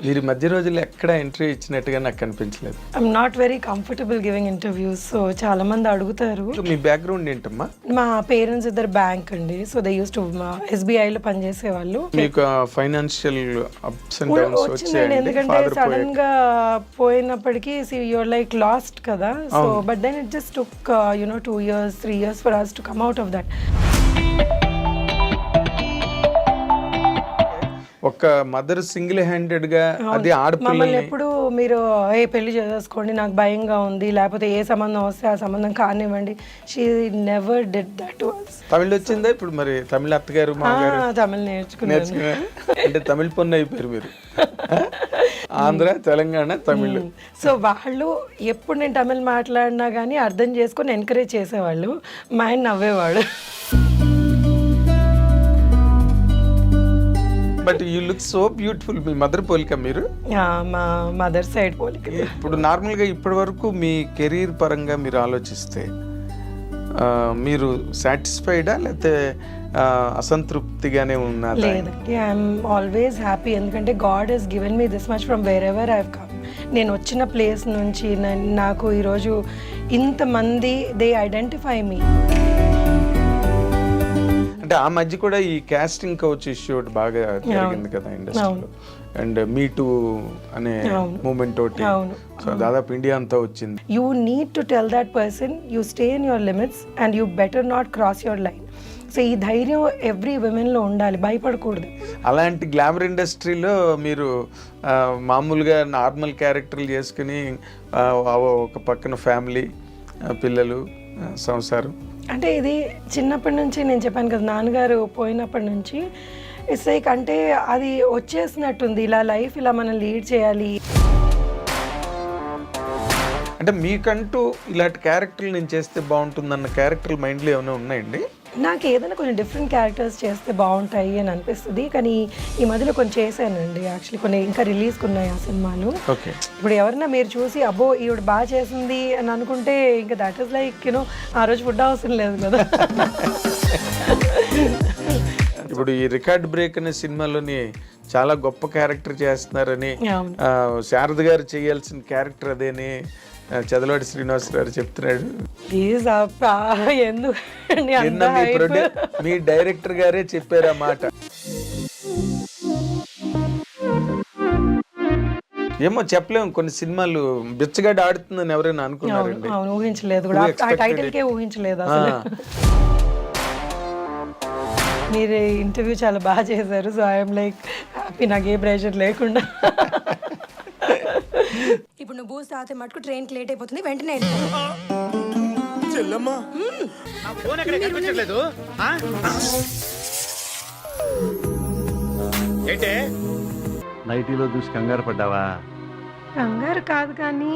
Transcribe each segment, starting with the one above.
మీరు మధ్య రోజుల్లో ఎక్కడ ఇంటర్వ్యూ ఇచ్చినట్టుగా నాకు కనిపించలేదు. I'm not very comfortable giving interviews. So చాలా మంది అడుగుతారు. మీ బ్యాక్గ్రౌండ్ ఏంటమ్మా? మా పేరెంట్స్ ఇద్దరు బ్యాంక్ అండి. సో దే యూస్ టు SBIలో పనిచేసే వాళ్ళు. మీకు ఫైనాన్షియల్ అప్స్ అండ్ డౌన్స్ వచ్చిందండి, ఎందుకంటే సడన్ గా పోయినప్పటికీ యూఆర్ లైక్ లాస్ట్ కదా. So but then it just took 2 years 3 years for us to come out of that. ఒక మదర్ సింగిల్ హ్యాండెడ్ గా అది ఆడపిల్లల్ని ఎప్పుడు మీరు పెళ్లి చేసుకోండి నాకు భయంగా ఉంది, లేకపోతే ఏ సంబంధం వస్తే ఆ సంబంధం కానివ్వండి, she never did that to us. తమిళ వచ్చిందా ఇప్పుడు? మరి తమిళ అత్తగారు మామగారు తమిళ నేర్చుకున్నాను. అంటే తమిళ పొన్ను అయిపోయారు మీరు. ఆంధ్ర, తెలంగాణ, తమిళ్. సో వాళ్ళు ఎప్పుడు నేను తమిళ్ మాట్లాడినా కానీ అర్థం చేసుకొని ఎంకరేజ్ చేసేవాళ్ళు. మా ఆయన నవ్వేవాడు. But you look so beautiful. మీ మదర్ పోలిక మీరు? మా మదర్ సైడ్ పోలిక. ఇప్పుడు నార్మల్గా ఇప్పటి వరకు మీ కెరీర్ పరంగా మీరు ఆలోచిస్తే మీరు సాటిస్ఫైడా లేకపోతే అసంతృప్తిగానే ఉన్నారా? లేదండి, ఐఎమ్ ఆల్వేస్ హ్యాపీ. ఎందుకంటే God has given me this much from wherever I have come. నేను వచ్చిన ప్లేస్ నుంచి నాకు ఈరోజు ఇంతమంది దే ఐడెంటిఫై మీ. అంటే ఆ మధ్య కూడా ఈ కాస్టింగ్ కౌచ్ ఇష్యూ బాగా జరిగింది కదా ఇండస్ట్రీలో. అండ్ మీ టూ అనే మూమెంట్ ఒకటి, సో దాదాపు ఇండియా అంతా వచ్చింది. You need to tell that person you stay in your limits and you better not cross your line. So ఈ ధైర్యం ఎవ్రీ విమెన్లో ఉండాలి, భయపడకూడదు. అలాంటి గ్లామర్ ఇండస్ట్రీలో మీరు మామూలుగా నార్మల్ క్యారెక్టర్లు చేసుకుని ఒక పక్కన ఫ్యామిలీ, పిల్లలు, సంసారం. అంటే ఇది చిన్నప్పటి నుంచి నేను చెప్పాను కదా, నాన్నగారు పోయినప్పటి నుంచి ఇట్స్ లైక్ అంటే అది వచ్చేసినట్టుంది. ఇలా లైఫ్ ఇలా మనం లీడ్ చేయాలి. అంటే మీకంటూ ఇలాంటి క్యారెక్టర్లు నేను చేస్తే బాగుంటుందన్న క్యారెక్టర్లు మైండ్లో ఏమైనా ఉన్నాయండి? నాకు ఏదైనా కొంచెం డిఫరెంట్ క్యారెక్టర్స్ చేస్తే బాగుంటాయి అని అనిపిస్తుంది. కానీ ఈ మధ్యలో కొన్ని చేశానండి, యాక్చువల్లీ కొన్ని ఇంకా రిలీజ్కి ఉన్నాయి ఆ సినిమాలు. ఇప్పుడు ఎవరైనా మీరు చూసి అబ్బో ఈవిడ బాగా చేసింది అని అనుకుంటే ఇంకా దట్ ఈస్ లైక్ ఆ రోజు ఫుడ్ అవసరం లేదు కదా. ఇప్పుడు ఈ రికార్డ్ బ్రేక్ అనే సినిమాలోని చాలా గొప్ప క్యారెక్టర్ చేస్తున్నారని, శారద గారు చేయాల్సిన క్యారెక్టర్ అదేని చదలవాడి శ్రీనివాస్ గారు చెప్తున్నాడు. మీ డైరెక్టర్ గారే చెప్పారు ఆ మాట. ఏమో చెప్పలేము, కొన్ని సినిమాలు బిచ్చగాడు ఆడుతుందని ఎవరైనా అనుకున్నారండి? ఊహించలేదు కూడా, టైటిల్ కే ఊహించలేదు అసలు. మీరు ఇంటర్వ్యూ చాలా బాగా చేశారు. సో ఐఎమ్ లైక్ హ్యాపీ, నాకు ఏ ప్రెషర్ లేకుండా. ఇప్పుడు నువ్వు బూస్ తాగితే మటుకు ట్రైన్కి లేట్ అయిపోతుంది, వెంటనే నైటీలో చూసి కంగారు పడ్డావా? కంగారు కాదు కానీ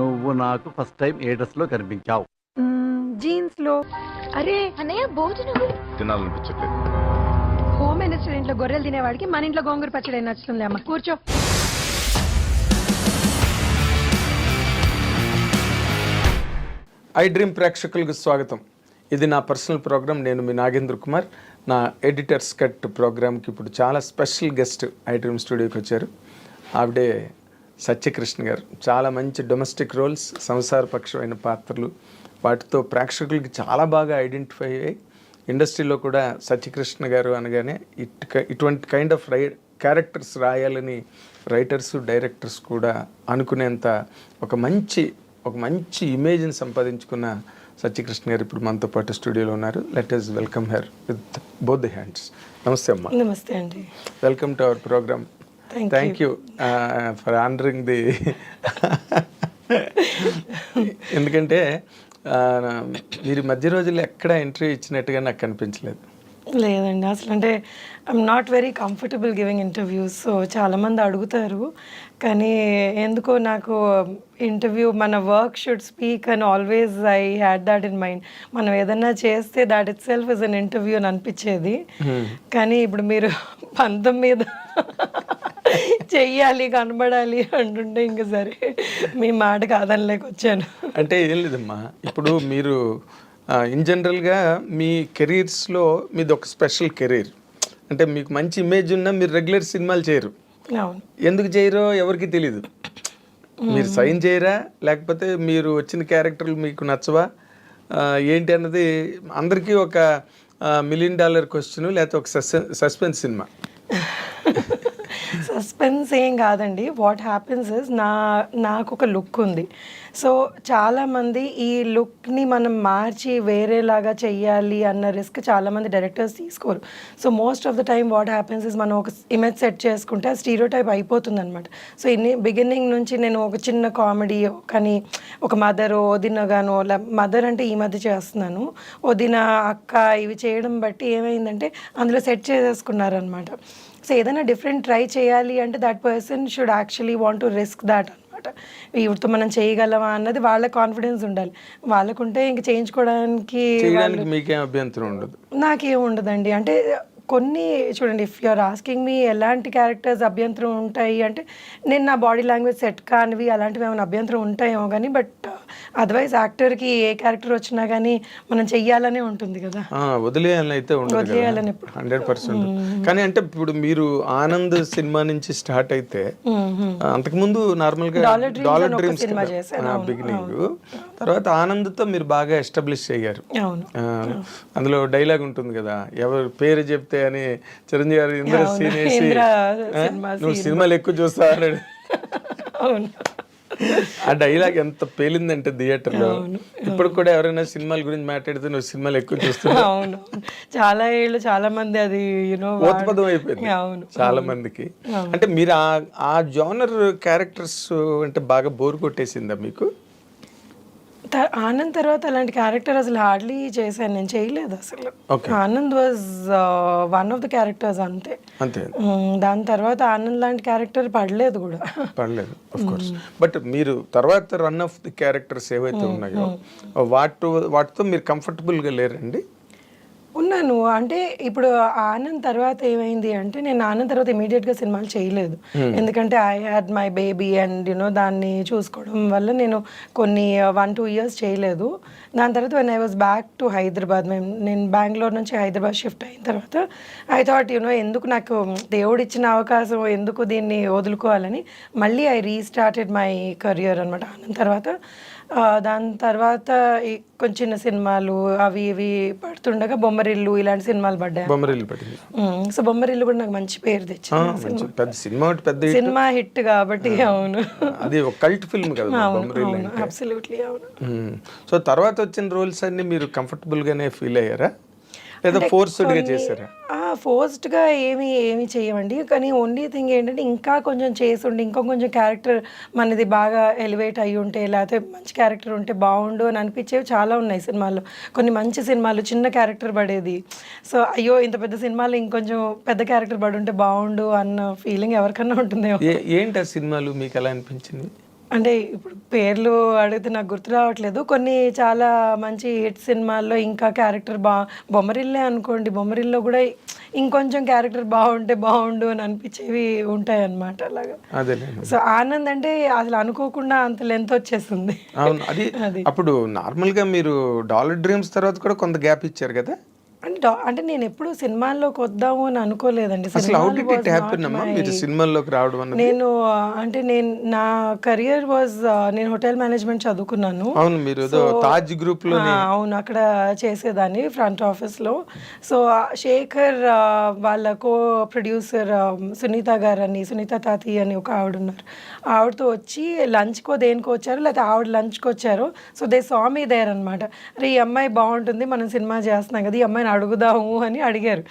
నువ్వు నాకు ఫస్ట్ టైం ఏ డ్రెస్ లో కనిపించావు? జీన్స్ లో. అరే అన్నయ్య భోజనం తినాలనిపించట్లేదు. హోమ్ మినిస్టర్ ఇంట్లో గొర్రెలు తినేవాడికి మన ఇంట్లో గోంగూర పచ్చడి నచ్చుతుంది. అమ్మ కూర్చో. ఐ డ్రీమ్ ప్రేక్షకులకు స్వాగతం. ఇది నా పర్సనల్ ప్రోగ్రామ్. నేను మీ నాగేంద్ర కుమార్. నా ఎడిటర్స్ కట్ ప్రోగ్రామ్కి ఇప్పుడు చాలా స్పెషల్ గెస్ట్ ఐ డ్రీమ్ స్టూడియోకి వచ్చారు. ఆవిడే సత్యకృష్ణ గారు. చాలా మంచి డొమెస్టిక్ రోల్స్, సంసారపక్షమైన పాత్రలు, వాటితో ప్రేక్షకులకి చాలా బాగా ఐడెంటిఫై అయ్యాయి. ఇండస్ట్రీలో కూడా సత్యకృష్ణ గారు అనగానే ఇటువంటి కైండ్ ఆఫ్ క్యారెక్టర్స్ రాయాలని రైటర్స్, డైరెక్టర్స్ కూడా అనుకునేంత ఒక మంచి ఇమేజ్ని సంపాదించుకున్న సత్యకృష్ణ గారు ఇప్పుడు మనతో పాటు స్టూడియోలో ఉన్నారు. Let us welcome her with both the hands. నమస్తే అమ్మా. నమస్తే అండి. Welcome to our programme. Thank you for honouring the. ఎందుకంటే మీరు మధ్య రోజుల్లో ఎక్కడ ఇంటర్వ్యూ ఇచ్చినట్టుగా నాకు కనిపించలేదు. లేదండి, అసలు అంటే I'm not very comfortable giving interviews. So చాలామంది అడుగుతారు, కానీ ఎందుకో నాకు ఇంటర్వ్యూ మన వర్క్ షుడ్ స్పీక్ అని always I had that in mind. మనం ఏదన్నా చేస్తే that itself is an interview అని అనిపించేది. కానీ ఇప్పుడు మీరు పంతం మీద చెయ్యాలి, కనబడాలి అంటుంటే ఇంకా సరే మీ మాట కాదనలేక వచ్చాను. అంటే ఏం లేదమ్మా, ఇప్పుడు మీరు ఇన్ జనరల్గా మీ కెరీర్స్లో మీది ఒక స్పెషల్ కెరీర్. అంటే మీకు మంచి ఇమేజ్ ఉన్నా మీరు రెగ్యులర్ సినిమాలు చేయరు. అవును. ఎందుకు చేయరో ఎవరికి తెలీదు. మీరు సైన్ చేయరా, లేకపోతే మీరు వచ్చిన క్యారెక్టర్లు మీకు నచ్చవా, ఏంటి అన్నది అందరికీ ఒక $1 million క్వశ్చన్, లేకపోతే ఒక సస్పెన్స్ సినిమా. సస్పెన్స్ ఏం కాదండి. వాట్ హ్యాపెన్స్ ఇస్ నాకు ఒక లుక్ ఉంది. సో చాలామంది ఈ లుక్ని మనం మార్చి వేరేలాగా చెయ్యాలి అన్న రిస్క్ చాలామంది డైరెక్టర్స్ తీసుకోరు. So most of the time what happens is మనం ఒక ఇమేజ్ సెట్ చేసుకుంటే ఆ స్టీరియోటైప్ అయిపోతుంది అనమాట. సో బిగినింగ్ నుంచి నేను ఒక చిన్న కామెడీ కానీ ఒక మదర్ వదినగానో, మదర్ అంటే ఈ మధ్య చేస్తున్నాను, వదిన అక్క ఇవి చేయడం బట్టి ఏమైందంటే అందులో సెట్ చేసేసుకున్నారనమాట. సో ఏదైనా డిఫరెంట్ ట్రై చేయాలి అంటే that person should actually want to risk that అనమాట. వీటితో మనం చేయగలమా అన్నది వాళ్ళ కాన్ఫిడెన్స్ ఉండాలి. వాళ్ళకుంటే ఇంక చేయించుకోవడానికి మీకేం అభ్యంతరం ఉండదు. నాకేం ఉండదండి. అంటే కొన్ని చూడండి, ఇఫ్ యూఆర్ ఆస్కింగ్ మీ ఎలాంటి క్యారెక్టర్స్ అభ్యంతరం ఉంటాయి అంటే, నేను నా బాడీ లాంగ్వేజ్ సెట్ కానివి అలాంటివి ఏమైనా అభ్యంతరం ఉంటాయేమో కానీ, బట్ అదర్వైజ్ యాక్టర్కి ఏ క్యారెక్టర్ వచ్చినా కానీ మనం చెయ్యాలనే ఉంటుంది కదా. వదిలేయాలని అయితే ఉండదు, వదిలేయాలని 100%. కానీ అంటే ఇప్పుడు మీరు ఆనంద్ సినిమా నుంచి స్టార్ట్ అయితే, అంతకుముందు నార్మల్గా డాలర్ డ్రీమ్స్ బిగినింగ్, తర్వాత ఆనంద్తో మీరు బాగా ఎస్టాబ్లిష్ అయ్యారు. అవును. అందులో డైలాగ్ ఉంటుంది కదా, ఎవరు పేరు చెప్తే అని చిరంజీవి గారు ఇంద్ర సీన్ వేసి నువ్వు సినిమాలు ఎక్కువ చూస్తా అన్నాడు. అవును. ఆ డైలాగ్ ఎంత పేలిందంటే థియేటర్లో. ఇప్పుడు కూడా ఎవరైనా సినిమాల గురించి మాట్లాడితే నువ్వు సినిమాలు ఎక్కువ చూస్తున్నావు. అవును, చాలా ఏళ్ళు చాలా మంది అది ఓత్పదం అయిపోయింది చాలా మందికి. అంటే మీరు ఆ జోనర్ క్యారెక్టర్స్ అంటే బాగా బోర్ కొట్టేసిందా మీకు? ఆనంద్ తర్వాత అలాంటి క్యారెక్టర్ అసలు హార్డ్లీ చేశాను, నేను చేయలేదు అసలు. Anand was one of the characters అంతే. దాని తర్వాత ఆనంద్ లాంటి క్యారెక్టర్ పడలేదు కూడా. పడలేదు ఆఫ్ కోర్స్. బట్ మీరు తర్వాత రన్ ఆఫ్ ది క్యారెక్టర్స్ ఏవైతే ఉన్నాయో వాటితో మీరు కంఫర్టబుల్గా లేరండి? ఉన్నాను. అంటే ఇప్పుడు ఆనంద్ తర్వాత ఏమైంది అంటే, నేను ఆనంద్ తర్వాత ఇమీడియట్గా సినిమాలు చేయలేదు. ఎందుకంటే I had my baby and దాన్ని చూసుకోవడం వల్ల నేను కొన్ని 1-2 years చేయలేదు. దాని తర్వాత when I was back to Hyderabad, నేను బెంగళూరు నుంచి హైదరాబాద్ షిఫ్ట్ అయిన తర్వాత ఐ థాట్ ఎందుకు నాకు దేవుడు ఇచ్చిన అవకాశం ఎందుకు దీన్ని వదులుకోవాలని మళ్ళీ ఐ రీస్టార్టెడ్ మై కెరియర్ అనమాట ఆనంద్ తర్వాత. దాని తర్వాత కొంచెం చిన్న సినిమాలు అవి ఇవి పడుతుండగా బొమ్మరిల్లు ఇలాంటి సినిమాలు పడ్డాయి. సో బొమ్మరిల్లు కూడా నాకు మంచి పేరు తెచ్చింది, సినిమా హిట్ కాబట్టి. అవును, అది ఒక కల్ట్ ఫిల్మ్ కదా బొమ్మరిల్లు. అబ్సల్యూట్లీ అవును. సో తర్వాత వచ్చిన రోల్స్ అన్ని మీరు కంఫర్టబుల్ గానే ఫీల్ అయ్యారా, లేదా ఫోర్స్డ్గా చేశారా? ఫోర్స్డ్గా ఏమి చేయమండి. కానీ ఓన్లీ థింగ్ ఏంటంటే, ఇంకా కొంచెం చేసి ఉండి ఇంకా కొంచెం క్యారెక్టర్ మనది బాగా ఎలివేట్ అయ్యి ఉంటే, లేకపోతే మంచి క్యారెక్టర్ ఉంటే బాగుండు అని అనిపించేవి చాలా ఉన్నాయి సినిమాల్లో. కొన్ని మంచి సినిమాలు చిన్న క్యారెక్టర్ పడేది. సో అయ్యో ఇంత పెద్ద సినిమాలో ఇంకొంచెం పెద్ద క్యారెక్టర్ పడి ఉంటే బాగుండు అన్న ఫీలింగ్ ఎవరికన్నా ఉంటుందేమో. ఏంటి ఆ సినిమాలు మీకు ఎలా అనిపించింది? అంటే ఇప్పుడు పేర్లు అడిగితే నాకు గుర్తు రావట్లేదు. కొన్ని చాలా మంచి హిట్ సినిమాల్లో ఇంకా క్యారెక్టర్ బొమ్మరిల్లే అనుకోండి, బొమ్మరిల్లో కూడా ఇంకొంచెం క్యారెక్టర్ బాగుంటే బాగుండు అని అనిపించేవి ఉంటాయి అన్నమాట. అలాగా. సో ఆనంద్ అంటే అసలు అనుకోకుండా అంత లెంత్ వచ్చేస్తుంది. అవును, అది అప్పుడు నార్మల్గా మీరు డాలర్ డ్రీమ్స్ తర్వాత కూడా కొంత గ్యాప్ ఇచ్చారు కదా. అంటే నేను ఎప్పుడు సినిమాల్లోకి వద్దాము అని అనుకోలేదండి. నేను అంటే నా కెరియర్ వాజ్, నేను హోటల్ మేనేజ్మెంట్ చదువుకున్నాను. అవును, అక్కడ చేసేదాన్ని ఫ్రంట్ ఆఫీస్లో. సో శేఖర్ వాళ్ళ కో ప్రొడ్యూసర్ సునీత గారు అని, సునీత తాతి అని ఒక ఆవిడ ఉన్నారు. ఆవిడతో వచ్చి లంచ్కో దేనికో వచ్చారు, లేకపోతే ఆవిడ లంచ్కి వచ్చారు. So they saw me there అనమాట. అరే ఈ అమ్మాయి బాగుంటుంది, మనం సినిమా చేస్తున్నాం కదా, ఈ అమ్మాయిని అడుగుదాము అని అడిగారు.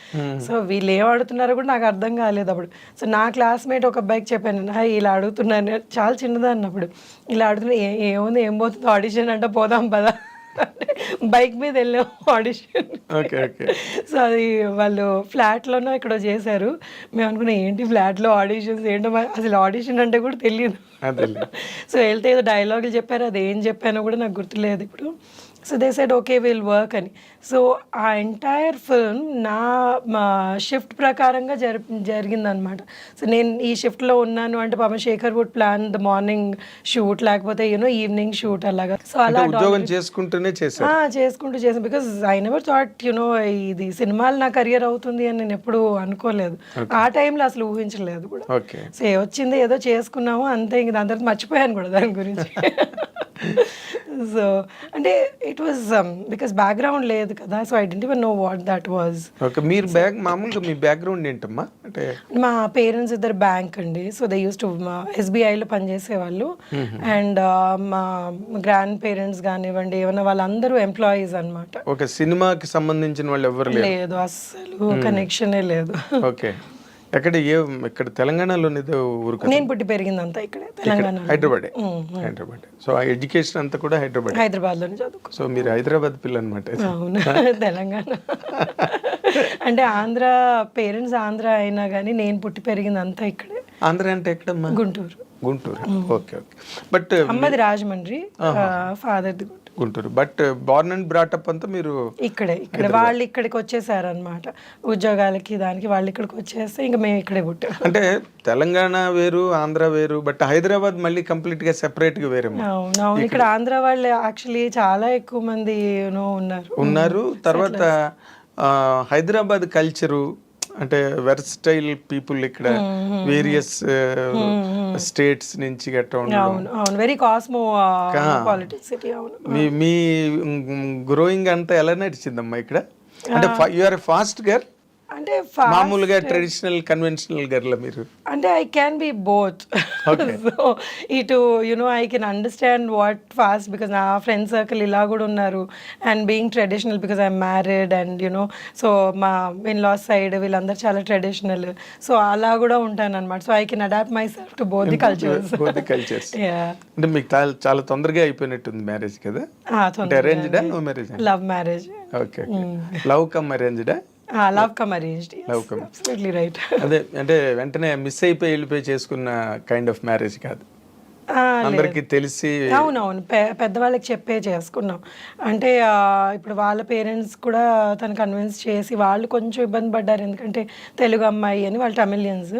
సో వీళ్ళు ఏం అడుగుతున్నారో కూడా నాకు అర్థం కాలేదు అప్పుడు. సో నా క్లాస్మేట్ ఒక అబ్బాయికి చెప్పాను, ఇలా అడుగుతున్నాను, చాలా చిన్నదాన్ని అప్పుడు, ఇలా అడుగుతున్నా, ఏముంది ఏం పోతుంది ఆడిషన్ అంటే పోదాం పదా, బైక్ మీద వెళ్ళాం ఆడిషన్. సో అది వాళ్ళు ఫ్లాట్లోనో ఇక్కడ చేశారు. మేము అనుకున్నాం ఏంటి ఫ్లాట్లో ఆడిషన్స్ ఏంటో, అసలు ఆడిషన్ అంటే కూడా తెలియదు. సో వెళ్తే ఏదో డైలాగులు చెప్పారు, అది ఏం చెప్పానో కూడా నాకు గుర్తులేదు ఇప్పుడు. So they said okay will work అని. సో ఆ ఎంటైర్ ఫిల్మ్ మా షిఫ్ట్ ప్రకారంగా జరిగిందనమాట. సో నేను ఈ షిఫ్ట్లో ఉన్నాను అంటే పాపం Shekhar would plan the morning shoot, లేకపోతే ఈవినింగ్ షూట్ అలాగా. సో అలా ఉద్యోగం చేసుకుంటూనే చేసుకుంటూ చేసాను. బికాజ్ ఐ నెవర్ థాట్ ఇది సినిమాలు నా కెరియర్ అవుతుంది అని నేను ఎప్పుడు అనుకోలేదు. ఆ టైంలో అసలు ఊహించలేదు కూడా. సో వచ్చింది ఏదో చేసుకున్నాము అంతే, ఇంక దాని తర్వాత మర్చిపోయాను కూడా దాని గురించి. సో అంటే ఇట్ వాజ్ బికాస్ బ్యాక్గ్రౌండ్ లేదు కదా, so I didn't even know what that was. మీరు మామూలుగా మీ బ్యాక్గ్రౌండ్ ఏంటమ్మా? అంటే మా పేరెంట్స్ ఇద్దరు బ్యాంక్ అండి. సో దే యూస్ టు SBIలో పనిచేసేవాళ్ళు. అండ్ మా గ్రాండ్ పేరెంట్స్ కానివ్వండి ఏమన్నా వాళ్ళందరూ ఎంప్లాయీస్ అనమాట. ఓకే, సినిమాకి సంబంధించిన వాళ్ళు ఎవరు లేదు, అస్సలు కనెక్షనే లేదు. ఓకే, ఇక్కడ తెలంగాణలోని ఊరు? నేను పుట్టి పెరిగిందంతా ఇక్కడే తెలంగాణ, హైదరాబాద్. సో ఆ ఎడ్యుకేషన్ అంతా కూడా హైదరాబాద్లోనే చదువుకో. సో మీరు హైదరాబాద్ పిల్ల అనమాట. అవును, తెలంగాణ అంటే ఆంధ్ర, పేరెంట్స్ ఆంధ్ర అయినా కానీ నేను పుట్టి పెరిగిందంతా ఇక్కడే. ఆంధ్ర అంటే ఎక్కడమ్మా? గుంటూరు. ఓకే. బట్ అమ్మది రాజమండ్రి, ఫాదర్ది Guntur. But born and brought up అంతా మీరు ఇక్కడ వాళ్ళు ఇక్కడికి వచ్చేసారు అనమాట ఉద్యోగాలకి, దానికి వాళ్ళు ఇక్కడికి వచ్చేస్తే ఇంకా మేము ఇక్కడే పుట్టాం. అంటే తెలంగాణ వేరు, ఆంధ్ర వేరు, బట్ హైదరాబాద్ మళ్ళీ కంప్లీట్ గా సెపరేట్ గా వేరే. అవును, ఇక్కడ ఆంధ్ర వాళ్ళు యాక్చువల్లీ చాలా ఎక్కువ మంది ఉన్నారు. తర్వాత హైదరాబాద్ కల్చరు అంటే వెర్స్టైల్ పీపుల్, ఇక్కడ వేరియస్ స్టేట్స్ నుంచి గట్రా ఉండడం, వెరీ కాస్మో పాలిటిక్స్ సిటీ. అవును, మీ గ్రోయింగ్ అంతా ఎలా నడిచిందమ్మా ఇక్కడ? అంటే యు ఆర్ ఫాస్ట్ గర్ల్ అంటే మామూలుగా ట్రెడిషనల్ కన్వెన్షనల్ గర్ల్ మీరు? అంటే I can be both. So ఇటు I can understand what fast, because నా ఫ్రెండ్ సర్కిల్ ఇలా కూడా ఉన్నారు. And being traditional because I'm married and so మా ఇన్-లాస్ సైడ్ వీళ్ళందరూ చాలా ట్రెడిషనల్. సో అలా కూడా ఉంటాను అనమాట. So I can adapt myself to both the cultures. అంటే మీకు చాలా తొందరగా అయిపోయినట్టుంది మ్యారేజ్ కదా? అరేంజ్డా no marriage? Love marriage. Okay, love come అరేంజ్డా? Love come arranged. Absolutely right. అదే అంటే వెంటనే మిస్ అయిపోయి వెళ్ళిపోయి చేసుకున్న కైండ్ ఆఫ్ మ్యారేజ్ కాదు, అందరికి తెలిసి. అవునవును, పెద్దవాళ్ళకి చెప్పే చేసుకున్నాం. అంటే ఇప్పుడు వాళ్ళ పేరెంట్స్ కూడా తను కన్విన్స్ చేసి, వాళ్ళు కొంచెం ఇబ్బంది పడ్డారు ఎందుకంటే తెలుగు అమ్మాయి అని, వాళ్ళు తమిళియన్స్.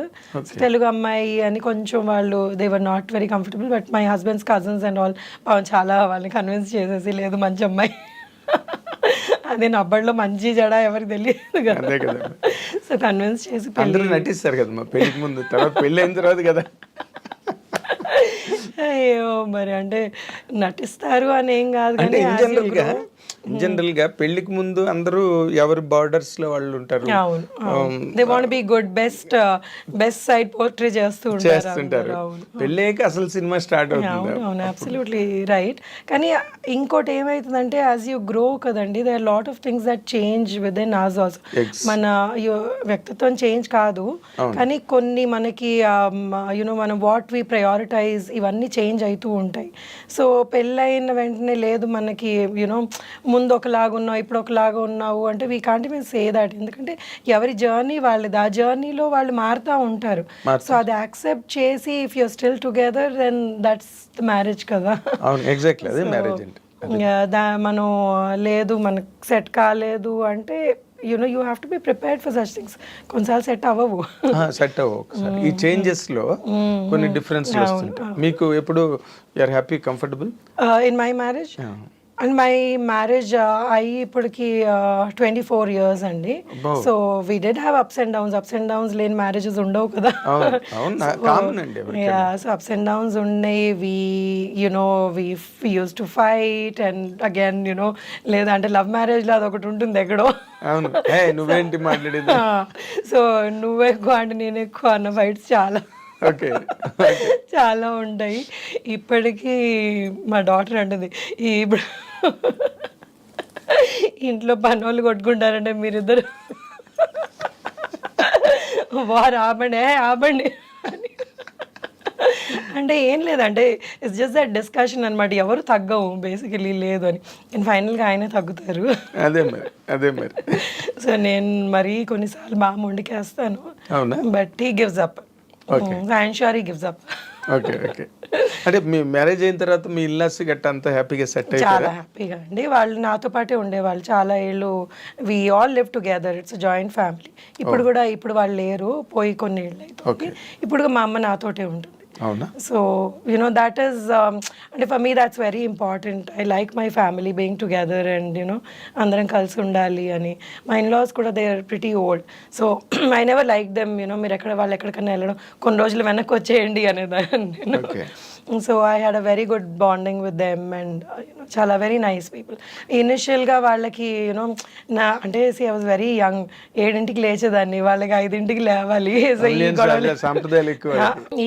తెలుగు అమ్మాయి అని కొంచెం వాళ్ళు they were not very comfortable. But my husband's cousins and all చాలా వాళ్ళని కన్విన్స్ చేసేసి, లేదు మంచి అమ్మాయి, అదే నబ్బడిలో మంచి జడ ఎవరికి తెలియదు కదా, సో కన్విన్స్ చేసి అందరూ నటిస్తారు కదా పెళ్లికి ముందు, తర్వాత పెళ్ళి అయిన తర్వాత కదా. అయ్యో మరి అంటే నటిస్తారు అని ఏం కాదు, అంటే జనరల్ గా పెళ్లికి ముందు అందరూ ఎవరి బార్డర్స్ లో వాళ్ళు ఉంటారు. They want be good, best side portray చేస్తుంటారు. పెళ్ళాక అసలు సినిమా స్టార్ట్ అవుతుంది. అవును, అబ్సల్యూట్లీ రైట్. కానీ ఇంకోటి ఏమైతుందంటే యాజ్ యూ గ్రో కదండి, they are lot of things that change within us also. మన వ్యక్తిత్వం చేంజ్ కాదు కానీ కొన్ని మనకి మనం వాట్ వి ప్రయారిటైజ్ ఇవన్నీ చేంజ్ అవుతూ ఉంటాయి. సో పెళ్ళైన వెంటనే లేదు మనకి ముందు ఒకలాగా ఉన్నావు ఇప్పుడు ఒకలాగా ఉన్నావు అంటే we can't even say that. ఎందుకంటే ఎవరి జర్నీ వాళ్ళది, ఆ జర్నీలో వాళ్ళు మారుతూ ఉంటారు. సో అది యాక్సెప్ట్ చేసి if you still together then that's the marriage కదా. ఎగ్జాక్ట్లీ అదే మ్యారేజ్ అంటే. మనం లేదు మనకు సెట్ కాలేదు అంటే you have to be prepared for such things. కొన్నిసార్లు సెట్ అవ్వవు. ఈ చేంజెస్ లో కొన్ని డిఫరెన్స్ వస్తుంటాయి. మీకు ఎప్పుడు you are happy, comfortable in my marriage? And my marriage అయ్యి ఇప్పటికి 24 years అండి. So we did have ups and downs లేని మ్యారేజెస్ ఉండవు కదా. సో అప్స్ అండ్ డౌన్స్ ఉన్నాయి. We use to fight and again లేదంటే లవ్ మ్యారేజ్ లో అదొకటి ఉంటుంది ఎక్కడో. నువ్వేంటి మాట్లాడేది, సో నువ్వు ఎక్కువ అంటే నేను ఎక్కువ అన్న ఫైట్స్ చాలా ఉంటాయి. ఇప్పటికీ మా డాటర్ అంటుంది ఇప్పుడు ఇంట్లో పని వాళ్ళు కొట్టుకుంటారంటే మీరిద్దరు వారు ఆపండి అంటే ఏం లేదంటే ఇట్స్ జస్ట్ దట్ డిస్కషన్ అనమాట. ఎవరు తగ్గవు బేసికలీ లేదు అని. నేను ఫైనల్గా ఆయనే తగ్గుతారు. అదే మరి సో నేను మరీ కొన్నిసార్లు బాగా మొండికేస్తాను, but he gives up. I'm sure he gives up. Okay. అంటే మీ మ్యారేజ్ అయిన తర్వాత మీ ఇల్లాస్ గట్ట అంతా హ్యాపీగా సెట్ చాలా అయిపోయారా? హ్యాపీగా అండి. వాళ్ళు నాతో పాటే ఉండేవాళ్ళు చాలా ఏళ్ళు. We all live together, it's joint family. ఇప్పుడు వాళ్ళు లేరు, పోయి కొన్ని ఏళ్ళు అవుతుంది. ఇప్పుడు మా అమ్మ నాతోటే ఉంటుంది. అవునా? సో that is అంటే for me that's very important. I like my family being together and అందరం కలిసి ఉండాలి అని. మా ఇన్లాస్ కూడా they are pretty old. So I never like them మీరు వాళ్ళు ఎక్కడికన్నా వెళ్ళడం కొన్ని రోజులు వెనక్కి వచ్చేయండి అనేదాన్ని. So I had a very good bonding with them and చాలా వెరీ నైస్ పీపుల్. ఇనిషియల్గా వాళ్ళకి అంటే ఐ వాజ్ వెరీ యంగ్. 7ంటికి లేచేదాన్ని, వాళ్ళకి 5ంటికి లేవాలి. సో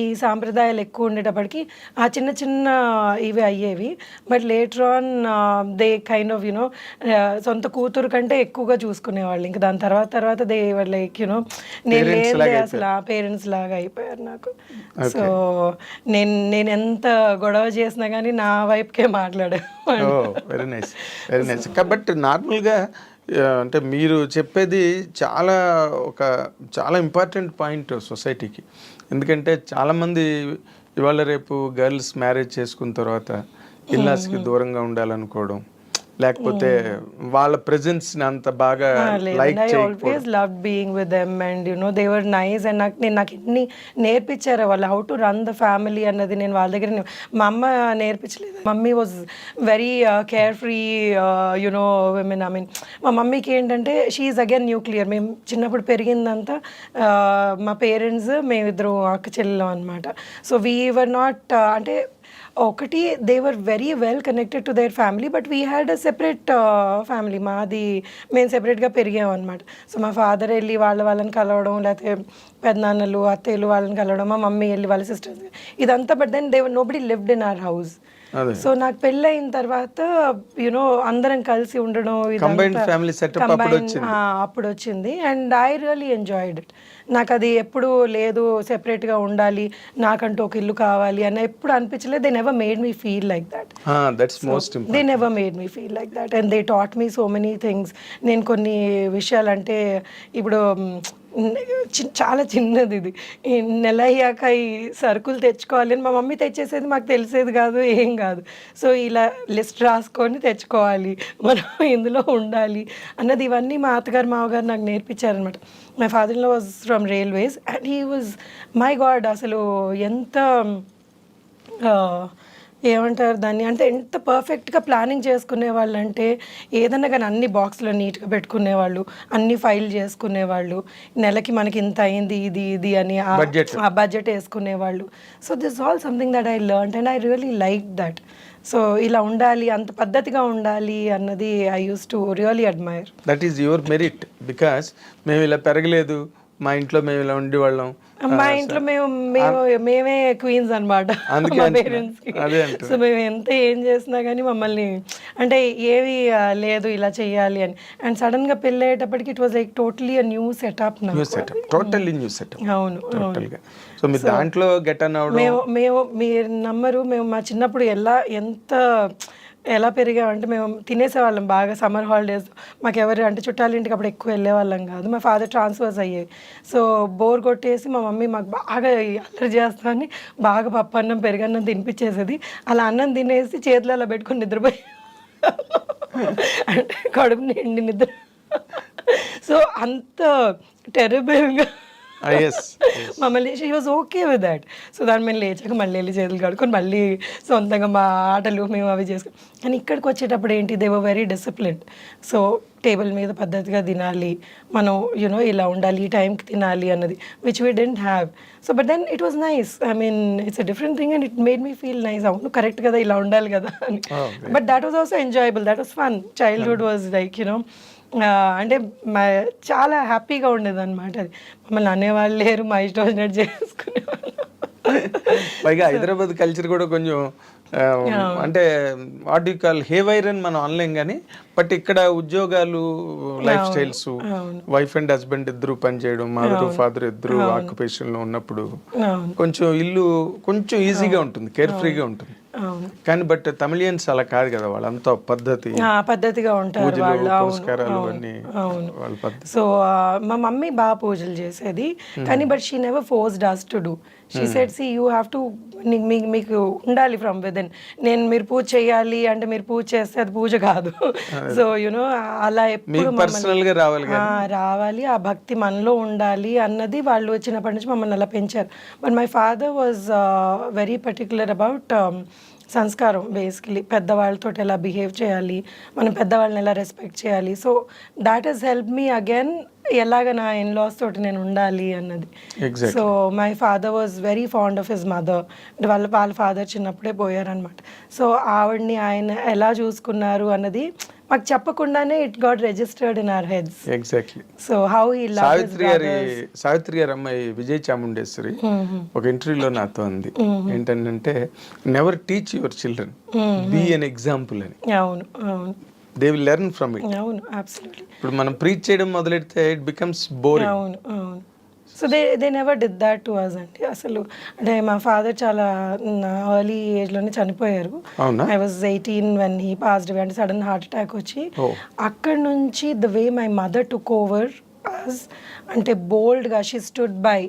ఈ సాంప్రదాయాలు ఎక్కువ ఉండేటప్పటికి ఆ చిన్న చిన్న ఇవి అయ్యేవి. But later on they kind of సొంత కూతురు కంటే ఎక్కువగా చూసుకునేవాళ్ళు. ఇంకా దాని తర్వాత దే వర్ లైక్ నేను లేదే అసలు ఆ పేరెంట్స్ లాగా అయిపోయారు నాకు. సో నేను ఎంత గొడవ చేసినా కానీ నా వైపుకే మాట్లాడే. Very nice, very nice. But నార్మల్గా అంటే మీరు చెప్పేది చాలా ఇంపార్టెంట్ పాయింట్ సొసైటీకి. ఎందుకంటే చాలామంది ఇవాళ రేపు గర్ల్స్ మ్యారేజ్ చేసుకున్న తర్వాత ఇల్లాస్కి దూరంగా ఉండాలనుకోవడం, లేకపోతే వాళ్ళ ప్రెజెన్స్ ని అంత బాగా లైక్ చేయకపోవడం. I always loved being with them and they were nice and నాకు ఎన్ని నేర్పించారు వాళ్ళు how to run the family అన్నది. నేను వాళ్ళ దగ్గర మా అమ్మ నేర్పించలేదు. Mummy was very carefree women. మా మమ్మీకి ఏంటంటే షీఈ్ అగైన్ న్యూక్లియర్. మేము చిన్నప్పుడు పెరిగిందంతా మా పేరెంట్స్ మేమిద్దరు అక్క చెల్లెలం అనమాట. సో వీ వర్ నాట్ అంటే ఒకటి they were very well connected to their family, but we had a separate family. మేము సెపరేట్గా పెరిగాం అనమాట. సో మా ఫాదర్ వెళ్ళి వాళ్ళని కలవడం, లేకపోతే పెద్దనాన్నలు అత్తయ్యలు వాళ్ళని కలవడం, మా మమ్మీ వెళ్ళి వాళ్ళ సిస్టర్స్, ఇదంతా. But then they nobody lived in our house. So నాకు పెళ్ళయిన తర్వాత అందరం కలిసి ఉండడం అప్పుడు వచ్చింది. And I really enjoyed it. నాకు అది ఎప్పుడు లేదు సెపరేట్గా ఉండాలి, నాకంటూ ఒక ఇల్లు కావాలి అని ఎప్పుడు అనిపించలేదు. They never made me feel like that. They never made me feel like that and they taught me so many things. నేను కొన్ని విషయాలు అంటే ఇప్పుడు చాలా చిన్నది ఇది, ఈ నెల అయ్యాక ఈ సరుకులు తెచ్చుకోవాలి అని మా మమ్మీ తెచ్చేసేది, మాకు తెలిసేది కాదు, ఏం కాదు. సో ఇలా లిస్ట్ రాసుకొని తెచ్చుకోవాలి, మనం ఇందులో ఉండాలి అన్నది, ఇవన్నీ మా అత్తగారు మామగారు నాకు నేర్పించారనమాట. My father in law was from railways and he was my god. అసలు ఎంత ఏమంటారు దాన్ని అంటే ఎంత పర్ఫెక్ట్గా ప్లానింగ్ చేసుకునేవాళ్ళు అంటే ఏదన్నా కానీ అన్ని బాక్స్లో నీట్గా పెట్టుకునేవాళ్ళు, అన్ని ఫైల్ చేసుకునేవాళ్ళు, నెలకి మనకి ఇంత అయింది ఇది అని ఆ బడ్జెట్ వేసుకునేవాళ్ళు. So this all something that I learned and I really like that. So ఇలా ఉండాలి, అంత పద్ధతిగా ఉండాలి అన్నది I use to really admire. That is your merit. Because మేము ఇలా పెరగలేదు, మా ఇంట్లో మేము ఇలా ఉండేవాళ్ళం, మా ఇంట్లో మేమే క్వీన్స్ అనమాట మా పేరెంట్స్కి. సో మేము ఎంత ఏం చేసినా కానీ మమ్మల్ని అంటే ఏవి లేదు ఇలా చెయ్యాలి అని. అండ్ సడన్గా పెళ్ళి అయ్యేటప్పటికి it was like totally new setup. అవును. సో మీ దాంట్లో గెట్ అన్ అవడం, మేము మీరు నమ్మరు, మేము మా చిన్నప్పుడు ఎలా పెరిగామంటే మేము తినేసేవాళ్ళం బాగా. సమ్మర్ హాలిడేస్ మాకు ఎవరు అంటే చుట్టాలింటికి అప్పుడు ఎక్కువ వెళ్ళేవాళ్ళం కాదు. మా ఫాదర్ ట్రాన్స్ఫర్స్ అయ్యేవి. సో బోర్ కొట్టేసి మా మమ్మీ మాకు బాగా అల్లరి చేస్తామని బాగా పప్పు అన్నం పెరుగన్నం తినిపించేసేది. అలా అన్నం తినేసి చేతులు అలా పెట్టుకొని నిద్రపోయి అంటే కడుపు నిండి నిద్ర. సో అంత టెరబుల్గా మమ్మల్ని she was okay with that. So దాన్ని మేము లేచాక మళ్ళీ వెళ్ళి చేతులు కడుక్కొని మళ్ళీ సొంతంగా మా ఆటలు మేము అవి చేసుకుని. కానీ ఇక్కడికి వచ్చేటప్పుడు ఏంటి, they were very disciplined. So table మీద పద్ధతిగా తినాలి, మనం ఇలా ఉండాలి, ఈ టైంకి తినాలి అన్నది, which we didn't have. So but then it was nice. I mean it's a different thing and it made me feel nice. అవును కరెక్ట్ కదా, ఇలా ఉండాలి కదా అని. But that was also enjoyable, that was fun. Childhood was like అంటే చాలా హ్యాపీగా ఉండేది అనమాట. అది మమ్మల్ని అనేవాళ్ళు లేరు, మా ఇష్టం వచ్చినట్టు చేసుకునేవాళ్ళు. పైగా హైదరాబాద్ కల్చర్ కూడా కొంచెం అంటే వాట్ యు కాల్ హేవైర్ అని మనం అనలేం కానీ, బట్ ఇక్కడ ఉద్యోగాలు, life styles, wife and husband ఇద్దరు పనిచేయడం, మదర్ ఫాదర్ ఇద్దరు ఆక్యుపేషన్ లో ఉన్నప్పుడు కొంచెం ఇల్లు కొంచెం ఈజీగా ఉంటుంది, కేర్ ఫ్రీగా ఉంటుంది. అవును. కానీ బట్ తమిళియన్స్ అలా కాదు కదా, వాళ్ళంతా పద్ధతి, పద్ధతిగా ఉంటారు పూజలు, వాళ్ళు. అవును పురస్కారాలు అన్నీ అవును. వాళ్ళ పద్ధతి. సో మా మమ్మీ బాగా పూజలు చేసేది, కానీ but she never forced us to do. She said see you have to, మీకు ఉండాలి ఫ్రమ్ విదిన్. మీరు పూజ చేయాలి అంటే మీరు పూజ చేస్తే అది పూజ కాదు. సో యునో అలా ఎప్పుడు పర్సనల్ గా రావాలి కదా. రావాలి, ఆ భక్తి మనలో ఉండాలి అన్నది వాళ్ళు చిన్నప్పటి నుంచి మమ్మల్ని అలా పెంచారు. But my father was very particular about సంస్కారం, బేసికలీ పెద్దవాళ్ళతో ఎలా బిహేవ్ చేయాలి, మనం పెద్దవాళ్ళని ఎలా రెస్పెక్ట్ చేయాలి. So that has help me again ఎలాగ నా ఇన్లాస్ తోటి నేను ఉండాలి అన్నది. So my father was very fond of his mother. అంటే వాళ్ళ ఫాదర్ చిన్నప్పుడే పోయారనమాట. సో ఆవిడ్ని ఆయన ఎలా చూసుకున్నారు అన్నది మాకు చెప్పకుండానే it got registered in our heads. Exactly. So how he loved his brothers. Savitri గారి అమ్మాయి విజయ్ చాముండేశ్వరి ఒక ఇంటర్వ్యూలో నాతో అంది ఏంటంటే, never teach your children, be an example అని. అవును అవును, they will learn from it. అవును అబ్సల్యూట్లీ. ఇప్పుడు మనం ప్రీచ్ చేయడం మొదలెడితే ఇట్ బికమ్స్ బోరింగ్. అవును అవును. So they never did that to us అండి. అసలు అంటే మా ఫాదర్ చాలా ఎర్లీ ఏజ్లోనే చనిపోయారు. I was 18 when he passed away. అంటే సడన్ హార్ట్ అటాక్ వచ్చి అక్కడి నుంచి the way my mother took over us, అంటే బోల్డ్గా షీ స్టుడ్ బై.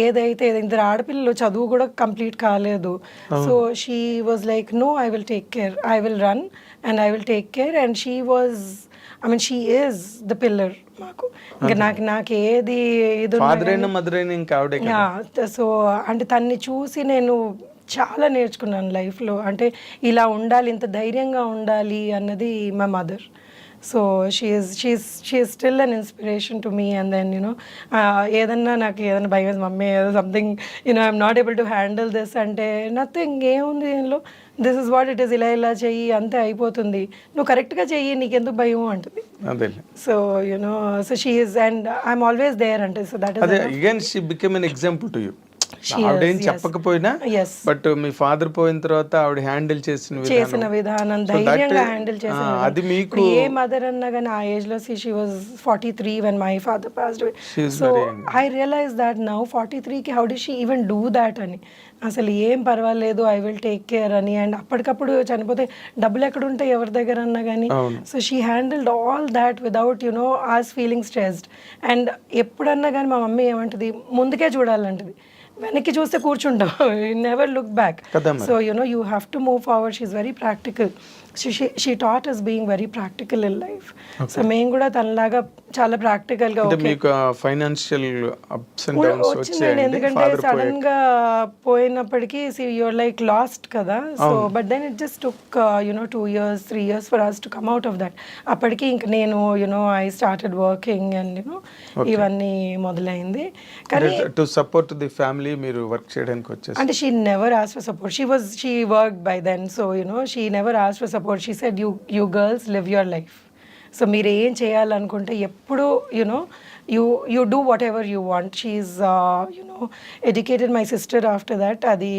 ఏదైతే ఇద్దరు ఆడపిల్లలు చదువు కూడా కంప్లీట్ కాలేదు. So she was like no, I will take care, I will run and I will take care. And she was, I mean she is the pillar మాకు. ఇంకా నాకు ఏది ఇది సో అంటే తన్ని చూసి నేను చాలా నేర్చుకున్నాను లైఫ్లో. అంటే ఇలా ఉండాలి, ఇంత ధైర్యంగా ఉండాలి అన్నది మా mother. So she is still an inspiration to me. And then you know నాకు ఏదైనా భయం వేసి మమ్మీ ఏదో something I'm not able to handle this అంటే నథింగ్, ఏముంది దీనిలో, this is what it is, ఇలా చెయ్యి అంతే అయిపోతుంది, నువ్వు కరెక్ట్గా చెయ్యి, నీకెందుకు భయం అంటుంది. So you know so she is, and I'm always there అంటే. So that is again she become an example to you. ఆవిడేం చెప్పకపోయినా బట్ మీ ఫాదర్ పోయిన తర్వాత ఆవిడ హ్యాండిల్ చేసిన విధానం, ధైర్యంగా హ్యాండిల్ చేసిన, అది మీకు ఏ మదర్ అన్నా కానీ ఆ ఏజ్ లో she was 43 when my father passed away. So I realized that now 43కి how did she even do that అని. అసలు ఏం పర్వాలేదు, ఐ విల్ టేక్ కేర్ అని. అండ్ అప్పటికప్పుడు చనిపోతే డబ్బులు ఎక్కడ ఉంటాయి ఎవరి దగ్గర అన్నా కానీ. So she handled all that without us feeling stressed. And ఎప్పుడన్నా కానీ మా మమ్మీ ఏమంటుంది, ముందుకే చూడాలంటది, వెనక్కి చూస్తే కూర్చుంటాం, never look back. So you have to move forward. She is very practical. She taught us being very practical in life. So మేము కూడా తనలాగా చాలా ప్రాక్టికల్గా ఫైనాన్షియల్ అప్స్ అండ్ డౌన్స్ వచ్చిందండి. ఎందుకంటే సడన్ గా పోయినప్పటికీ యూఆర్ లైక్ లాస్ట్ కదా. So but then it just took 2 years 3 years for us to come out of that. అప్పటికి ఇంక నేను ఐ స్టార్టెడ్ వర్కింగ్ అండ్ ఇవన్నీ మొదలైంది. కానీ టు సపోర్ట్ ది ఫ్యామిలీ మీరు వర్క్ చేయడానికి వచ్చేసి, అంటే she never asked for support. She worked by then. So she never asked for support. She said you girls live your life. So మీరు ఏం చేయాలనుకుంటే ఎప్పుడు you do whatever you want. She's educated my sister after that. అది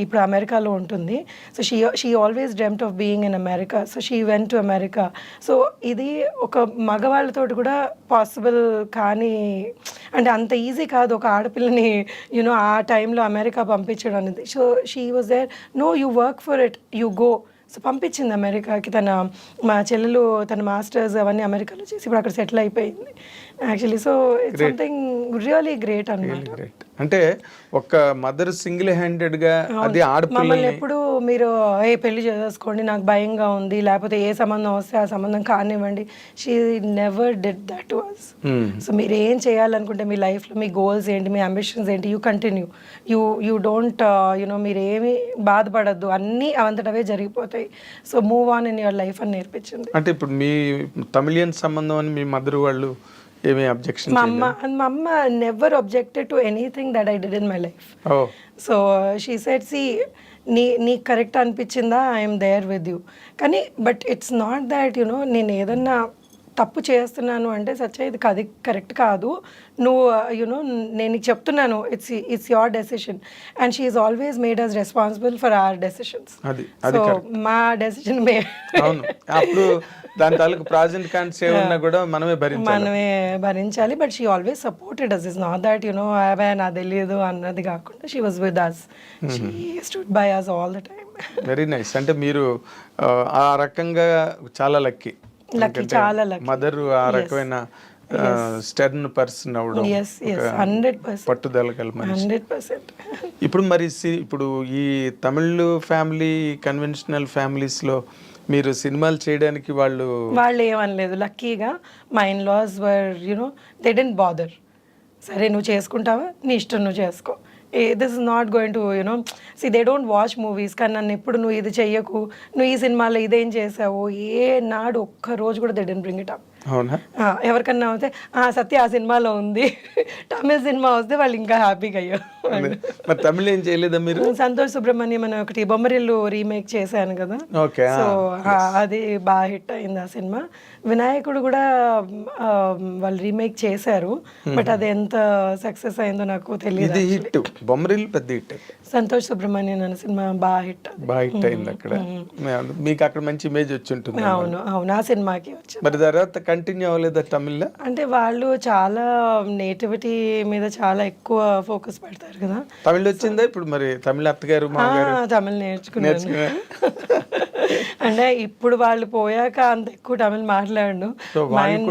ఇప్పుడు అమెరికాలో ఉంటుంది. So she always dreamt of being in America. So she went to America. So ఇది ఒక మగవాళ్ళతోటి కూడా పాసిబుల్ కానీ, అంటే అంత ఈజీ కాదు ఒక ఆడపిల్లని ఆ టైంలో అమెరికా పంపించడం అనేది. So she was there, no you work for it, you go. So పంపించింది అమెరికాకి. మా చెల్లెలు తన మాస్టర్స్ అవన్నీ అమెరికాలో చేసి ఇప్పుడు అక్కడ సెటిల్ అయిపోయింది actually. So it's something really great అన్నమాట. అంటే ఒక మదర్ సింగిల్ హ్యాండెడ్ గా అది మమ్మల్ని ఎప్పుడు మీరు పెళ్లి చేసుకోండి, నాకు భయంగా ఉంది, లేకపోతే ఏ సంబంధం వస్తే ఆ సంబంధం కానివ్వండి, she never did that to us. So మీరు ఏం చేయాలనుకుంటే మీ లైఫ్లో మీ గోల్స్ ఏంటి, మీ అంబిషన్స్ ఏంటి, యూ కంటిన్యూ, యూ డోంట్ మీరు ఏమి బాధపడద్దు, అన్నీ అవంతటవే జరిగిపోతాయి. So move on in your life అని నేర్పించింది. అంటే ఇప్పుడు మీ తమిళియన్ సంబంధం అని మీ మదర్ వాళ్ళు ఏమీ అబ్జెక్షన్? మా అమ్మ never objected to anything that I did in my life. So she said, see నీకు కరెక్ట్ అనిపించిందా, ఐఎమ్ దేర్ విత్ యూ. కానీ బట్ ఇట్స్ నాట్ దాట్ నేను ఏదన్నా తప్పు చేస్తున్నాను అంటే సత్య ఇది అది కరెక్ట్ కాదు, నువ్వు యునో నేను నీకు చెప్తున్నాను, it's your decision. And she is always made us responsible for our decisions. So మా డెసిషన్ అవును, అప్పుడు దాని తాలూకు ప్రాజెంట్ కాన్స్ ఏమన్నా కూడా మనమే భరించాలి. But she always supported us. Is not that you know అవే నాకు తెలియదు అన్నది కాకుండా she was with us, she stood by us all the time. Very nice. అంటే మీరు ఆ రకంగా చాలా లక్కీ, చాలా లక్కీ. మదర్ ఆ రకమైన స్టర్న్ పర్సన్ అవడం, 100% పట్టుదల గల మనిషి. 100%. ఇప్పుడు మరి ఇప్పుడు ఈ తమిళ్ ఫ్యామిలీ కన్వెన్షనల్ ఫ్యామిలీస్లో మీరు సినిమాలు చేయడానికి వాళ్ళు ఏమనలేదు. లక్కీగా మా in laws were you know they didn't bother. సరే నువ్వు చేసుకుంటావా, నీ ఇష్టం, నువ్వు చేసుకో, this is not going to you know see they don't watch movies. కానీ నన్ను ఎప్పుడు నువ్వు ఇది చెయ్యకు, నువ్వు ఈ సినిమాలో ఇదేం చేసావు, ఏ నాడు ఒక్క రోజు కూడా they didn't bring it up. అవునా? ఎవరికన్నా అయితే సత్య ఆ సినిమాలో ఉంది, తమిళ సినిమా వస్తే వాళ్ళు ఇంకా హ్యాపీగా అయ్యారు. మరి తమిళ ఏం చేయలేదా మీరు? సంతోష్ సుబ్రహ్మణ్యం అని ఒకటి బొమ్మరిల్లు రీమేక్ చేశాను కదా, సో అది బాగా హిట్ అయింది ఆ సినిమా. వినాయకుడు కూడా వాళ్ళు రీమేక్ చేశారు, బట్ అది ఎంత సక్సెస్ అయిందో నాకు తెలియదు. హిట్ బొమ్మరిల్లు పెద్ద హిట్. సంతోష్ సుబ్రహ్మణ్యం అనే సినిమా బాగా హిట్ అయింది అక్కడ, మీకు అక్కడ మంచి ఇమేజ్ వచ్చి ఉంటుంది. అవును అవును, ఆ సినిమాకి వచ్చింది. మరి తర్వాత కంటిన్యూ అవ్వలేదా తమిళ్లో? అంటే వాళ్ళు చాలా నేటివిటీ మీద చాలా ఎక్కువ ఫోకస్ పెడతారు కదా. తమిళ్ వచ్చిందా ఇప్పుడు? మరి తమిళ అత్తగారు తమిళ్ నేర్చుకున్నాను. అంటే ఇప్పుడు వాళ్ళు పోయాక అంత ఎక్కువ తమిళ్ మాట్లాడు.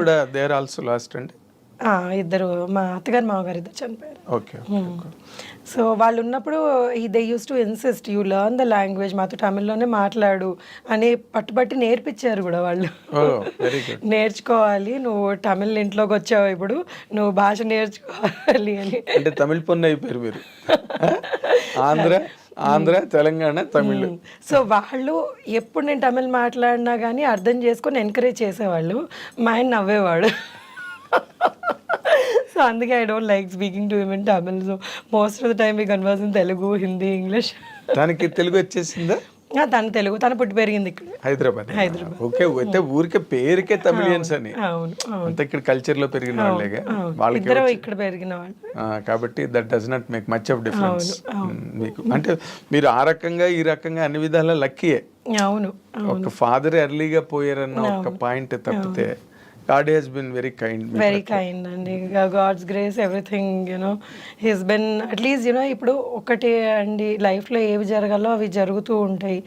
కూడా దే ఆర్ ఆల్సో లాస్ట్ అండి. ఇద్దరు, మా అత్తగారు మామగారు ఇద్దరు చనిపోయారు. ఓకే. సో వాళ్ళు ఉన్నప్పుడు they use to insist you learn the language, మాతో తమిళ్లోనే మాట్లాడు అని పట్టుబట్టి నేర్పించారు కూడా వాళ్ళు. నేర్చుకోవాలి, నువ్వు తమిళ్ ఇంట్లోకి వచ్చావు, ఇప్పుడు నువ్వు భాష నేర్చుకోవాలి అని. అంటే తమిళ్ పొన్ను అయిపోయారు మీరు. ఆంధ్ర తెలంగాణ తమిళ్. సో వాళ్ళు ఎప్పుడు నేను తమిళ్ మాట్లాడినా కానీ అర్థం చేసుకొని ఎంకరేజ్ చేసేవాళ్ళు. మా ఆయన నవ్వేవాడు. సో అందుకే I don't like speaking to him in Tamil. So most of the time we converse in Telugu, Hindi, English. దానికి తెలుగు వచ్చేసిందా? తను తెలుగు, తను పుట్టి పెరిగింది ఇక్కడ హైదరాబాద్. ఓకే, అయితే ఊరికే పేరుకే తమిళియన్స్ అని, అంత ఇక్కడ కల్చర్ లో పెరిగిన వాళ్ళేగా, వాళ్ళకి ఇక్కడ పెరిగిన వాళ్ళు కాబట్టి that does not make much of difference మీకు. అంటే మీరు ఆ రకంగా ఈ రకంగా అన్ని విధాలా లక్కీయే. అవును, ఒక ఫాదర్ ఎర్లీగా పోయారన్న ఒక పాయింట్ తప్పితే God has been very kind. Very kind అండి. God's grace, everything, you know, he's been at least, you know, ఇప్పుడు ఒకటే అండి లైఫ్లో ఏవి జరగాలో అవి జరుగుతూ ఉంటాయి.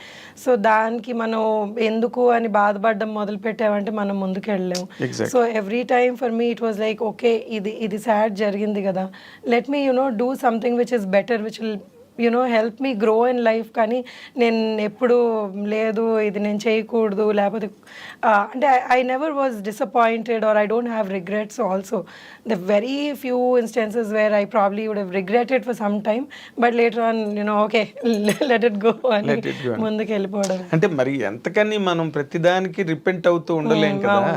సో దానికి మనం ఎందుకు అని బాధపడడం మొదలు పెట్టామంటే మనం ముందుకు వెళ్ళలేము. So every time for me it was like okay, ఇది సాడ్ జరిగింది కదా, let me you know do something which is better, which will you know help me grow in life. కానీ నేను ఎప్పుడు లేదు ఇది నేను చేయకూడదు, లేకపోతే అంటే I never was disappointed or I don't have regrets also. The very few instances where I probably would have regretted for some time, but later on you know okay let it go అని ముందుకు వెళ్ళిపోవడం. అంటే మరి ఎంతకని మనం ప్రతిదానికి repent అవుతూ ఉండలేం కదా,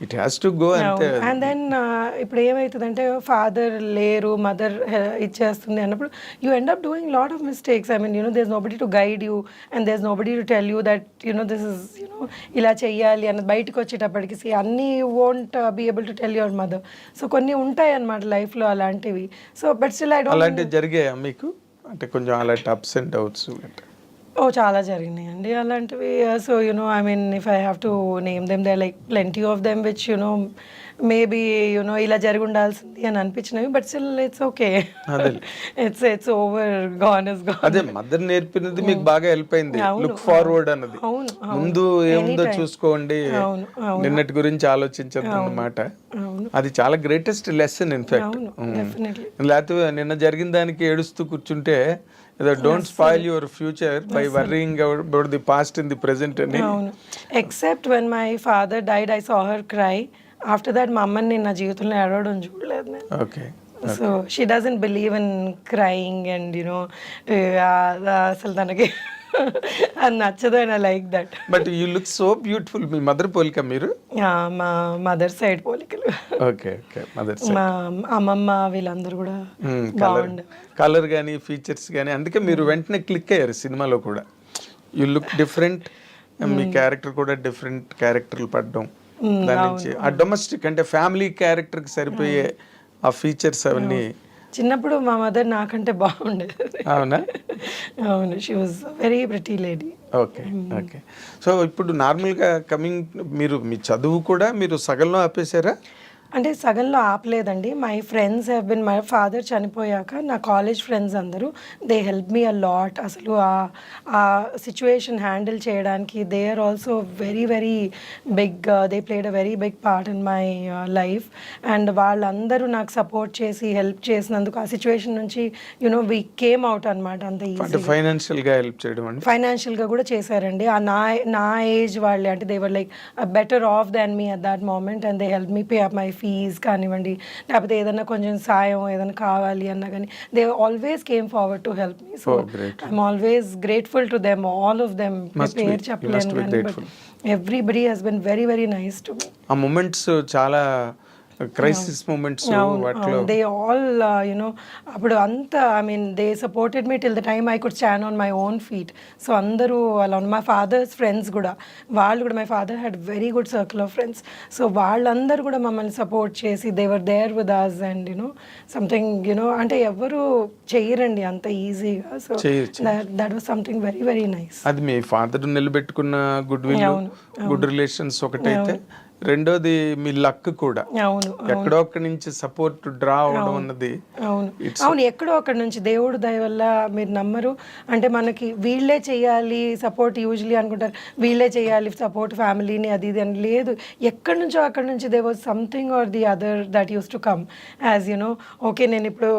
ఇట్ హ్యాస్ టు గో అంతే. అండ్ దెన్ ఇప్పుడు ఏమవుతుందంటే ఫాదర్ లేరు, మదర్ ఇచ్చేస్తుంది అన్నప్పుడు you end up doing lot of mistakes. I mean, you know, there's nobody to guide you and there's nobody to tell you that, you know, this is, you know, ila cheyyali and bayitiki vachetappadiki see anni you won't be able to tell your mother. So konni untayi annamata life lo alantivi. So but still I don't. అలాంటి జరిగాయా మీకు? అంటే కొంచెం అలాంటి ups and doubts చాలా జరిగినాయండి అలాంటివి. So you know I mean if I have to name them, they like plenty of them which you know maybe you know ఇలా జరిగి ఉండాల్సింది అని అనిపించినవి, but still it's okay, it's over, gone is gone. అదే mother నేర్పినది మీకు బాగా హెల్ప్ అయింది, లుక్ ఫార్వర్డ్ అన్నది. ముందు ఏముందో చూసుకోండి, నిన్నటి గురించి ఆలోచించద్దు అన్నమాట. అది చాలా గ్రేటెస్ట్ లెసన్ ఇన్ఫాక్ట్. లేకపోతే నిన్న జరిగిన దానికి ఏడుస్తూ కూర్చుంటే don't spoil your future by worrying about the past in the present అని. Except when my father died I saw her cry. After that మా అమ్మని నేను నా జీవితంలో ఏడవడం చూడలేదు నేను. Okay. So she doesn't believe in crying and you know అసలు తనకి అది నచ్చదు and I like that. But you look so beautiful. మీ మదర్ పోలిక మీరు? మా మదర్ సైడ్ పోలికలు. Okay okay. మదర్ సైడ్ మా అమ్మమ్మ వీళ్ళందరూ కూడా బాగుండే, కలర్ కానీ ఫీచర్స్ కానీ, అందుకే మీరు వెంటనే క్లిక్ అయ్యారు సినిమాలో కూడా. You look different, me character కూడా డిఫరెంట్ క్యారెక్టర్లు పడడం. దాని నుంచి ఆ డొమెస్టిక్ అంటే ఫ్యామిలీ క్యారెక్టర్కి సరిపోయే ఆ ఫీచర్స్ అవన్నీ. చిన్నప్పుడు మా మదర్ నాకంటే బాగుండేది. అవునా? అవును, she was very pretty lady. Okay okay. So ఇప్పుడు నార్మల్గా కమింగ్, మీరు మీ చదువు కూడా మీరు సగంలో ఆపేశారా? అంటే సగంలో ఆపలేదండి. My friends have been, my father చనిపోయాక నా కాలేజ్ ఫ్రెండ్స్ అందరూ they help me a lot. అసలు ఆ సిచ్యువేషన్ హ్యాండిల్ చేయడానికి they are also very very big, they played a very big part in my life. And వాళ్ళందరూ నాకు support చేసి help చేసినందుకు ఆ సిచ్యువేషన్ నుంచి యునో వీ కేమ్ అవుట్ అనమాట. అంత అంటే ఈజీ ఫైనాన్షియల్గా హెల్ప్ చేయడం అండి. ఫైనాన్షియల్గా కూడా చేశారండి. ఆ నా ఏజ్ వాళ్ళే, అంటే they were like better off than me at that moment and they help me pay up my fees కానివ్వండి, లేకపోతే ఏదైనా కొంచెం సాయం ఏదైనా కావాలి అన్నా కానీ they always came forward to help me. So I'm always grateful to them, all of them. పేరు చెప్పలేను కానీ but everybody he's been very very nice to me. ఆ మూమెంట్స్ చాలా క్రైసిస్ మూమెంట్స్ వాటిలో దే ఆల్ యునో అప్పుడు అంతా I mean they supported me till the time I could stand on my own feet. So అందరూ అలా మా father's friends కూడా, వాళ్ళు కూడా, my father had very good circle of friends. So వాళ్ళందరూ కూడా మమ్మల్ని సపోర్ట్ చేసి they were there with us and you know something you know అంటే ఎవరు చెయ్యరండి అంత ఈజీగా. So that was something very very nice. అది మీ ఫాదర్ నిలబెట్టుకున్న గుడ్ విల్, గుడ్ రిలేషన్స్ ఒకటైతే, రెండోది మీ లక్ కూడా. అవును, ఎక్కడో ఒక్కడి నుంచి సపోర్ట్ డ్రా అవడం అన్నది. అవును, ఎక్కడో అక్కడ నుంచి దేవుడు దయ వల్ల. మీరు నమ్మరు, అంటే మనకి వీళ్ళే చేయాలి సపోర్ట్, యూజువలీ అనుకుంటారు వీళ్ళే చేయాలి సపోర్ట్ ఫ్యామిలీని అది ఇది అని. లేదు, ఎక్కడి నుంచో అక్కడ నుంచి they was something or the other that used to come as you know. Okay, నేను ఇప్పుడు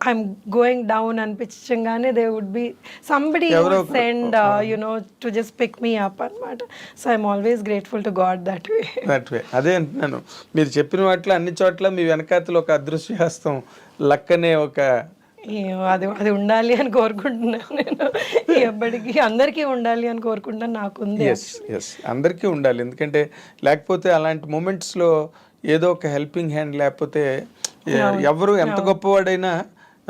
ఐఎమ్ గోయింగ్ డౌన్ అనిపించగానే they would be somebody send you know to just pick me up అనమాట. So I'm always grateful to God that way. అదే అంటున్నాను, మీరు చెప్పిన వాటిలో అన్ని చోట్ల మీ వెనకాతలు ఒక అదృశ్య హస్తం, లక్ అనే ఒక అది ఉండాలి అని కోరుకుంటున్నాను నేను. ఎప్పటికీ అందరికీ ఉండాలి అని కోరుకుంటున్నాను, నాకుంది. ఎస్ అందరికీ ఉండాలి. ఎందుకంటే లేకపోతే అలాంటి మూమెంట్స్లో ఏదో ఒక హెల్పింగ్ హ్యాండ్ లేకపోతే ఎవరు ఎంత గొప్పవాడైనా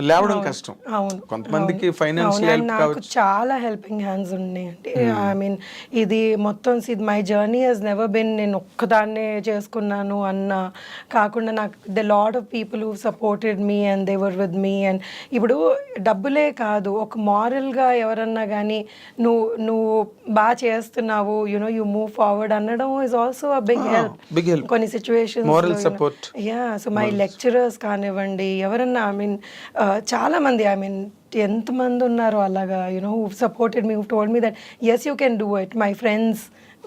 లేవడం కష్టం. అవును, కొంతమందికి ఫైనాన్షియల్ హెల్ప్ నాకు కావచ్చు. చాలా హెల్పింగ్ హ్యాండ్స్ ఉన్నాయండి. ఐ మీన్ ఇది మొత్తం my journey has never been నేను ఒక్కదాన్నే చేసుకున్నాను అన్న కాకుండా, నాకు the lot of people who supported me and they were with me. And ఇప్పుడు డబ్బులే కాదు, ఒక మారల్గా ఎవరన్నా కానీ నువ్వు బాగా చేస్తున్నావు, యునో యూ మూవ్ ఫార్వర్డ్ అనడం is also a big help. కొన్ని situations moral support. So my lecturers కానివ్వండి, ఎవరన్నా ఐ మీన్ చాలా మంది, ఐ మీన్ ఎంతమంది ఉన్నారో అలాగా you know who supported me, who told me that yes you can do it. My friends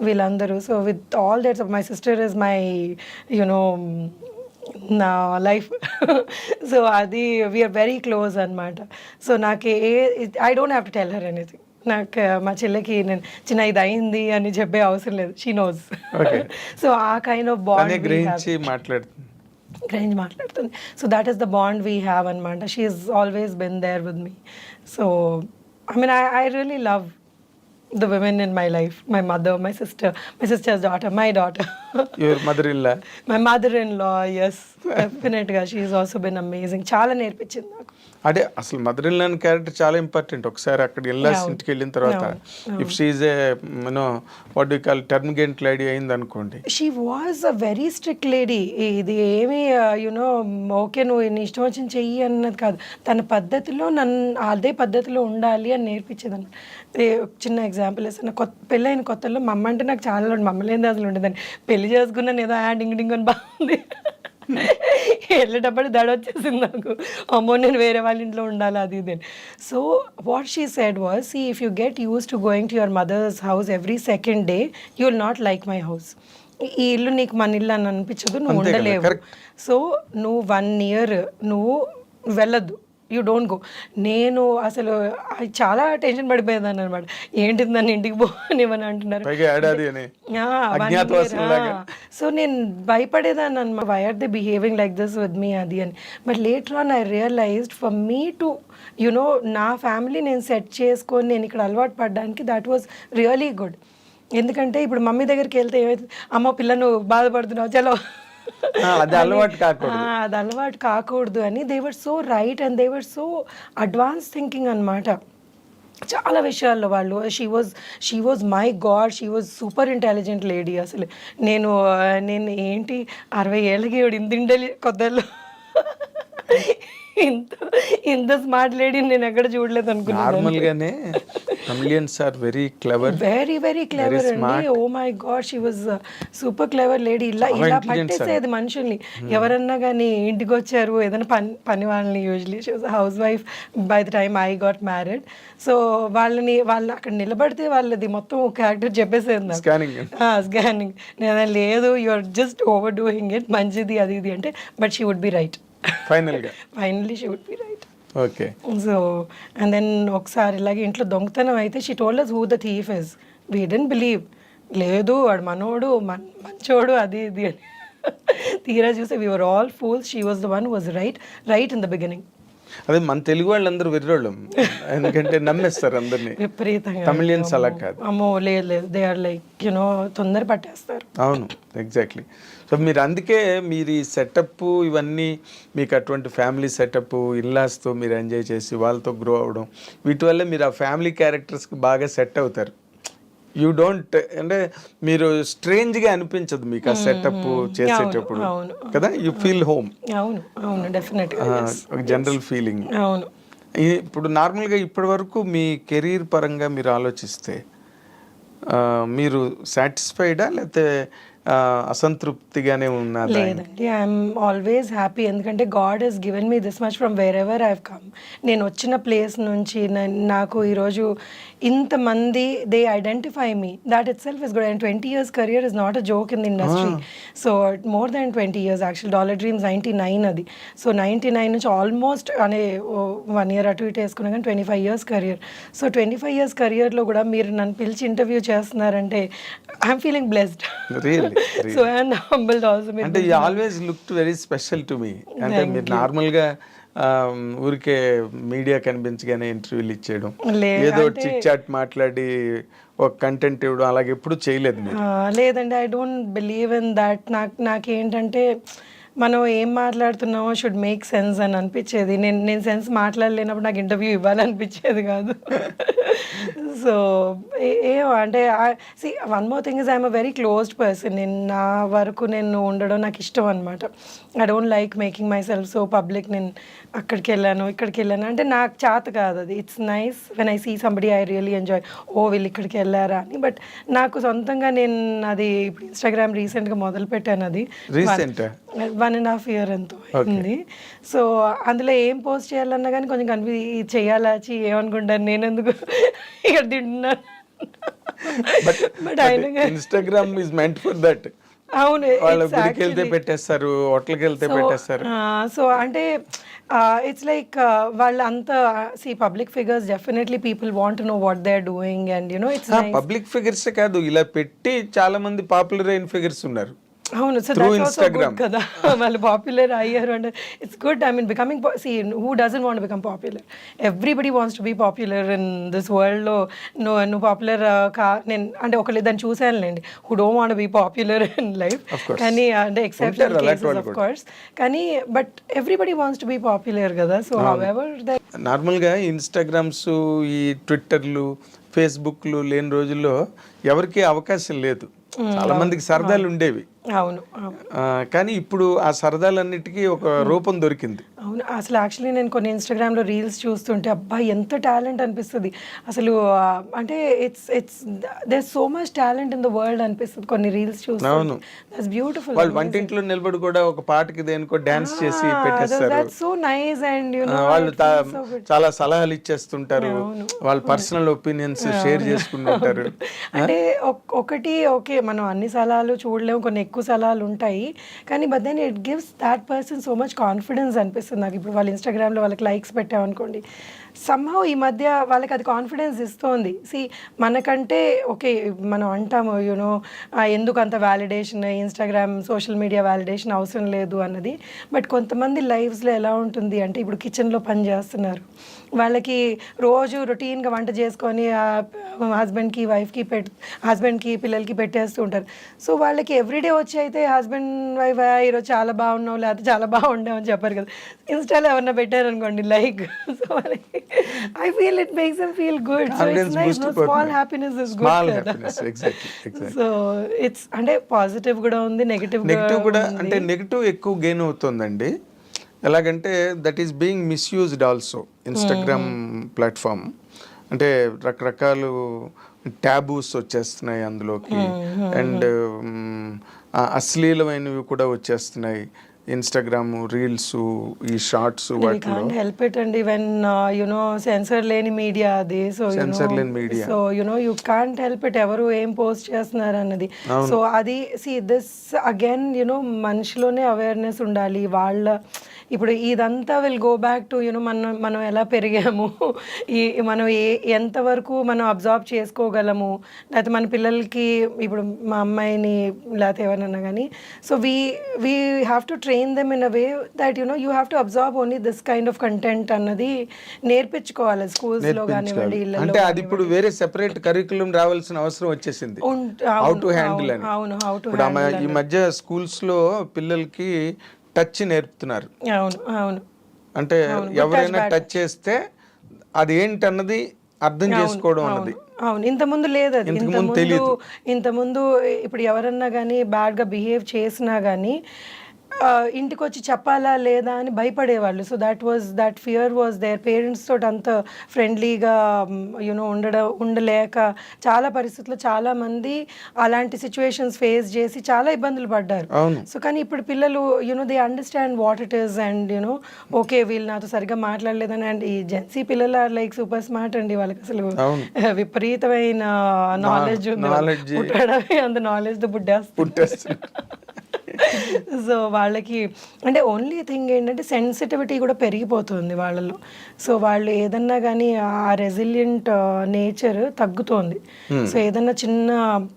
వీళ్ళందరూ. So with all that my sister is my you know నా life. So అది వీఆర్ వెరీ క్లోజ్ అనమాట. So నాకు I don't have to tell her anything. నాకు మా చెల్లెకి నేను చిన్న ఇది అయింది అని చెప్పే అవసరం లేదు, she knows. So a kind of bond గ్రహించి మాట్లాడుతుంది. So that is the bond we have అనమాట. She is always been there with me. So I mean I really love the women in my life, my mother, my sister's daughter, my daughter. Your mother-in-law? My mother-in-law, yes, definitely. She has also been amazing. చాలా నేర్పించింది నాకు. అదే అసలు mother in law character చాలా important. ఒకసారి అక్కడ ఇల్లాస్ ఇంటికి వెళ్ళిన తర్వాత if she is a you know what do call termagant lady అయింది అనుకోండి. She was a very strict lady. ఇది ఏమి యునో ఓకే నువ్వు నీ ఇష్టం వచ్చిన చెయ్యి అన్నది కాదు, తన పద్ధతిలో అదే పద్ధతిలో ఉండాలి అని నేర్పించేది అనమాట. చిన్న ఎగ్జాంపుల్ వేస్తాను, పెళ్ళైన కొత్తలో మా అమ్మ అంటే నాకు చాలా మమ్మల్ని అసలు ఉండేదాన్ని. పెళ్లి చేసుకున్నాను ఏదో డింగ్ డింగ్ అని బాగుంది, వెళ్ళేటప్పుడు దడ వచ్చేసింది నాకు, అమ్మో నేను వేరే వాళ్ళ ఇంట్లో ఉండాలి అది ఇది అని. So what she said was, see if you get used to going to your mother's house every second day you will not like my house. ఈ ఇల్లు నీకు మన ఇల్లు అని అనిపించదు, నువ్వు ఉండలేవు. సో నువ్వు 1 year నువ్వు వెళ్ళొద్దు, యూ డోంట్ గో. నేను అసలు చాలా టెన్షన్ పడిపోయేదాన్ని అనమాట, ఏంటి నన్ను ఇంటికి పోనివని అంటున్నారు. సో నేను భయపడేదాన్ని అనమాట, why are they behaving like this with me అది అని. But later on I realised for me to you know నా ఫ్యామిలీ నేను సెట్ చేసుకొని నేను ఇక్కడ అలవాటు పడడానికి దట్ వాజ్ రియలీ గుడ్. ఎందుకంటే ఇప్పుడు మమ్మీ దగ్గరికి వెళ్తే ఏమైతే, అమ్మ పిల్లను బాధపడుతున్నావు చలో అది అలవాటు కాకూడదు అని they were so right and they were so advance thinking అనమాట. చాలా విషయాల్లో వాళ్ళు she was my God, she was super intelligent lady. అసలు నేను ఏంటి 60 ఏళ్ళకి ఇంత కొత్తలో ఇంత స్మార్ట్ లేడీని నేను ఎక్కడ చూడలేదు అనుకున్నాను. నార్మల్గానే chameleons are very clever, very clever అండి. Oh my God, she was super clever lady. ఇలా పట్టేసేది మనుషుల్ని. ఎవరన్నా కానీ ఇంటికి వచ్చారు ఏదైనా పని వాళ్ళని, usually she was house wife by the time I got married. So వాళ్ళు అక్కడ నిలబడితే వాళ్ళది మొత్తం క్యారెక్టర్ చెప్పేసేది నాకు. స్కానింగ్. నేను లేదు, you are just over doing it, మంచిది అది ఇది అంటే, but she would be right. Finally she would be right. Okay. So and then ఒకసారి ఇలాగే ఇంట్లో దొంగతనం అయితే she told us who the thief is. We didn't believe. లేదు వాడు మనోడు మంచోడు అది ఇది అని. తీరా చూస్తే we were all fools. She was the one who was right in the beginning. అదే మన తెలుగు వాళ్ళందరూ వెర్రోళ్ళం, ఎందుకంటే నమ్మేస్తారు అందరినీ. విపరీతంగా. తమిళియన్స్ అలా కాదు. అమ్మో లేదు, దే ఆర్ లైక్ తొందర పట్టేస్తారు. అవును, ఎగ్జాక్ట్లీ. సో మీరు అందుకే మీరు ఈ సెటప్ ఇవన్నీ మీకు అటువంటి ఫ్యామిలీ సెటప్ ఇల్లాస్తో మీరు ఎంజాయ్ చేసి వాళ్ళతో గ్రో అవ్వడం, వీటి వల్ల మీరు ఆ ఫ్యామిలీ క్యారెక్టర్స్కి బాగా సెట్ అవుతారు. యూ డోంట్ అంటే మీరు స్ట్రేంజ్గా అనిపించదు మీకు ఆ సెటప్ చేసేటప్పుడు కదా, యూ ఫీల్ హోమ్. అవును డెఫినెట్గా ఒక జనరల్ ఫీలింగ్. అవును. ఇప్పుడు నార్మల్గా ఇప్పటి వరకు మీ కెరీర్ పరంగా మీరు ఆలోచిస్తే మీరు సాటిస్ఫైడా లేకపోతే అసంతృప్తిగానే ఉన్నదా? లేదండి, ఐఎమ్ ఆల్వేస్ హ్యాపీ. ఎందుకంటే God has given me this much from wherever I have come. నేను వచ్చిన ప్లేస్ నుంచి నాకు ఈరోజు ఇంతమంది they identify me, that itself is good. And 20 years career is not a joke in the industry. So more than 20 years actual. Dollar dreams 99 అది. So 99 నుంచి almost అనే 1 year అటు ఇటు వేసుకున్నా కానీ 25 years కెరియర్. సో 25 years కెరియర్లో కూడా మీరు నన్ను పిలిచి ఇంటర్వ్యూ చేస్తున్నారంటే I'm feeling blessed. So and humbled also. అంటే you always looked very special to me. అంటే మీరు నార్మల్గా ఊరికే మీడియా కనిపించగానే ఇంటర్వ్యూలు ఇచ్చేయడం, ఏదో చిట్ చాట్ మాట్లాడి ఒక కంటెంట్ ఇవ్వడం అలాగే ఎప్పుడు చేయలేదు మీరు? లేదండి, I don't believe in that. నాకేంటంటే మనం ఏం మాట్లాడుతున్నామో షుడ్ మేక్ సెన్స్ అని అనిపించేది. నేను సెన్స్ మాట్లాడలేనప్పుడు నాకు ఇంటర్వ్యూ ఇవ్వాలనిపించేది కాదు. సో అంటే see one more thing is I'm a very closed person. నా వరకు నేను ఉండడం నాకు ఇష్టం అనమాట. I don't like making myself so public. నేను అక్కడికి వెళ్ళాను ఇక్కడికి వెళ్ళాను అంటే నాకు చేత కాదు అది. It's nice when I see somebody I really enjoy, ఓ వీళ్ళు ఇక్కడికి వెళ్ళారా అని. బట్ నాకు సొంతంగా నేను అది ఇప్పుడు ఇన్స్టాగ్రామ్ రీసెంట్గా మొదలు పెట్టాను. అది 1.5 year ఎంతో అయింది. సో అందులో ఏం పోస్ట్ చేయాలన్నా కానీ కొంచెం చేయాలా ఏమనుకుంటాను నేను ఎందుకు ఇక్కడ తింటున్నాను. But Instagram is meant for that. అవును, వాళ్ళ గుడికి వెళ్తే పెట్టేస్తారు, హోటల్కి వెళ్తే పెట్టేస్తారు. సో అంటే ఇట్స్ లైక్ వాళ్ళంతా public figures definitely people want to know what they are doing and it's public figures కాదు, ఇలా పెట్టి చాలా మంది పాపులర్ అయిన ఫిగర్స్ ఉన్నారు. అవును, సో దట్స్ ఆల్సో గుడ్ కదా. వాళ్ళు పాపులర్ అయ్యారు అంటే it's good. I mean becoming who doesn't want become popular? Everybody wants to be popular in this వరల్డ్లో. నువ్వు పాపులర్ నేను అంటే ఒకళ్ళిద్దరిని చూసానులేండి who don't want be popular in life. కానీ అంటే ఎక్సెప్షనల్ కేసెస్ ఆఫ్ కోర్స్. కానీ but everybody wants to be popular కదా. సో హౌఎవర్ నార్మల్గా ఇన్స్టాగ్రామ్స్, ఈ ట్విట్టర్లు, ఫేస్బుక్లు లేని రోజుల్లో ఎవరికి అవకాశం లేదు. చాలా మందికి సరదాలు ఉండేవి. అవును, కానీ ఇప్పుడు ఆ సరదాలన్నిటికీ ఒక రూపం దొరికింది. అవును, అసలు యాక్చువల్లీ నేను కొన్ని ఇన్స్టాగ్రామ్లో రీల్స్ చూస్తుంటే అబ్బా ఎంత టాలెంట్ అనిపిస్తుంది అసలు. అంటే it's there so much talent in the world అనిపిస్తుంది కొన్ని రీల్స్ చూస్తే. అవును, దట్స్ బ్యూటిఫుల్. వాళ్ళు వంటింట్లో నిలబడి కూడా ఒక పాటకి దేనికో డాన్స్ చేసి పెట్టేస్తారు. That's so nice. అండ్ వాళ్ళు చాలా సలహాలు ఇచ్చేస్తుంటారు, వాళ్ళ పర్సనల్ ఒపీనియన్స్ షేర్ చేసుకుంటుంటారు. అంటే ఒకటి ఓకే, మనం అన్ని సలహాలు చూడలేము, కొన్ని ఎక్కువ సలహాలు ఉంటాయి. కానీ but then it gives that person so much confidence అనిపిస్తుంది నాకు. ఇప్పుడు వాళ్ళ ఇన్స్టాగ్రామ్లో వాళ్ళకి లైక్స్ పెట్టామనుకోండి, సమ్హౌ ఈ మధ్య వాళ్ళకి అది కాన్ఫిడెన్స్ ఇస్తుంది. మనకంటే ఓకే మనం అంటాము ఎందుకు అంత validation, Instagram social media validation అవసరం లేదు అన్నది. బట్ కొంతమంది లైఫ్స్లో ఎలా ఉంటుంది అంటే ఇప్పుడు కిచెన్లో పని చేస్తున్నారు, వాళ్ళకి రోజు రొటీన్గా వంట చేసుకొని హస్బెండ్కి వైఫ్కి హస్బెండ్కి పిల్లలకి పెట్టేస్తూ ఉంటారు. సో వాళ్ళకి ఎవ్రీడే వచ్చి అయితే హస్బెండ్ వైఫ్ ఈరోజు చాలా బాగున్నావు లేకపోతే చాలా బాగుండావు అని చెప్పారు కదా. ఇన్స్టాలో ఎవరన్నా పెట్టారనుకోండి like, so I feel it makes them feel good. So it's nice, no small happiness is good కదా. సో ఇట్స్ అంటే పాజిటివ్ కూడా ఉంది, నెగిటివ్ కూడా. అంటే నెగిటివ్ ఎక్కువ గెయిన్ అవుతుందండి. ఎలాగంటే that is being misused also. Instagram platform అంటే రకరకాలు ట్యాబూస్ వచ్చేస్తున్నాయి అందులోకి, అండ్ అశ్లీలమైనవి కూడా వచ్చేస్తున్నాయి. ఇన్స్టాగ్రామ్ రీల్స్, ఈ షార్ట్స్, వాటిలో హెల్ప్ ఇట్ అండి వెన్ సెన్సర్ లేని మీడియా అది. సో సెన్సర్ లేని media, so you can't help it ఎవరు ఏం పోస్ట్ చేస్తున్నారు అన్నది. సో అది దిస్ అగైన్ మనిషిలోనే అవేర్నెస్ ఉండాలి. వాళ్ళ ఇప్పుడు ఇదంతా విల్ గో బ్యాక్ టు మనం ఎలా పెరిగాము, మనం ఎంతవరకు మనం అబ్జర్వ్ చేసుకోగలము, లేకపోతే మన పిల్లలకి ఇప్పుడు మా అమ్మాయిని లేకపోతే ఎవరన్నా కానీ, so we have to train them in a way that you have to observe only this kind of content అన్నది నేర్పించుకోవాలి స్కూల్స్లో కానివ్వండి, ఇళ్ళలో. అంటే అది ఇప్పుడు వేరే సెపరేట్ కరికులం రావాల్సిన అవసరం వచ్చేసింది. హౌ టు హ్యాండిల్ అని. అవును, హౌ టు ఈ మధ్య స్కూల్స్ లో పిల్లలకి టచ్ నేర్పుతున్నారు. అవును అవును. అంటే ఎవరైనా టచ్ చేస్తే అది ఏంటన్నది అర్థం చేసుకోవడం అన్నది. అవును, ఇంతకుముందు లేదు అది. ఇంతకుముందు ఇప్పుడు ఎవరన్నా కానీ బ్యాడ్గా బిహేవ్ చేసినా కానీ ఇంటికి వచ్చి చెప్పాలా లేదా అని భయపడేవాళ్ళు. So that fear was there. Parents తోటి అంత ఫ్రెండ్లీగా ఉండలేక చాలా పరిస్థితుల్లో చాలామంది అలాంటి సిచ్యువేషన్స్ ఫేస్ చేసి చాలా ఇబ్బందులు పడ్డారు. సో కానీ ఇప్పుడు పిల్లలు they understand what it is and okay వీళ్ళు నాతో సరిగ్గా మాట్లాడలేదని. అండ్ ఈ జెన్సీ పిల్లలు ఆర్ లైక్ సూపర్ స్మార్ట్ అండి. వాళ్ళకి అసలు విపరీతమైన నాలెడ్జ్ ఉంది. పుట్టడమే అంత నాలెడ్జ్తో పుట్టేస్తారు. సో వాళ్ళకి అంటే ఓన్లీ థింగ్ ఏంటంటే సెన్సిటివిటీ కూడా పెరిగిపోతుంది వాళ్ళలో. సో వాళ్ళు ఏదన్నా కానీ ఆ రెసిలియంట్ నేచర్ తగ్గుతోంది. సో ఏదన్నా చిన్న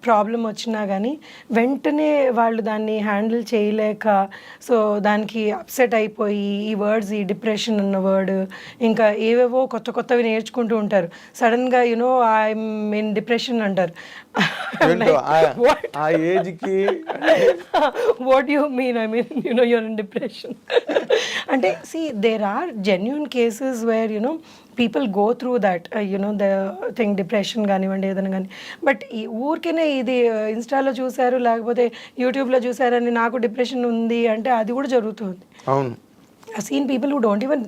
ప్రాబ్లం వచ్చినా కానీ వెంటనే వాళ్ళు దాన్ని హ్యాండిల్ చేయలేక సో దానికి అప్సెట్ అయిపోయి ఈ వర్డ్స్, ఈ డిప్రెషన్ అన్న వర్డ్, ఇంకా ఏవేవో కొత్తవి నేర్చుకుంటూ ఉంటారు. సడన్గా ఐఎమ్ ఇన్ డిప్రెషన్ అంటారు. ఆ ఏజ్కి what do you mean? I mean, you're in depression. And see, there are genuine cases where, people go through that, the thing, depression కానివ్వండి ఏదైనా కానీ. బట్ ఈ ఊరికేనే ఇది ఇన్స్టాలో చూసారు లేకపోతే యూట్యూబ్లో చూసారని నాకు డిప్రెషన్ ఉంది అంటే అది కూడా జరుగుతుంది. అవును. I've seen people who don't even,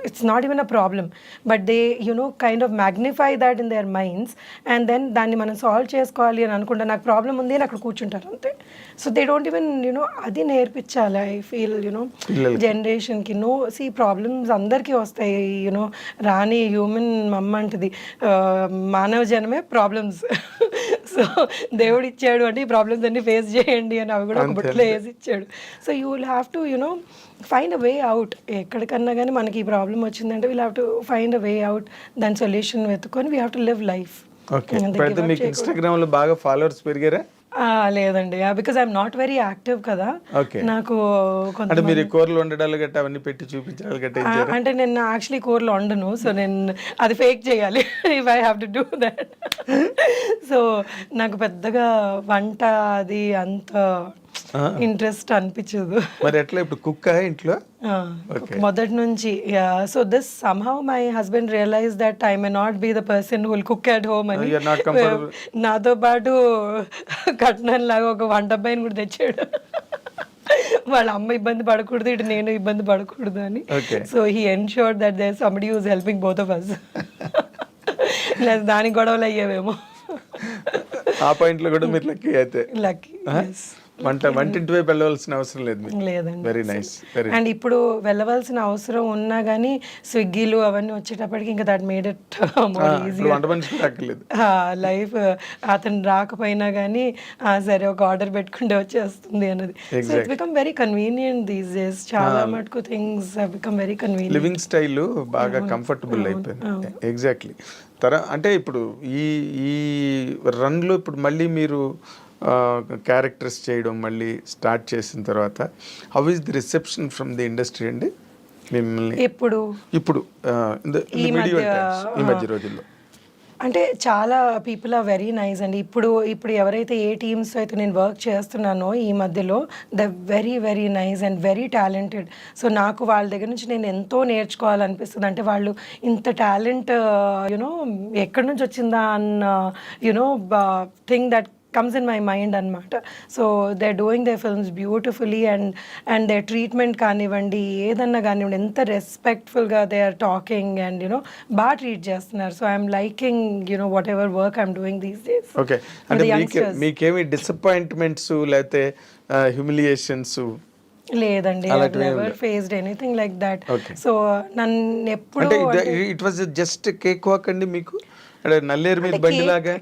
it's not even a problem, but they kind of magnify that in their minds, and then దాన్ని మనం సాల్వ్ చేసుకోవాలి అని అనుకుంటా నాకు ప్రాబ్లం ఉంది అని అక్కడ కూర్చుంటారు అంతే. సో దే డోంట్ ఈవెన్ అది నేర్పించాలి. ఐ ఫీల్ జనరేషన్కి సీ ప్రాబ్లమ్స్ అందరికీ వస్తాయి. రాని హ్యూమన్ మమ్మ అంటది మానవ జనమే ప్రాబ్లమ్స్. సో దేవుడు ఇచ్చాడు అంటే ఈ ప్రాబ్లమ్స్ అన్ని ఫేస్ చేయండి అని అవి కూడా ఒక బుట్టలో వేసి ఇచ్చాడు. So you will have to find a way out. ఎక్కడికన్నా కానీ మనకి ఈ ప్రాబ్లం వచ్చిందంటే we'll have to find a way out, దాని సొల్యూషన్ వెతుకొని we have to live life. Okay. ఇప్పుడు మీకు ఇన్స్టాగ్రామ్లో బాగా ఫాలోవర్స్ పెరిగారా? లేదండి, because I'm not very active కదా. నాకు అంటే మీరు కూరలు వండడాలు గట్ట అవన్నీ పెట్టి చూపించాలి గట్ట. అంటే నేను యాక్చువల్లీ కూరలు వండను. సో నేను అది ఫేక్ చేయాలి if I have to do that. So నాకు పెద్దగా వంట అది అంత ఇంట్రెస్ట్ అనిపించదు. మరి ఎట్లా ఇప్పుడు కుక్ ఇంట్లో మొదటి నుంచి. So this somehow my husband realize that I may not be the person who will cook at home అని నాతో పాటు కట్నం లాగా ఒక వంట అబ్బాయిని కూడా తెచ్చాడు. వాళ్ళ అమ్మ ఇబ్బంది పడకూడదు, ఇటు నేను ఇబ్బంది పడకూడదు అని. So he ensured that there somebody who is helping both of us. లేదా దానికి గొడవలు అయ్యేవేమో. ఆ పాయింట్లో కూడా మీరు లక్కీ అయితే. లక్కీ. వంటింటి వైపు వెళ్ళవలసిన అవసరం లేదు. లేదండి. Very nice. అండ్ ఇప్పుడు వెళ్ళవలసిన అవసరం ఉన్నా కానీ స్విగ్గీలు అవన్నీ వచ్చేటప్పటికి ఇంకా that made it more easy. Life అతను రాకపోయినా కానీ సరే ఒక ఆర్డర్ పెట్టుకుంటే వచ్చేస్తుంది అన్నది. So it become very convenient these days. చాలా మటుకు things have become very convenient. Living style బాగా కంఫర్టబుల్ అయిపోయింది. ఎగ్జాక్ట్లీ. అంటే ఇప్పుడు ఈ రన్లో ఇప్పుడు మళ్ళీ మీరు క్యారెక్టర్స్ చేయడం మళ్ళీ స్టార్ట్ చేసిన తర్వాత how is the reception from the industry అండి మిమ్మల్ని ఇప్పుడు ఈ మధ్య రోజుల్లో? అంటే చాలా పీపుల్ ఆర్ వెరీ నైస్ అండి. ఇప్పుడు ఇప్పుడు ఎవరైతే ఏ టీమ్స్ అయితే నేను వర్క్ చేస్తున్నానో ఈ మధ్యలో, the very very nice and very talented. So నాకు వాళ్ళ దగ్గర నుంచి నేను ఎంతో నేర్చుకోవాలనిపిస్తుంది. అంటే వాళ్ళు ఇంత టాలెంట్ యునో ఎక్కడి నుంచి వచ్చిందా అన్న you know thing that comes in my mind అన్నమాట. So they are doing the films beautifully and the treatment కానివ్వండి, ఏదన్నా కానివ్వండి, ఎంత రెస్పెక్ట్ఫుల్గా they are talking and you know బాగా ట్రీట్ చేస్తున్నారు. So I'm liking you know whatever work I'm doing these days. Okay, అంటే మీకేమి డిసప్పాయింట్మెంట్స్ లేకపోతే హ్యూమిలియేషన్స్? లేదండి, I never faced anything like that. So నన్ను ఎప్పుడు అంటే it was just cake walk అండి మీకు, అంటే నల్లేరు మీద బండిలాగా?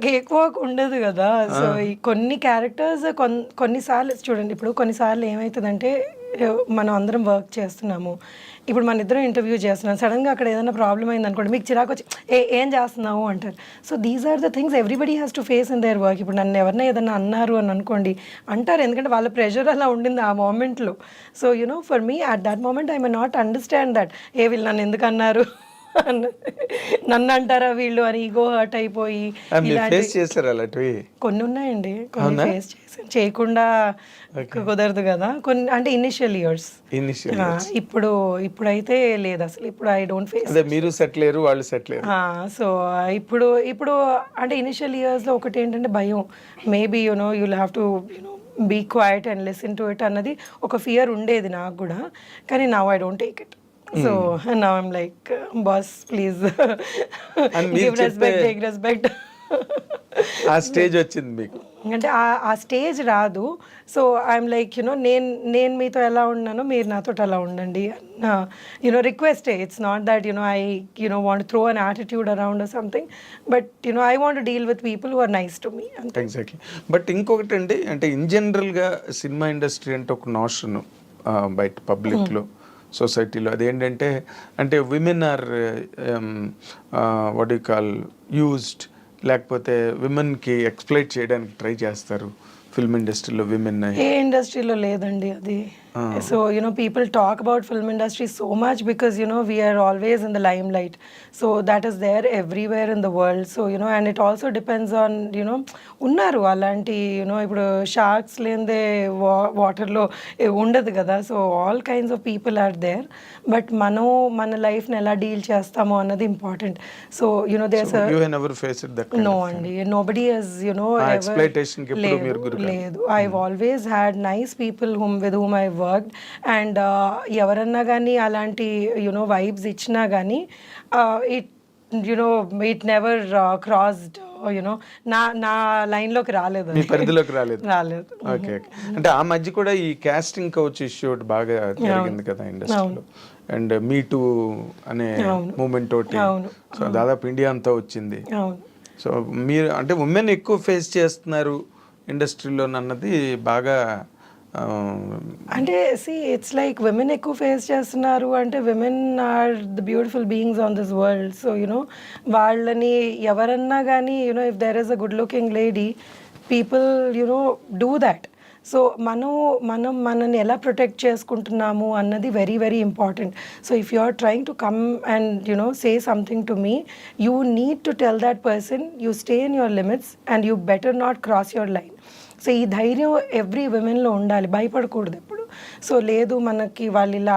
కేక్ వాక్ ఉండదు కదా. సో ఈ కొన్ని క్యారెక్టర్స్ కొన్నిసార్లు చూడండి, ఇప్పుడు కొన్నిసార్లు ఏమవుతుందంటే మనం అందరం వర్క్ చేస్తున్నాము, ఇప్పుడు మన ఇద్దరం ఇంటర్వ్యూ చేస్తున్నాం, సడన్గా అక్కడ ఏదైనా ప్రాబ్లం అయింది అనుకోండి, మీకు చిరాకు వచ్చి ఏం చేస్తున్నావు అంటారు. So these are the things everybody has to face in their work. ఇప్పుడు నన్ను ఎవరైనా ఏదైనా అన్నారు అని అనుకోండి, అంటారు, ఎందుకంటే వాళ్ళ ప్రెషర్ అలా ఉండింది ఆ మూమెంట్లో. So you know for me at that moment I may not understand that వీళ్ళు నన్ను ఎందుకు అన్నారు, నన్ను అంటారా వీళ్ళు అని ఈగో హర్ట్ అయిపోయి కొన్ని ఉన్నాయండి. కొన్ని ఫేస్ చేశాను, చేయకుండా కుదరదు కదా కొన్ని, అంటే ఇనిషియల్ ఇయర్స్. ఇప్పుడైతే లేదు అసలు. ఇప్పుడు ఐ డోంట్ ఫేస్. మీరు సెటిల్ అయ్యారు, వాళ్ళు సెటిల్ అయ్యారు. సో ఇప్పుడు అంటే ఇనిషియల్ ఇయర్స్లో ఒకటి ఏంటంటే భయం, maybe you know you'll have to you know be quiet and listen to it అన్నది ఒక ఫియర్ ఉండేది నాకు కూడా. కానీ now I don't take it. So now I'm like, boss, please give respect, take respect. ఆ స్టేజ్ వచ్చింది మీకు? అంటే ఆ స్టేజ్ రాదు. సో ఐఎమ్ లైక్ యునో నేను మీతో ఎలా ఉన్నానో మీరు నాతో అలా ఉండండి, you know request. It's not that you know I you know want throw an attitude around or something, but you know I want deal with people who are nice to me. Exactly. But ఇంకొకటి అండి, అంటే ఇన్ జనరల్గా సినిమా ఇండస్ట్రీ అంటే ఒక notion బయట పబ్లిక్లో సొసైటీలో అదేంటంటే, అంటే women are what you call used, లేకపోతే విమెన్కి ఎక్స్ప్లైట్ చేయడానికి ట్రై చేస్తారు ఫిల్మ్ ఇండస్ట్రీలో. విమెన్ ఏ ఇండస్ట్రీలో లేదండి అది. So you know people talk about film industry so much because you know we're always in the limelight. So that is there everywhere in the world. So you know and it also depends on you know ఉన్నారు అలాంటి you know ఇప్పుడు sharks లేనిదే వాటర్లో ఉండదు కదా. So all kinds of people are there. But మనం మన లైఫ్ని ఎలా డీల్ చేస్తామో అన్నది ఇంపార్టెంట్. సో యునో నో అండి, నోబడీ హస్ యునో లేదు. I always had nice people with whom I worked. And ఎవరన్నా కానీ అలాంటి యునో వైబ్స్ ఇచ్చినా కానీ it you know it never crossed you know నా లైన్లోకి రాలేదు, మీ పరిధిలోకి రాలేదు. ఓకే. అంటే ఆ మధ్య కూడా ఈ కాస్టింగ్ కౌచ్ ఇష్యూ బాగా జరిగింది కదా ఇండస్ట్రీలో, అండ్ మీ టూ అనే మూమెంట్ తోటి. సో దాదాపు ఇండియా అంతా వచ్చింది. సో మీరు అంటే ఉమెన్ ఎక్కువ ఫేస్ చేస్తున్నారు ఇండస్ట్రీలో అన్నది బాగా, అంటే ఇట్స్ లైక్ విమెన్ ఎక్కువ ఫేస్ చేస్తున్నారు అంటే women are the beautiful beings on this world. So you know వాళ్ళని ఎవరన్నా కానీ you know if there is a good looking lady, people you know do that. So మనని ఎలా ప్రొటెక్ట్ చేసుకుంటున్నాము అన్నది very very important. So if you are trying to come and you know say something to me, you need to tell that person you stay in your limits and you better not cross your line. So ఈ ధైర్యం every విమెన్లో ఉండాలి, భయపడకూడదు ఎప్పుడు. So లేదు మనకి వాళ్ళు ఇలా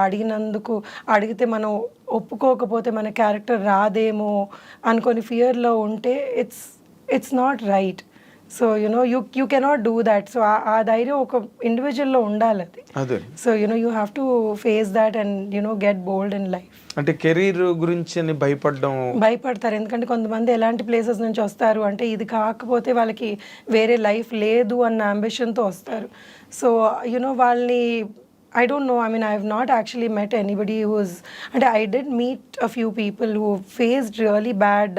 అడిగితే మనం ఒప్పుకోకపోతే మన క్యారెక్టర్ రాదేమో అనుకొని ఫియర్లో ఉంటే it's not right. So you know you cannot do that. So ఆ ధైర్యం ఒక ఇండివిజువల్లో ఉండాలి అది. So you know you have to face that and you know get bold in life. అంటే కెరీర్ గురించి అని భయపడతారు, ఎందుకంటే కొంతమంది ఎలాంటి ప్లేసెస్ నుంచి వస్తారు అంటే ఇది కాకపోతే వాళ్ళకి వేరే లైఫ్ లేదు అన్న అంబిషన్తో వస్తారు. సో యునో వాళ్ళని I don't know. I mean, I have not actually met anybody and I did meet a few people who faced really bad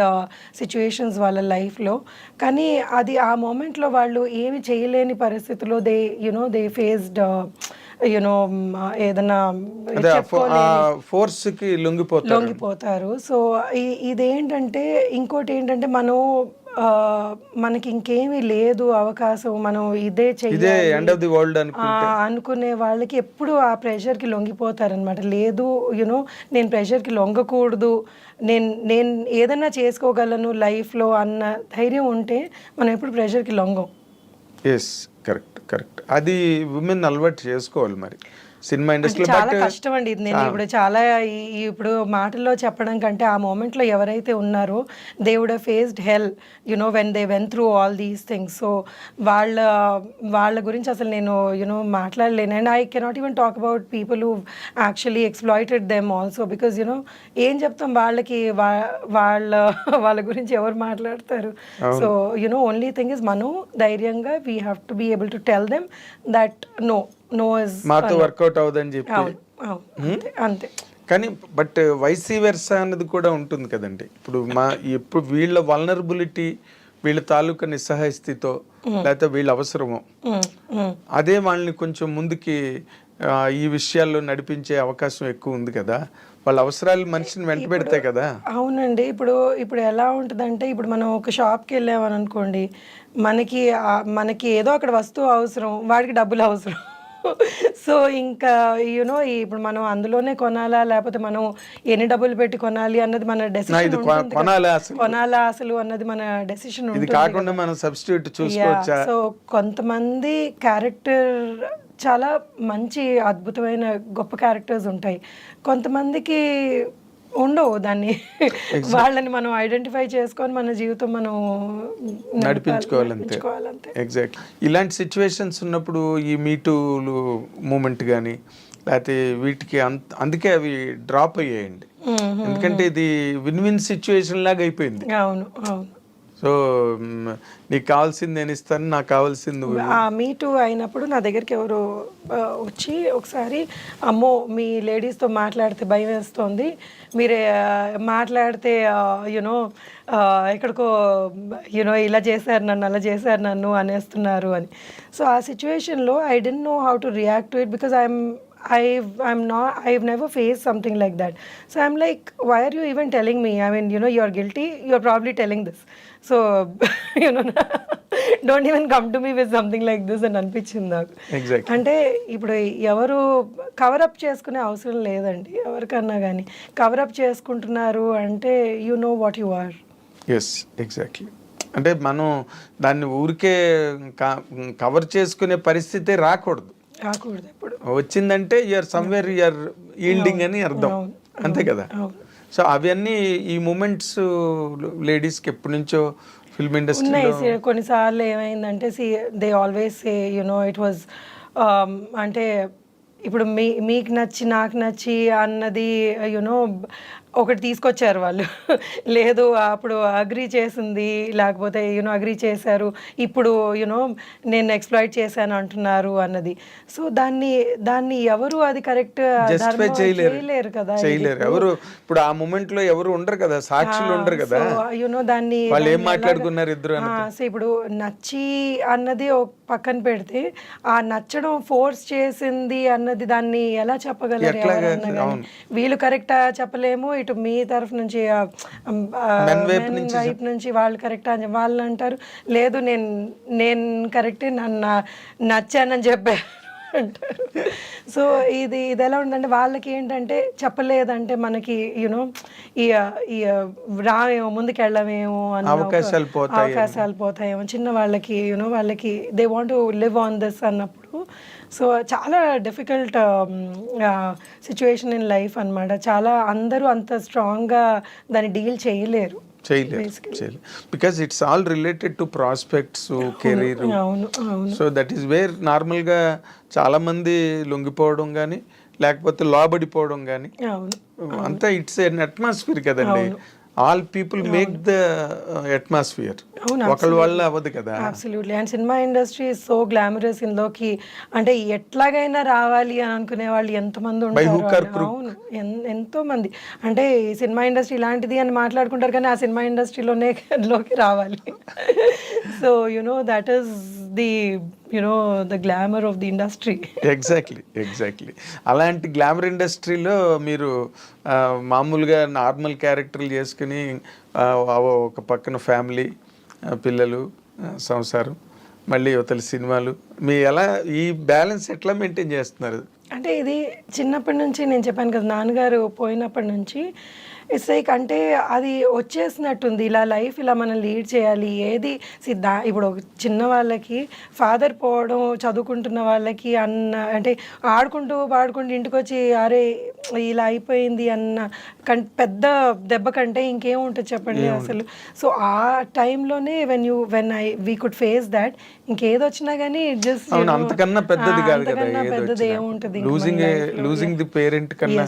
situations వాళ్ళ లైఫ్లో. కానీ అది ఆ మూమెంట్లో వాళ్ళు ఏమి చేయలేని పరిస్థితిలో they faced ఏదైనా ఫోర్స్కి లొంగిపోతారు. సో ఇదేంటంటే ఇంకోటి ఏంటంటే మనం మనకి ఇంకేమీ లేదు అవకాశం, మనం ఇదే ఇదే చెయ్యాలి ఎండ్ ఆఫ్ ది వరల్డ్ అనుకునే వాళ్ళకి ఎప్పుడు ఆ ప్రెషర్కి లొంగిపోతారనమాట. లేదు యూనో నేను ప్రెషర్కి లొంగకూడదు, నేను ఏదైనా చేసుకోగలను లైఫ్లో అన్న ధైర్యం ఉంటే మనం ఎప్పుడు ప్రెషర్కి లొంగం. Yes, correct. అది ఉమెన్ అలవాటు చేసుకోవాలి మరి సినిమా అంటే ఇండస్ట్రీలో. చాలా కష్టం అండి ఇది. నేను ఇప్పుడు చాలా ఇప్పుడు మాటల్లో చెప్పడం కంటే ఆ మూమెంట్లో ఎవరైతే ఉన్నారో they would have faced hell you know when they went through all these things. So వాళ్ళ గురించి అసలు నేను మాట్లాడలేను. And I cannot even talk about people who actually exploited them also, because ఏం చెప్తాం వాళ్ళకి, వాళ్ళ గురించి ఎవరు మాట్లాడతారు. సో ఓన్లీ థింగ్ ఇస్ మనం ధైర్యంగా we have to be able to tell them that no is మాతో వర్కౌట్ అవుదని చెప్పి. అంతే. కానీ బట్ వైసీ వెర్సా అన్నది కూడా ఉంటుంది కదండి. ఇప్పుడు వీళ్ళ వల్నరబిలిటీ, వీళ్ళ తాలూకా నిస్సహాయ స్థితితో లేకపోతే వీళ్ళ అవసరమో అదే వాళ్ళని కొంచెం ముందుకి ఈ విషయాల్లో నడిపించే అవకాశం ఎక్కువ ఉంది కదా. వాళ్ళ అవసరాలు మనిషిని వెంట పెడతాయి కదా. అవునండి. ఇప్పుడు ఎలా ఉంటుందంటే, ఇప్పుడు మనం ఒక షాప్కి వెళ్ళామని అనుకోండి, మనకి ఏదో అక్కడ వస్తువు అవసరం, వాడికి డబ్బులు అవసరం. సో ఇంకా ఇప్పుడు మనం అందులోనే కొనాలా లేకపోతే మనం ఎన్ని డబ్బులు పెట్టి కొనాలి అన్నది మన డెసిషన్ ఉంటుంది. కొనాలా అసలు అన్నది మన డెసిషన్ ఉంటుంది. కాకుండా మనం సబ్స్టిట్యూట్ చూసుకోవచ్చా. సో కొంతమంది క్యారెక్టర్ చాలా మంచి అద్భుతమైన గొప్ప క్యారెక్టర్స్ ఉంటాయి, కొంతమందికి ఉండవు. దాన్ని వాళ్ళని మనం ఐడెంటిఫై చేసుకొని మన జీవితం మనం నడిపించుకోవాలంతే. ఎగ్జాక్ట్. ఇలాంటి సిచ్యువేషన్స్ ఉన్నప్పుడు ఈ మీటూలు మూమెంట్ కానీ లేకపోతే వీటికి అందుకే అవి డ్రాప్ అయ్యాయండి. ఎందుకంటే ఇది విన్ విన్ సిచ్యువేషన్ లాగా అయిపోయింది. అవును. సో నీకు కావాల్సింది నేను ఇస్తాను, నాకు కావాల్సింది. మీటూ అయినప్పుడు నా దగ్గరికి ఎవరు వచ్చి ఒకసారి, అమ్మో మీ లేడీస్తో మాట్లాడితే భయం వేస్తుంది, మీరే మాట్లాడితే ఎక్కడికో ఇలా చేశారు నన్ను, అలా చేశారు నన్ను అనేస్తున్నారు అని. సో ఆ సిచ్యువేషన్లో I don't know how to react to it, because I've never faced something like that. So I'm like, why are you even telling me? I mean, you're guilty, you're probably telling this. So, don't even come to me with something like this అని అనిపించింది నాకు. అంటే ఇప్పుడు ఎవరు cover up చేసుకునే అవసరం లేదండి ఎవరికన్నా కానీ. కవరప్ చేసుకుంటున్నారు అంటే you know what you are. Yes, exactly. అంటే మనం దాన్ని ఊరికే కవర్ చేసుకునే పరిస్థితి రాకూడదు. ఎప్పుడు వచ్చిందంటే యూఆర్ సమ్వేర్ యూఆర్ ఈల్డింగ్ అని అర్థం, అంతే కదా. సో అవన్నీ ఈ మూమెంట్స్ లేడీస్కి ఎప్పటి నుంచో ఫిల్మ్ ఇండస్ట్రీ ఉన్నాయి. కొన్నిసార్లు ఏమైందంటే they always say it was అంటే ఇప్పుడు మీకు నచ్చి నాకు నచ్చి అన్నది ఒకటి తీసుకొచ్చారు వాళ్ళు. లేదు అప్పుడు అగ్రీ చేసింది, లేకపోతే అగ్రీ చేశారు, ఇప్పుడు నేను ఎక్స్ప్లాయిట్ చేశాను అంటున్నారు అన్నది. సో దాన్ని ఎవరు అది కరెక్ట్ చేయలేరు కదా. ఎవరు ఇప్పుడు ఆ మూమెంట్ లో ఎవరు ఉండరు కదా, సాక్షులు ఉండరు కదా. దాన్ని వాళ్ళు ఏం మాట్లాడుకున్నారు ఇద్దరు. సో ఇప్పుడు నచ్చి అన్నది పక్కన పెడితే, ఆ నచ్చడం ఫోర్స్ చేసింది అన్నది దాన్ని ఎలా చెప్పగలరు ఎవరన్నా కానీ. వీళ్ళు కరెక్టా చెప్పలేము, ఇటు మీ తరఫు నుంచి వైపు నుంచి వాళ్ళు కరెక్టా అని వాళ్ళు అంటారు. లేదు నేను కరెక్టే, నన్ను నచ్చానని చెప్పారు అంటారు. సో ఇది ఎలా ఉందంటే, వాళ్ళకి ఏంటంటే చెప్పలేదంటే మనకి రావేమో, ముందుకెళ్ళమేమో అన్న అవకాశాలు పోతాయేమో చిన్న వాళ్ళకి. వాళ్ళకి they want to live on this అన్నప్పుడు. సో చాలా డిఫికల్ట్ సిచ్యువేషన్ ఇన్ లైఫ్ అన్నమాట. చాలా అందరూ అంత స్ట్రాంగ్గా దాన్ని డీల్ చేయలేరు. Because it's all related to prospects, career. So that is where నార్మల్గా చాలా మంది లొంగిపోవడం కానీ లేకపోతే లోబడిపోవడం కానీ అంతా ఇట్స్ ఎన్ అట్మాస్ఫియర్ కదండి. All people make the atmosphere, ఒకళ్ళ వల్ల అవ్వదు కదా. Absolutely. And cinema industry is so glamorous. ఇందులోకి అంటే ఎట్లాగైనా రావాలి అని అనుకునే వాళ్ళు ఎంతమంది ఉంటారు. అవును, ఎంతో మంది. అంటే ఈ సినిమా ఇండస్ట్రీ ఇలాంటిది అని మాట్లాడుకుంటారు, కానీ ఆ సినిమా ఇండస్ట్రీలోకి రావాలి. So that is the glamour of the industry. Exactly. అలాంటి గ్లామర్ ఇండస్ట్రీలో మీరు మామూలుగా నార్మల్ క్యారెక్టర్లు చేసుకుని ఒక పక్కన ఫ్యామిలీ, పిల్లలు, సంసారం, మళ్ళీ యువతల సినిమాలు, మీ ఎలా ఈ బ్యాలెన్స్ ఎట్లా మెయింటైన్ చేస్తున్నారు? అంటే ఇది చిన్నప్పటి నుంచి నేను చెప్పాను కదా, నాన్నగారు పోయినప్పటి నుంచి ఇట్స్ లైక్ అంటే అది వచ్చేసినట్టుంది. ఇలా లైఫ్ ఇలా మనం లీడ్ చేయాలి. ఏది ఇప్పుడు ఒక చిన్న వాళ్ళకి ఫాదర్ పోవడం, చదువుకుంటున్న వాళ్ళకి అన్న అంటే ఆడుకుంటూ పాడుకుంటూ ఇంటికి వచ్చి అరే ఇలా అయిపోయింది అన్న పెద్ద దెబ్బ కంటే ఇంకేముంటుంది చెప్పండి అసలు. సో ఆ టైంలోనే వీ కుడ్ ఫేస్ దాట్. ఇంకేది వచ్చినా కానీ జస్ట్ అంతకన్నా పెద్దది కాదు కదా, పెద్దది ఏముంటుంది. లూజింగ్ ది పేరెంట్ కన్నా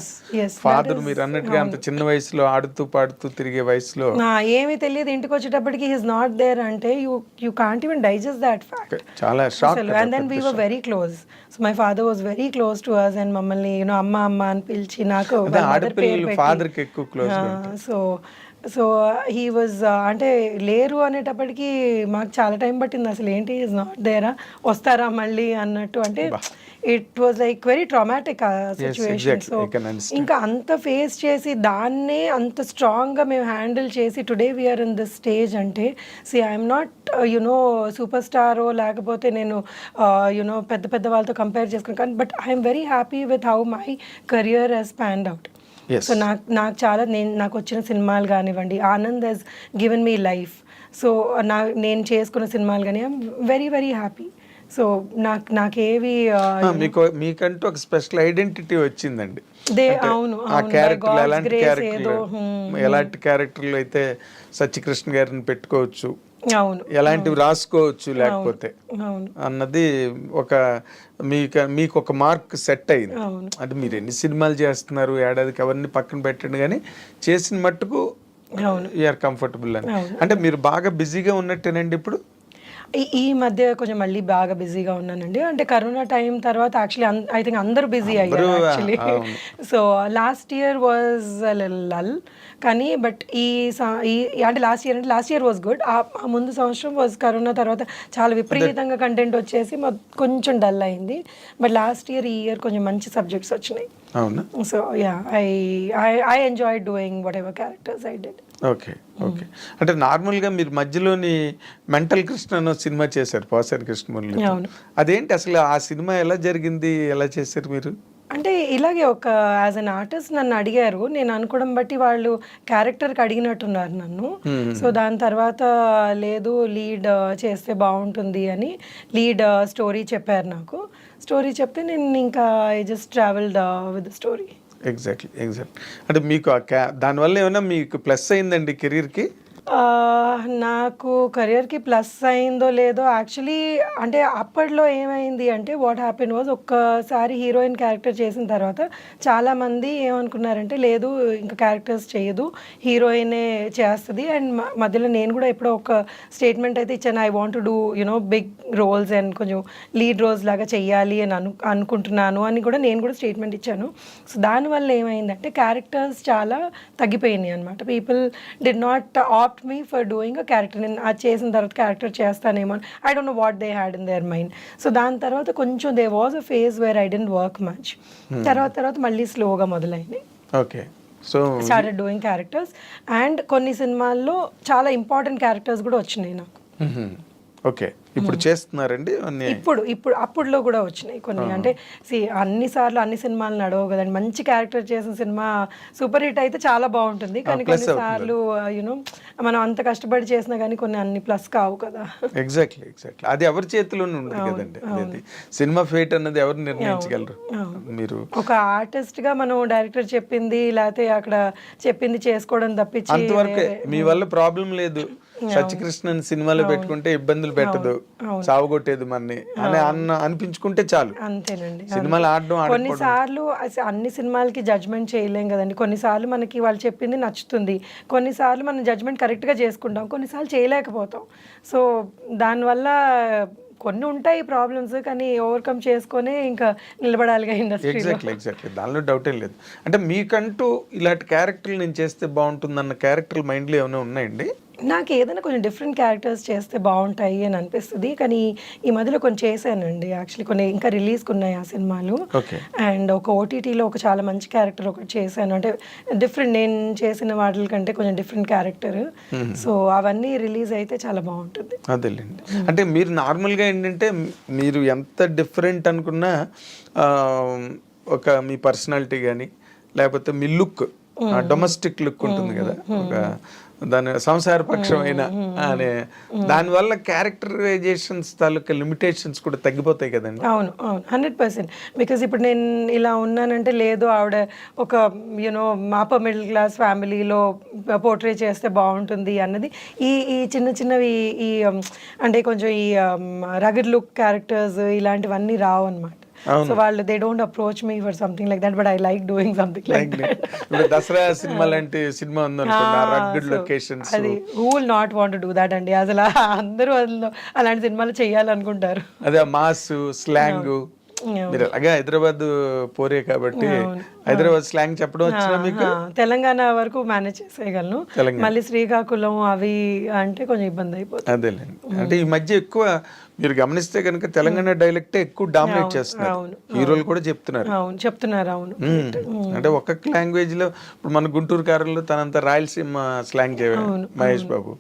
ఫాదర్ మీరు అన్నట్టుగా అంత చిన్న వయసులో ఆడుతూ పాడుతూ తిరిగే వయసులో ఏమీ తెలియదు, ఇంటికి వచ్చేటప్పటికి హీస్ నాట్ దేర్ అంటే you can't even digest that fact. చాలా shock. And then we were very close. So my father was very close to us and మమ్మల్ని అమ్మ అమ్మ అని పిలిచి నాకు ఫాదర్ కి ఎక్కువ క్లోజ్. సో హీ వాజ్ అంటే లేరు అనేటప్పటికి మాకు చాలా టైం పట్టింది. అసలు ఏంటి ఈజ్ నాట్ దేరా, వస్తారా మళ్ళీ అన్నట్టు. అంటే it was like very traumatic situation. So ఇంకా అంత ఫేస్ చేసి దాన్నే అంత స్ట్రాంగ్గా మేము హ్యాండిల్ చేసి today we're in this stage అంటే ఐఎమ్ నాట్ సూపర్ స్టారో లేకపోతే నేను పెద్ద పెద్ద వాళ్ళతో కంపేర్ చేసుకుని కానీ but I'm very happy with how my career has panned out. So నాకు చాలా నాకు వచ్చిన సినిమాలు కానివ్వండి, Anand has given me life. So నేను చేసుకున్న సినిమాలు కానీ I'm very very happy. So నాకేవి మీకంటూ ఒక స్పెషల్ ఐడెంటిటీ వచ్చిందండి. అవును, ఎలాంటి క్యారెక్టర్లు అయితే సత్యకృష్ణ గారిని పెట్టుకోవచ్చు, అవును, ఎలాంటివి రాసుకోవచ్చు లేకపోతే అన్నది ఒక మీకు ఒక మార్క్ సెట్ అయింది. అంటే మీరు ఎన్ని సినిమాలు చేస్తున్నారు, ఏడాదికి అవన్నీ పక్కన పెట్టండి కానీ చేసిన మట్టుకు యూఆర్ కంఫర్టబుల్ అని. అంటే మీరు బాగా బిజీగా ఉన్నట్టేనండి ఇప్పుడు? ఈ మధ్య కొంచెం మళ్ళీ బాగా బిజీగా ఉన్నానండి. అంటే కరోనా టైం తర్వాత యాక్చువల్లీ ఐ థింక్ అందరూ బిజీ అయ్యారు actually. So last year was lull కానీ బట్ అంటే లాస్ట్ ఇయర్ వాజ్ గుడ్. ఆ ముందు సంవత్సరం వాజ్ కరోనా తర్వాత చాలా విపరీతంగా కంటెంట్ వచ్చేసి కొంచెం డల్ అయింది. బట్ లాస్ట్ ఇయర్ ఈ ఇయర్ కొంచెం మంచి సబ్జెక్ట్స్ వచ్చినాయి. అవునా? So yeah I enjoy doing what ever characters I did. Okay. అంటే నార్మల్గా మీరు మధ్యలోని మెంటల్ కృష్ణ అనే సినిమా చేశారు పోసారి కృష్ణమురళి. అదేంటి అసలు ఆ సినిమా ఎలా జరిగింది, ఎలా చేశారు మీరు? అంటే ఇలాగే ఒక యాజ్ అన్ ఆర్టిస్ట్ నన్ను అడిగారు, నేను అనుకోవడం బట్టి వాళ్ళు క్యారెక్టర్కి అడిగినట్టున్నారు నన్ను. సో దాని తర్వాత లేదు లీడ్ చేస్తే బాగుంటుంది అని లీడ్ స్టోరీ చెప్పారు నాకు. స్టోరీ చెప్తే నేను ఇంకా I just travelled with the story. Exactly. అంటే మీకు దానివల్ల ఏమైనా మీకు ప్లస్ అయిందండి కెరీర్కి? నాకు కెరియర్కి ప్లస్ అయిందో లేదో యాక్చువల్లీ అంటే అప్పట్లో ఏమైంది అంటే వాట్ హ్యాపెన్ వాజ్ ఒక్కసారి హీరోయిన్ క్యారెక్టర్ చేసిన తర్వాత చాలామంది ఏమనుకున్నారంటే లేదు ఇంకా క్యారెక్టర్స్ చేయదు, హీరోయినే చేస్తుంది. అండ్ మధ్యలో నేను కూడా ఎప్పుడో ఒక స్టేట్మెంట్ అయితే ఇచ్చాను, I want to do big roles and కొంచెం లీడ్ రోల్స్ లాగా చెయ్యాలి అని అనుకుంటున్నాను అని కూడా నేను కూడా స్టేట్మెంట్ ఇచ్చాను. సో దానివల్ల ఏమైందంటే క్యారెక్టర్స్ చాలా తగ్గిపోయినాయి అనమాట. People did not opt me for doing a character. నేను అది చేసిన తర్వాత క్యారెక్టర్ చేస్తానేమో, I don't know what they had in their mind. So దాని తర్వాత కొంచెం they was a phase where I didn't work much. తర్వాత మళ్ళీ స్లోగా మొదలైంది. Okay. So started doing characters and కొన్ని సినిమాల్లో చాలా ఇంపార్టెంట్ క్యారెక్టర్స్ కూడా వచ్చినాయి నాకు. ఓకే. ఇప్పుడు చేస్తున్నారండి ఇప్పుడు అప్పుడులో కూడా వచ్చినాయి కొన్ని. అంటే అన్ని సినిమాలు నడవు కదండి. మంచి క్యారెక్టర్ చేసిన సినిమా సూపర్ హిట్ అయితే చాలా బాగుంటుంది, కానీ కొన్నిసార్లు మనం అంత కష్టపడి చేసినా కానీ కొన్ని అన్ని ప్లస్ కావు కదా. ఎగ్జాక్ట్లీ. అది ఎవరి చేతిలోనే ఉండదు కదండి. అది సినిమా ఫేట్ అన్నది ఎవరు నిర్ణయించగలరు? మీరు ఒక ఆర్టిస్ట్ గా మనం డైరెక్టర్ చెప్పింది లేకపోతే అక్కడ చెప్పింది చేసుకోవడం తప్పించి అంతవరకే. మీ వల్ల ప్రాబ్లం లేదు, సత్యకృష్ణన్ సినిమాలో పెట్టుకుంటే ఇబ్బందులు పెట్టదు, సావుగొట్టేది మనని అని అనిపించుకుంటే చాలు. అంతేనండి. సినిమాలు ఆడడం కొన్నిసార్లు అన్ని సినిమాలకి జడ్జ్మెంట్ చేయలేం కదండి. కొన్నిసార్లు మనకి వాళ్ళు చెప్పింది నచ్చుతుంది, కొన్నిసార్లు మనం జడ్జ్మెంట్ కరెక్ట్గా చేసుకుంటాం, కొన్నిసార్లు చేయలేకపోతాం. సో దానివల్ల కొన్ని ఉంటాయి ప్రాబ్లమ్స్, కానీ ఓవర్కమ్ చేసుకొని ఇంకా నిలబడాలిగా ఇండస్ట్రీలో. ఎగ్జాక్ట్లీ. దానిలో డౌట్ ఏం లేదు. అంటే మీకంటూ ఇలాంటి క్యారెక్టర్లు నేను చేస్తే బాగుంటుంది అన్న క్యారెక్టర్లు మైండ్లో ఏమైనా ఉన్నాయండి? నాకు ఏదైనా కొంచెం డిఫరెంట్ క్యారెక్టర్స్ చేస్తే బాగుంటాయి అని అనిపిస్తుంది. కానీ ఈ మధ్యలో కొన్ని చేశానండి, యాక్చువల్లీ కొన్ని ఇంకా రిలీజ్కి ఉన్నాయి ఆ సినిమాలు. ఓకే. అండ్ ఒక ఓటీటీలో ఒక చాలా మంచి క్యారెక్టర్ ఒకటి చేశాను, అంటే డిఫరెంట్, నేను చేసిన వాటి కంటే కొంచెం డిఫరెంట్ క్యారెక్టర్. సో అవన్నీ రిలీజ్ అయితే చాలా బాగుంటుంది. అదేలేండి. అంటే మీరు నార్మల్గా ఏంటంటే మీరు ఎంత డిఫరెంట్ అనుకున్నా ఒక మీ పర్సనాలిటీ కానీ లేకపోతే మీ లుక్, డొమెస్టిక్ లుక్ ఉంటుంది కదా, ఒక దాని సంసారపక్షమైన అనే దానివల్ల క్యారెక్టరైజేషన్స్ తాలూకా లిమిటేషన్స్ కూడా తగ్గిపోతాయి కదండి. అవును అవును 100%. బికాజ్ ఇప్పుడు నేను ఇలా ఉన్నానంటే లేదు ఆవిడ ఒక యూనో అప్పర్ మిడిల్ క్లాస్ ఫ్యామిలీలో పోర్ట్రే చేస్తే బాగుంటుంది అన్నది ఈ చిన్న చిన్నవి ఈ అంటే కొంచెం ఈ రగడ్ లుక్ క్యారెక్టర్స్ ఇలాంటివన్నీ రావు అనమాట. సో వాళ్ళు they don't approach me for something like that, but I like doing something like that. ఇప్పుడు దసరా సినిమా లాంటి సినిమా ఉందనుకోండి, ఆ రగ్గడ్ లొకేషన్స్, అది who will not want to do that అండి. అసలు అందరూ అందులో అలాంటి సినిమాలు చేయాలనుకుంటారు. అదే మాస్ స్లాంగ్. మీరు అలాగే హైదరాబాద్ పోరే కాబట్టి హైదరాబాద్ స్లాంగ్ చెప్పడం వచ్చినా మీకు? తెలంగాణ వరకు మేనేజ్ చేసేయగలను, మళ్ళీ శ్రీకాకుళం అవి అంటే కొంచెం ఇబ్బంది అయిపోతుంది. అదేలేండి. అంటే ఈ మధ్య ఎక్కువ మీరు గమనిస్తే కనుక తెలంగాణ డైలెక్ట్ ఎక్కువ డామినేట్ చేస్తున్నారు, హీరోలు కూడా చెప్తున్నారు. అవును చెప్తున్నారు. అవును. అంటే ఒక్కొక్క లాంగ్వేజ్ లో ఇప్పుడు మన గుంటూరు కారంలో తనంత రాయలసీమ స్లాంగ్ చేయడం మహేష్ బాబు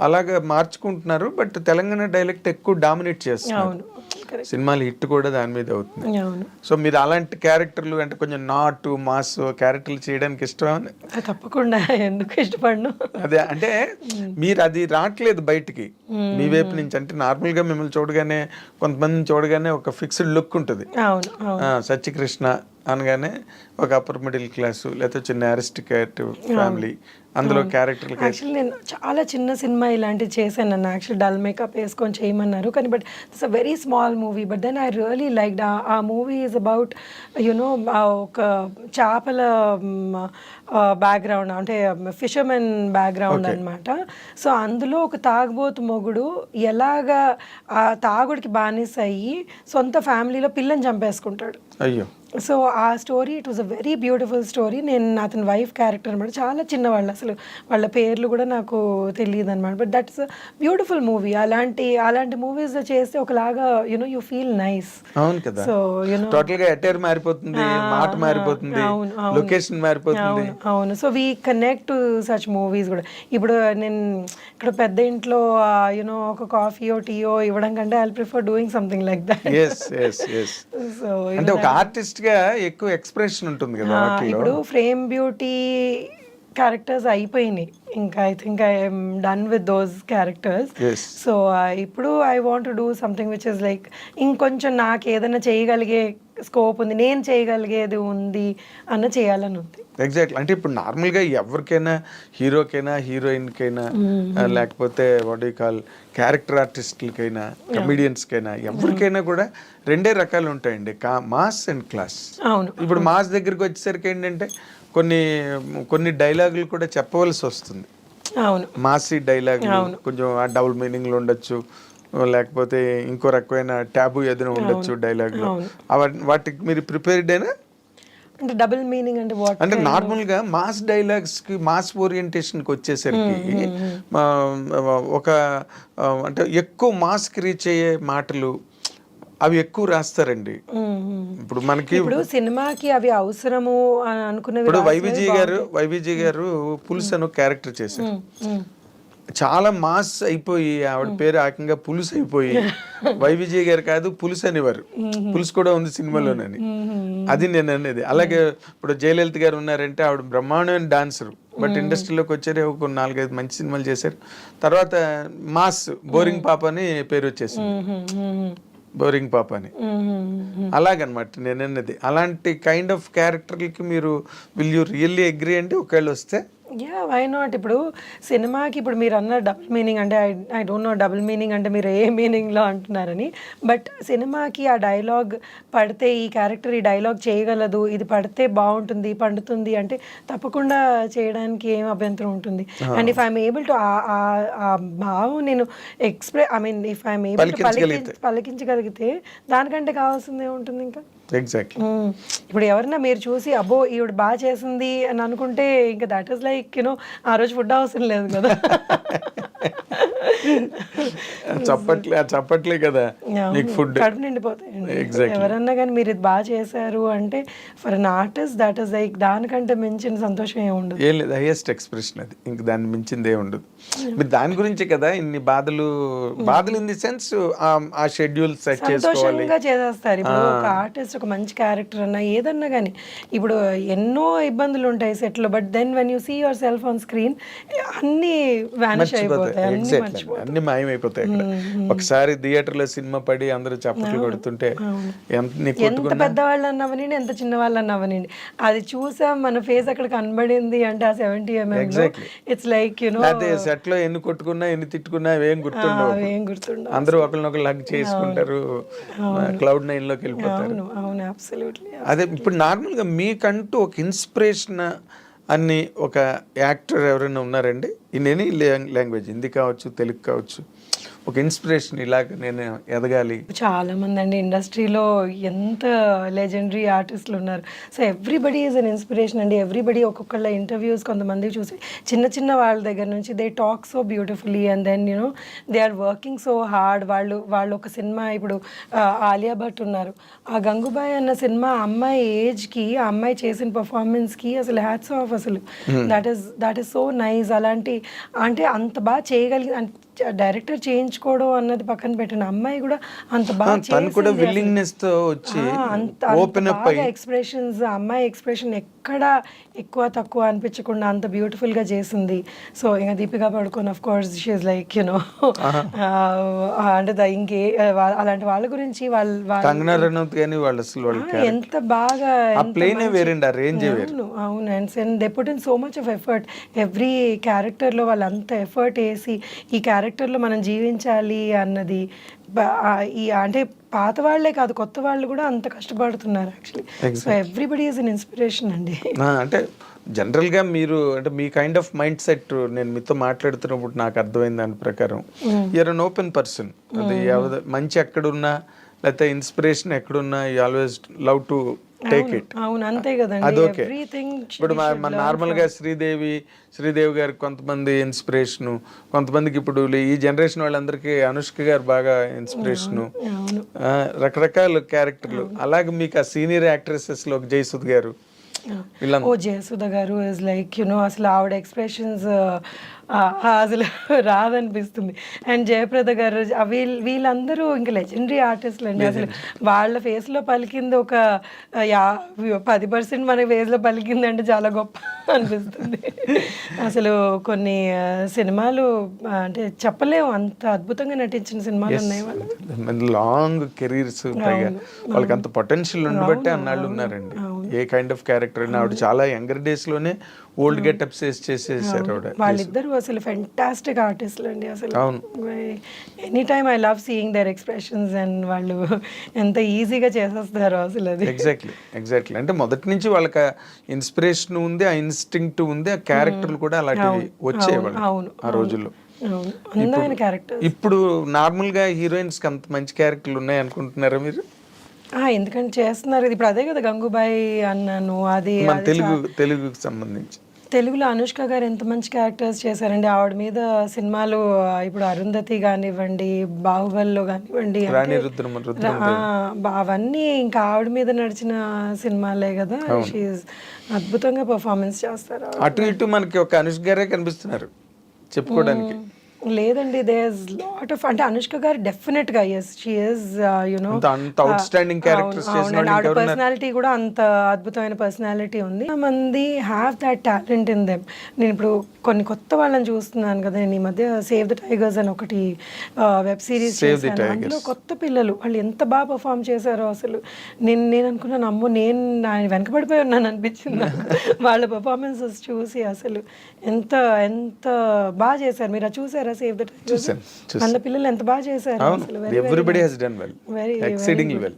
అలాగా మార్చుకుంటున్నారు. బట్ తెలంగాణ డైలెక్ట్ ఎక్కువ డామినేట్ చేస్తున్నారు. సినిమాలు హిట్ కూడా దాని మీద అవుతుంది. సో మీరు అలాంటి క్యారెక్టర్లు అంటే కొంచెం నాటు మాస్ క్యారెక్టర్లు చేయడానికి ఇష్టమని? తప్పకుండా, ఎందుకు ఇష్టపడను. అదే అంటే మీరు అది రావట్లేదు బయటికి మీ వైపు నుంచి. అంటే నార్మల్ గా మిమ్మల్ని చూడగానే, కొంతమందిని చూడగానే ఒక ఫిక్స్డ్ లుక్ ఉంటుంది. సత్యకృష్ణ అనగానే ఒక అప్పర్ మిడిల్ క్లాసు లేకపోతే చిన్న అరిస్టికేట్ ఫ్యామిలీ, అందులో క్యారెక్టర్. యాక్చువల్లీ నేను చాలా చిన్న సినిమా ఇలాంటివి చేశాను, నన్ను యాక్చువల్లీ డల్ మేకప్ వేసుకొని చేయమన్నారు. కానీ but it's a very small movie, but then I really like ఆ మూవీ ఈజ్ అబౌట్ యునో ఒక చేపల బ్యాక్గ్రౌండ్, అంటే ఫిషర్మెన్ బ్యాక్గ్రౌండ్ అనమాట. సో అందులో ఒక తాగుబోతు మొగుడు ఎలాగా ఆ తాగుడికి బానిస అయ్యి సొంత ఫ్యామిలీలో పిల్లని చంపేసుకుంటాడు. అయ్యో. సో ఆ story, it was a very beautiful story. నేను అతని వైఫ్ క్యారెక్టర్ అనమాట, చాలా చిన్నవాళ్ళు, అసలు వాళ్ళ పేర్లు కూడా నాకు తెలియదు అనమాట. But that's beautiful movie. అలాంటి మూవీస్ చేస్తే ఒకలాగా యునో యూ ఫీల్ నైస్. అవును కదా. సో యునో టోటల్ గా అటైర్ మారిపోతుంది, మాట మారిపోతుంది, లొకేషన్ మారిపోతుంది. అవును. So we connect to such movies కూడా. ఇప్పుడు నేను ఇక్కడ పెద్ద ఇంట్లో యునో ఒక కాఫీయో టీయో ఇవ్వడం కంటే I prefer doing something like that. So అంటే ఒక ఆర్టిస్ట్ గా ఎక్కువ ఎక్స్ప్రెషన్ ఉంటుంది కదా. ఇప్పుడు ఫ్రేమ్ బ్యూటీ క్యారెక్టర్స్ అయిపోయినాయి, ఇంకా I think I'm done with those characters. So ఇప్పుడు I want to do something which is like ఇంకొంచెం నాకు ఏదైనా చేయగలిగే స్కోప్ ఉంది, నేను చేయగలిగేది ఉంది అన్న చేయాలని ఉంది. ఎగ్జాక్ట్లీ. అంటే ఇప్పుడు నార్మల్గా ఎవరికైనా, హీరోకైనా హీరోయిన్కైనా లేకపోతే వాట్ యు కాల్ క్యారెక్టర్ ఆర్టిస్టులకైనా కమెడియన్స్కైనా ఎవరికైనా కూడా రెండే రకాలు ఉంటాయండి, మాస్ అండ్ క్లాస్. అవును. ఇప్పుడు మాస్ దగ్గరికి వచ్చేసరికి ఏంటంటే కొన్ని డైలాగులు కూడా చెప్పవలసి వస్తుంది. అవును. మాసీ డైలాగులు కొంచెం డబుల్ మీనింగ్లు ఉండొచ్చు, లేకపోతే ఇంకో రకమైన ట్యాబు ఏదైనా ఉండొచ్చు డైలాగులు. వాటికి మీరు ప్రిపేర్డ్ అయినా? అంటే డబుల్ మీనింగ్ అంటే వాట్? అంటే నార్మల్ గా మాస్ డైలాగ్స్ కి, మాస్ ఓరియంటేషన్ కి వచ్చేసరికి ఒక అంటే ఎక్కువ మాస్ కి రీచ్ అయ్యే మాటలు అవి ఎక్కువ రాస్తారండి. ఇప్పుడు మనకి ఇప్పుడు సినిమాకి అవి అవసరము అని అనుకునేవి. ఇప్పుడు వైవిజీ గారు పులుసు అని క్యారెక్టర్ చేశారు, చాలా మాస్ అయిపోయి ఆవిడ పేరు ఏకంగా పులుసు అయిపోయి వైవిజయ్ గారు కాదు పులుసు అనేవారు. పులుసు కూడా ఉంది సినిమాలోనని, అది నేను అనేది. అలాగే ఇప్పుడు జయలలిత గారు ఉన్నారంటే ఆవిడ బ్రహ్మాండమైన డాన్సర్, బట్ ఇండస్ట్రీలోకి వచ్చారు, ఒక 4-5 మంచి సినిమాలు చేశారు. తర్వాత మాస్ బోరింగ్ పాప అని పేరు వచ్చేసింది, బోరింగ్ పాప అని. అలాగనమాట నేను అన్నది. అలాంటి కైండ్ ఆఫ్ క్యారెక్టర్కి మీరు విల్ యూ రియల్లీ అగ్రీ అండి ఒకవేళ వస్తే? Yeah, why not. ఇప్పుడు సినిమాకి ఇప్పుడు మీరు అన్న డబుల్ మీనింగ్ అంటే I don't know double meaning అంటే మీరు ఏ మీనింగ్లో అంటున్నారని. బట్ సినిమాకి ఆ డైలాగ్ పడితే, ఈ క్యారెక్టర్ ఈ డైలాగ్ చేయగలదు, ఇది పడితే బాగుంటుంది, పండుతుంది అంటే తప్పకుండా చేయడానికి ఏం అభ్యంతరం ఉంటుంది. And if I'm able to ఆ భావం నేను ఇఫ్ ఐఎమ్ ఏబుల్ టు పలికించగలిగితే దానికంటే కావాల్సింది ఏముంటుంది ఇంకా? ఎగ్జాక్ట్లీ. ఇప్పుడు ఎవరన్నా మీరు చూసి అబ్బో ఈవిడ బాగా చేసింది అని అనుకుంటే ఇంకా దట్ ఈస్ లైక్ యూనో ఆ రోజు ఫుడ్ అవసరం లేదు కదా. చప్పట్లే కదా నీకు ఫుడ్. కడుపు నిండిపోతాయండి. Exactly. ఎవరన్నా కానీ మీరు ఇది బాగా చేశారు అంటే for an artist that is like దానికంటే మించిన సంతోషం ఏమి ఉండదు. ఏం లేదు, హైయెస్ట్ ఎక్స్ప్రెషన్ అది, ఇంక దాన్ని మించిందే ఉండదు. మీరు దాని గురించే కదా ఇన్ని బాధలు ఇన్ ది సెన్స్ ఆ షెడ్యూల్ సెట్ చేసుకోవాలి. సంతోషంగా చేసేస్తారు. ఇప్పుడు ఒక ఆర్టిస్ట్ ఒక మంచి క్యారెక్టర్ అన్నా ఏదన్నా కానీ ఇప్పుడు ఎన్నో ఇబ్బందులు ఉంటాయి సెట్ లో, but then when you see yourself on screen అన్ని వానిష్ అయిపోతాయి, అన్ని మర్చిపోతాయి, అన్ని మాయమైపోతాయి అక్కడ. ఒకసారి థియేటర్ లో సినిమా పడి అందరూ చప్పట్లు కొడుతుంటే ఎంత పెద్దవాళ్ళు అన్నవనండి ఎంత చిన్న వాళ్ళు అన్నవనండి అది చూసాం మన ఫేస్ అక్కడ కనబడింది అంటే ఆ 70 mm ఇట్స్ లైక్ యునో అదే సెట్ లో ఎన్ని కొట్టుకున్నా ఎన్ని తిట్టుకున్నా ఏం గుర్తుండవు. అందరూ ఒకరినొకరు హగ్ చేసుకుంటారు, Cloud9 లోకి వెళ్ళిపోతారు. అవును అబ్సల్యూట్లీ. అదే ఇప్పుడు నార్మల్ గా మీకంటూ ఒక ఇన్స్పిరేషన్ అన్ని ఒక యాక్టర్ ఎవరైనా ఉన్నారండి ఇన్ ఎనీ లాంగ్వేజ్, హిందీ కావచ్చు తెలుగు కావచ్చు, ఒక ఇన్స్పిరేషన్ ఇలాగ నేను ఎదగాలి? చాలా మంది అండి ఇండస్ట్రీలో ఎంత లెజెండరీ ఆర్టిస్టులు ఉన్నారు. So everybody is an inspiration అండి. ఎవ్రీబడి ఒక్కొక్కళ్ళ ఇంటర్వ్యూస్ కొంతమంది చూసి చిన్న వాళ్ళ దగ్గర నుంచి they talk so beautifully and then you know they are working so hard. వాళ్ళు ఒక సినిమా ఇప్పుడు ఆలియా భట్ ఉన్నారు, ఆ గంగూబాయ్ అన్న సినిమా అమ్మాయి ఏజ్కి ఆ అమ్మాయి చేసిన పర్ఫార్మెన్స్కి అసలు హ్యాట్స్ ఆఫ్. అసలు దట్ ఈస్ సో నైస్. అలాంటి అంటే అంత బాగా చేయగలిగి డైరెక్టర్ చేయించుకోవడం అన్నది పక్కన పెట్టిన అమ్మాయి కూడా అంత బాగా ఎక్స్ప్రెషన్స్, అమ్మాయి ఎక్స్ప్రెషన్ ఎక్కడ ఎక్కువ తక్కువ అనిపించకుండా అంత బ్యూటిఫుల్ గా చేసింది. సో ఇంకా Deepika Padukone of course she is like you know అంటే ఇంకే అలాంటి వాళ్ళ గురించి ఎంత బాగా అవును and they put in so much of effort. Every character లో వాళ్ళు అంత ఎఫర్ట్ వేసి ఈ క్యారెక్టర్లో మనం జీవించాలి అన్నది ఈ అంటే పాత వాళ్ళే కాదు కొత్త వాళ్ళు కూడా అంత కష్టపడుతున్నారు actually. So everybody is an inspiration అండి. అంటే జనరల్గా మీరు అంటే మీ కైండ్ ఆఫ్ మైండ్ సెట్ నేను మీతో మాట్లాడుతున్నప్పుడు నాకు అర్థమైంది దాని ప్రకారం యూఆర్ అన్ ఓపెన్ పర్సన్. అది మంచి ఎక్కడున్నా లేకపోతే ఇన్స్పిరేషన్ ఎక్కడున్నా you always love to take it. అవును అంతే కదండి. అదొకే. ఇప్పుడు మన నార్మల్గా శ్రీదేవి గారికి కొంతమంది ఇన్స్పిరేషను, కొంతమందికి ఇప్పుడు ఈ జనరేషన్ వాళ్ళందరికీ అనుష్క గారు బాగా ఇన్స్పిరేషను, రకరకాల క్యారెక్టర్లు. అలాగే మీకు ఆ సీనియర్ యాక్ట్రెసెస్ లో జయసుధ గారు, జయసుధ గారు ఇస్ లైక్ యునో అసలు ఆవిడ ఎక్స్ప్రెషన్స్ అసలు రాదనిపిస్తుంది. అండ్ జయప్రద గారు వీళ్ళందరూ ఇంకా లెజెండరీ ఆర్టిస్టులు అండి. అసలు వాళ్ళ ఫేస్లో పలికింది ఒక 10% మన ఫేస్లో పలికింది అంటే చాలా గొప్ప అనిపిస్తుంది. అసలు కొన్ని సినిమాలు అంటే చెప్పలేము అంత అద్భుతంగా నటించిన సినిమాలు ఉన్నాయి. వాళ్ళు లాంగ్ కెరీర్స్, వాళ్ళకి అంత పొటెన్షియల్ ఉండబట్టే అన్నాళ్ళు ఉన్నారండి. ఏ కైండ్ ఆఫ్ క్యారెక్టర్ అయినా ఆవిడ చాలా యంగర్ డేస్ లోనే ఓల్డ్ గెటప్స్ చేసేసారు ఆవిడ. వాళ్ళిద్దరు అసలు ఫెంటాస్టిక్ ఆర్టిస్టులు అండి. అసలు any time I love seeing their expressions and వాళ్ళు ఎంత ఈజీగా చేసేస్తారు అసలు. అది ఎగ్జాక్ట్లీ అంటే మొదటి నుంచి వాళ్ళకి ఇన్స్పిరేషన్ ఉంది, ఆ ఇన్స్టింక్ట్ ఉంది, ఆ క్యారెక్టర్లు కూడా అలాంటివి వచ్చేవాళ్ళు ఆ రోజుల్లో. ఇప్పుడు నార్మల్ గా హీరోయిన్స్ కి అంత మంచి క్యారెక్టర్లు ఉన్నాయి అనుకుంటున్నారా మీరు? ఎందుకంటే చేస్తున్నారు. ఇప్పుడు అదే కదా గంగూబాయి అన్నాను, అది తెలుగుకి సంబంధించి తెలుగులో అనుష్క గారు ఎంత మంచి క్యారెక్టర్స్ చేశారండి. ఆవిడ మీద సినిమాలు ఇప్పుడు అరుంధతి కానివ్వండి, బాహుబలిలో కానివ్వండి, అవన్నీ ఇంకా ఆవిడ మీద నడిచిన సినిమాలే కదా. షీఈస్ అద్భుతంగా పర్ఫార్మెన్స్ చేస్తారు. అటు ఇటు మనకి ఒక అనుష్క గారే కనిపిస్తున్నారు చెప్పుకోవడానికి. లేదండి, దే ఇస్ లాట్ ఆఫ్ అంటే అనుష్క గారు డెఫినెట్ గా yes she is you know outstanding characters చేసిన ఆవిడ పర్సనాలిటీ కూడా అంత అద్భుతమైన పర్సనాలిటీ ఉంది. మంది have that talent in them. నేను ఇప్పుడు కొన్ని కొత్త వాళ్ళని చూస్తున్నాను కదా, నేను ఈ మధ్య సేవ్ ద టైగర్స్ అని ఒకటి వెబ్ సిరీస్ చేశాను. అందులో కొత్త పిల్లలు వాళ్ళు ఎంత బాగా పర్ఫామ్ చేశారో అసలు నేను అనుకున్నాను అమ్మో నేను వెనకబడిపోయి ఉన్నాను అనిపించింది వాళ్ళ పర్ఫార్మెన్సెస్ చూసి. అసలు ఎంత ఎంత బాగా చేశారు. మీరు చూసారా సేవ్ ద టైగర్స్? పిల్లలు ఎంత బాగా చేశారు. Everybody has done well, exceedingly well.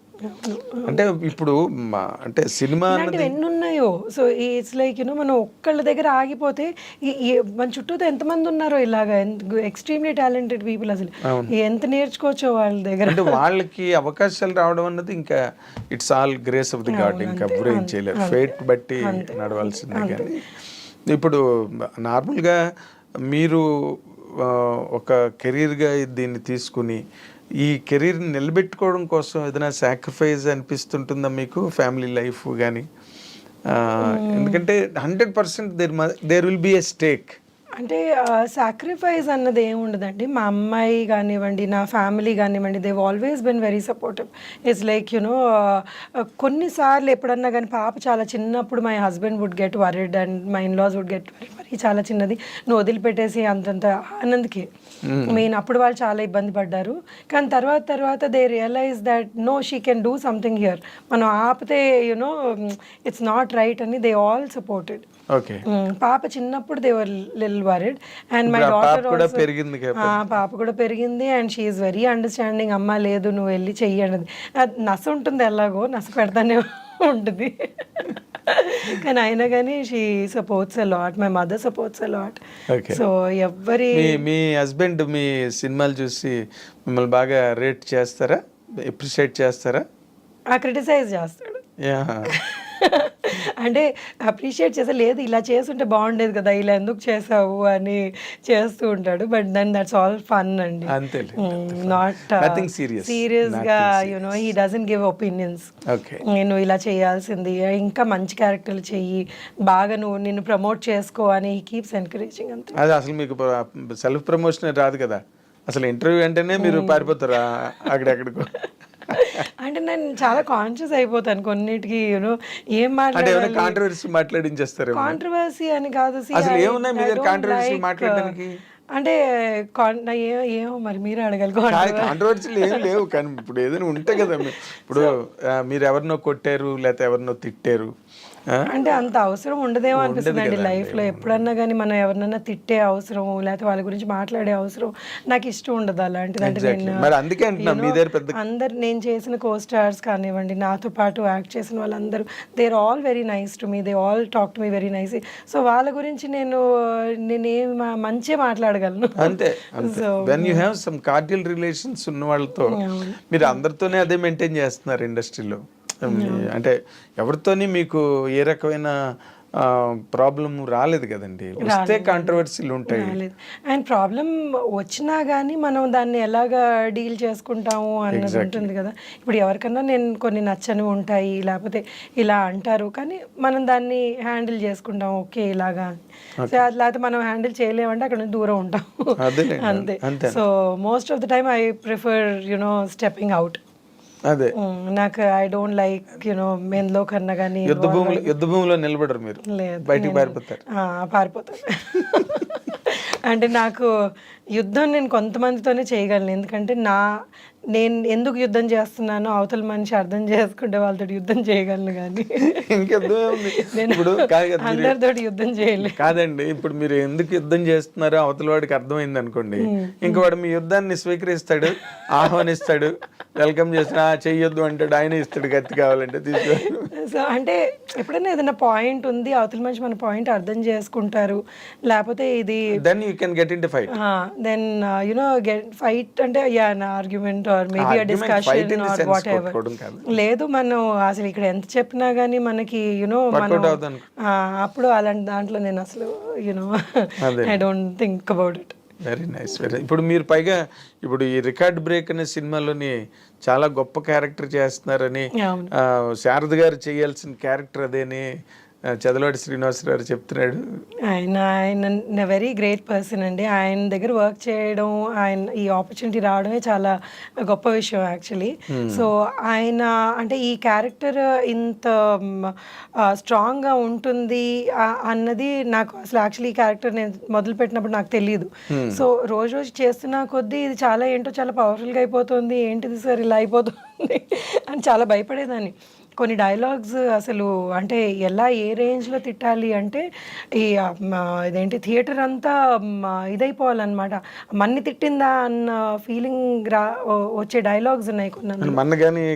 అంటే ఇప్పుడు అంటే సినిమా ఇలాంటివి ఎన్ని ఉన్నాయో. సో ఇట్స్ లైక్ మనం ఒక్కళ్ళ దగ్గర ఆగిపోతే మన చుట్టూతో ఎంతమంది ఉన్నారో ఇలాగా ఎక్స్ట్రీమ్లీ టాలెంటెడ్ పీపుల్, అసలు ఎంత నేర్చుకోవచ్చో వాళ్ళ దగ్గర. అంటే వాళ్ళకి అవకాశాలు రావడం అన్నది ఇంకా it's all grace of the God, ఇంకా ఏం చేయలేదు, ఫేట్ బట్టి నడవాల్సిందే. కానీ ఇప్పుడు నార్మల్గా మీరు ఒక కెరీర్గా దీన్ని తీసుకుని ఈ కెరీర్ని నిలబెట్టుకోవడం కోసం ఏదైనా సాక్రిఫైస్ అనిపిస్తుంటుందా మీకు, ఫ్యామిలీ లైఫ్ కానీ? ఎందుకంటే 100% there will be a stake. అంటే సాక్రిఫైస్ అన్నది ఏమి ఉండదండి. మా అమ్మాయి కానివ్వండి, నా ఫ్యామిలీ కానివ్వండి, they've always been very supportive. It's like కొన్నిసార్లు ఎప్పుడన్నా కానీ పాప చాలా చిన్నప్పుడు my husband would get worried and my in-laws would get worried, మరి చాలా చిన్నది నువ్వు వదిలిపెట్టేసి అంతంత అన్నందుకే మెయిన్ అప్పుడు వాళ్ళు చాలా ఇబ్బంది పడ్డారు. కానీ తర్వాత they realise that no, she can do something here, మనం ఆపితే ఇట్స్ నాట్ రైట్ అని దే ఆల్ సపోర్టెడ్. ఓకే. పాప చిన్నప్పుడు they were little worried and my daughter కూడా పెరిగింది, పాప కూడా పెరిగింది and she is very understanding. అమ్మ లేదు నువ్వు వెళ్ళి చెయ్యి అన్నది. నస ఉంటుంది, ఎలాగో నస పెడతానే ఉంటుంది. కానీ అయినా కానీ she supports a lot, my mother supports a lot. So మీ హస్బెండ్ మీ సినిమాలు చూసి మిమ్మల్ని బాగా రేట్ చేస్తారా, అప్రిషియేట్ చేస్తారా? క్రిటిసైజ్ చేస్తాడు. అంటే అప్రిషియేట్ చేసే, లేదు ఇలా చేస్తుంటే బాగుండేది కదా, ఇలా ఎందుకు చేసావు అని చేస్తూ ఉంటాడు. But then that's all fun అండి, నాట్ సీరియస్ గా హీ డజంట్ గివ్ ఒపీనియన్స్. నేను ఇలా చేయాల్సింది, ఇంకా మంచి క్యారెక్టర్లు చెయ్యి, బాగా నువ్వు నిన్ను ప్రమోట్ చేసుకో అని హీ కీప్స్ ఎంకరేజింగ్. అంతే. అది అసలు మీకు సెల్ఫ్ ప్రమోషన్ రాదు కదా, అసలు ఇంటర్వ్యూ అంటేనే మీరు పారిపోతారా అక్కడెక్కడికో? అంటే నేను చాలా కాన్షియస్ అయిపోతాను కొన్నిటికి, ఏం మాట్లాడాలి, కాంట్రవర్సీ అని కాదు. అంటే ఏమో మరి మీరే అడగాలి. కాంట్రవర్సీలు ఏం లేవు, కానీ ఇప్పుడు ఏదైనా ఉంటే కదా, ఇప్పుడు మీరు ఎవరినో కొట్టారు లేకపోతే ఎవరినో తిట్టారు అంటే అంత అవసరం ఉండదేమో అనిపిస్తుంది అండి లైఫ్లో. ఎప్పుడన్నా కానీ మనం ఎవరినన్నా తిట్టే అవసరం లేకపోతే వాళ్ళ గురించి మాట్లాడే అవసరం నాకు ఇష్టం ఉండదు అలాంటిది. అంటే నేను అందరు నేను చేసిన కో స్టార్స్ కానివ్వండి, నాతో పాటు యాక్ట్ చేసిన వాళ్ళందరూ they are all very nice to me, they all talk to me very nice. So వాళ్ళ గురించి నేనేం మంచిగా మాట్లాడగలను. అంతే. So when you have some cordial relations ఉన్న వాళ్ళతో మీరు అందరితోనే అదే మెయింటైన్ చేస్తున్నారు ఇండస్ట్రీలో. అంటే ఎవరితోని మీకు ఏ రకమైన ప్రాబ్లం రాలేదు కదండి, వస్తే కాంట్రవర్సీలు ఉంటాయి. అండ్ ప్రాబ్లం వచ్చినా కానీ మనం దాన్ని ఎలాగా డీల్ చేసుకుంటాము అన్నది ఉంటుంది కదా. ఇప్పుడు ఎవరికన్నా నేను కొన్ని నచ్చని ఉంటాయి, లేకపోతే ఇలా అంటారు, కానీ మనం దాన్ని హ్యాండిల్ చేసుకుంటాం, ఓకే ఇలాగా. లేకపోతే మనం హ్యాండిల్ చేయలేమంటే అక్కడ నుంచి దూరం ఉంటాం, అంతే. So most of the time I prefer stepping out. అదే నాకు ఐ డోంట్ లైక్ మెయిన్లో కన్నా కానీ యుద్ధ భూమిలో నిలబడరు మీరు, బయటికి పారిపోతారు. అంటే నాకు యుద్ధం నేను కొంతమందితోనే చేయగలను, ఎందుకంటే నేను ఎందుకు యుద్ధం చేస్తున్నానో అవతల మనిషి అర్థం చేసుకుంటే వాళ్ళతో యుద్ధం చేయగలను, కానీ నేను అందరితో యుద్ధం చేయలేదు. కాదండి, ఇప్పుడు మీరు ఎందుకు యుద్ధం చేస్తున్నారో అవతల వాడికి అర్థమైంది అనుకోండి, ఇంక వాడు మీ యుద్ధాన్ని స్వీకరిస్తాడు, ఆహ్వానిస్తాడు, వెల్కమ్ చేసిన చెయ్యొద్దు అంటాడు, ఆయన ఇస్తాడు కత్తి కావాలంటే తీసుకో. సో అంటే ఎప్పుడైనా ఏదైనా పాయింట్ ఉంది, అవతల మనిషి మన పాయింట్ అర్థం చేసుకుంటారు, లేకపోతే ఇది then you can get into fight. Then get fight అంటే argument or maybe a discussion or whatever. లేదు మనం అసలు ఇక్కడ ఎంత చెప్పినా కానీ మనకి మనం అప్పుడు అలాంటి దాంట్లో నేను అసలు I don't think about it. Very nice. ఇప్పుడు మీరు పైగా ఇప్పుడు ఈ రికార్డ్ బ్రేక్ అనే సినిమాలోని చాలా గొప్ప క్యారెక్టర్ చేస్తున్నారని, శారద గారు చేయాల్సిన క్యారెక్టర్ అదేని చదలవాడి శ్రీనివాసరావు చెప్తున్నాడు. ఆయన వెరీ గ్రేట్ పర్సన్ అండి. ఆయన దగ్గర వర్క్ చేయడం, ఆయన ఈ ఆపర్చునిటీ రావడమే చాలా గొప్ప విషయం యాక్చువల్లీ. సో ఆయన అంటే ఈ క్యారెక్టర్ ఇంత స్ట్రాంగ్గా ఉంటుంది అన్నది నాకు అసలు యాక్చువల్లీ ఈ క్యారెక్టర్ నేను మొదలుపెట్టినప్పుడు నాకు తెలియదు. సో రోజు రోజు చేస్తున్న కొద్దీ ఇది చాలా ఏంటో చాలా పవర్ఫుల్గా అయిపోతుంది, ఏంటిది సార్ ఇలా అయిపోతుంది అని చాలా భయపడేదాన్ని. కొన్ని డైలాగ్స్ అసలు అంటే ఎలా ఏ రేంజ్లో తిట్టాలి అంటే ఈ ఇదేంటి థియేటర్ అంతా ఇదైపోవాలన్నమాట, మన్ని తిట్టిందా అన్న ఫీలింగ్ వచ్చే డైలాగ్స్ ఉన్నాయి కొన్ని మన కానీ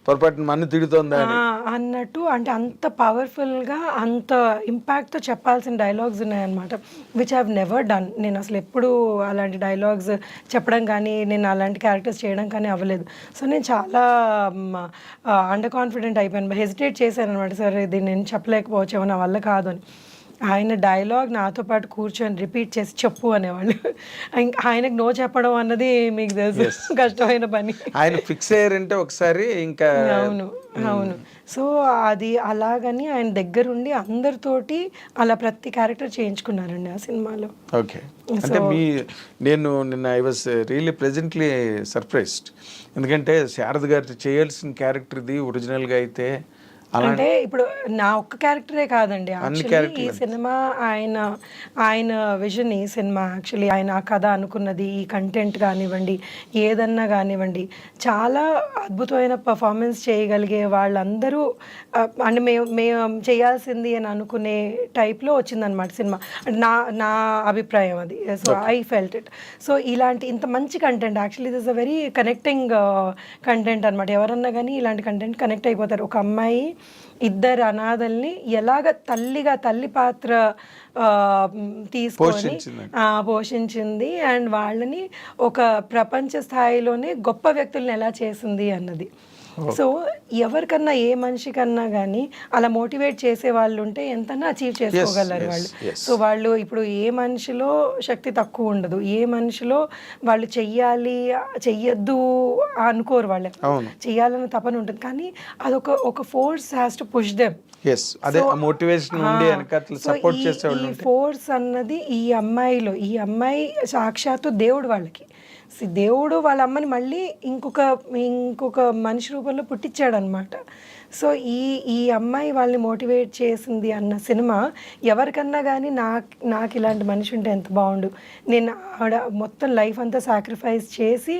పొరపాటున మన్ను తిడుతోందా అని. అన్నట్టు, అంటే అంత పవర్ఫుల్గా అంత ఇంపాక్ట్తో చెప్పాల్సిన డైలాగ్స్ ఉన్నాయన్నమాట, విచ్ హ్యావ్ నెవర్ డన్. నేను అసలు ఎప్పుడు అలాంటి డైలాగ్స్ చెప్పడం కానీ నేను అలాంటి క్యారెక్టర్స్ చేయడం కానీ అవ్వలేదు. సో నేను చాలా అండర్ కాన్ఫిడెంట్ అయిపోయాను, హెసిటేట్ చేశాను అనమాట, సరే ఇది నేను చెప్పలేకపోవచ్చేమో, నా వల్ల కాదు అని. ఆయన డైలాగ్ నాతో పాటు కూర్చొని రిపీట్ చేసి చెప్పు అనేవాళ్ళు. ఆయనకు నో చెప్పడం అన్నది మీకు తెలుసు కష్టమైన పని. ఆయన ఫిక్స్ అయ్యారంటే ఒకసారి ఇంకా. అవును అవును. సో అది అలాగని ఆయన దగ్గరుండి అందరితోటి అలా ప్రతి క్యారెక్టర్ చేయించుకున్నారండి ఆ సినిమాలో. ఓకే, అంటే నేను నిన్న I was really pleasantly surprised. ఎందుకంటే శారద గారు చేయాల్సిన క్యారెక్టర్ ఇది ఒరిజినల్గా అయితే. అంటే ఇప్పుడు నా ఒక్క క్యారెక్టరే కాదండి, యాక్చువల్లీ ఈ సినిమా ఆయన విజన్, ఈ సినిమా యాక్చువల్లీ ఆయన ఆ కథ అనుకున్నది, ఈ కంటెంట్ కానివ్వండి ఏదన్నా కానివ్వండి, చాలా అద్భుతమైన పర్ఫార్మెన్స్ చేయగలిగే వాళ్ళందరూ అంటే మేము చేయాల్సింది అని అనుకునే టైప్లో వచ్చిందనమాట సినిమా. నా అభిప్రాయం అది. So I felt it. So ఇలాంటి ఇంత మంచి content, actually this a very connecting content అనమాట. ఎవరన్నా కానీ ఇలాంటి కంటెంట్ కనెక్ట్ అయిపోతారు. ఒక అమ్మాయి ఇద్దరు అనాథల్ని ఎలాగ తల్లి పాత్ర తీసుకొని పోషించింది అండ్ వాళ్ళని ఒక ప్రపంచ స్థాయిలోనే గొప్ప వ్యక్తులను ఎలా చేసింది అన్నది. సో ఎవరికన్నా ఏ మనిషికన్నా కానీ అలా మోటివేట్ చేసే వాళ్ళు ఉంటే ఎంతన్నా అచీవ్ చేసుకోగలరు వాళ్ళు. సో వాళ్ళు ఇప్పుడు ఏ మనిషిలో శక్తి తక్కువ ఉండదు, ఏ మనిషిలో వాళ్ళు చెయ్యొద్దు అనుకోరు, వాళ్ళు చెయ్యాలని తపన ఉంటుంది, కానీ అదొక force has to push them. ఈ ఫోర్స్ అన్నది ఈ అమ్మాయి సాక్షాత్తు దేవుడు వాళ్ళకి. దేవుడు వాళ్ళ అమ్మని మళ్ళీ ఇంకొక మనిషి రూపంలో పుట్టించాడు అనమాట. సో ఈ అమ్మాయి వాళ్ళని మోటివేట్ చేసింది అన్న సినిమా ఎవరికన్నా కానీ నాకు ఇలాంటి మనిషి ఉంటే ఎంత బాగుండు. నేను ఆవిడ మొత్తం లైఫ్ అంతా సాక్రిఫైస్ చేసి,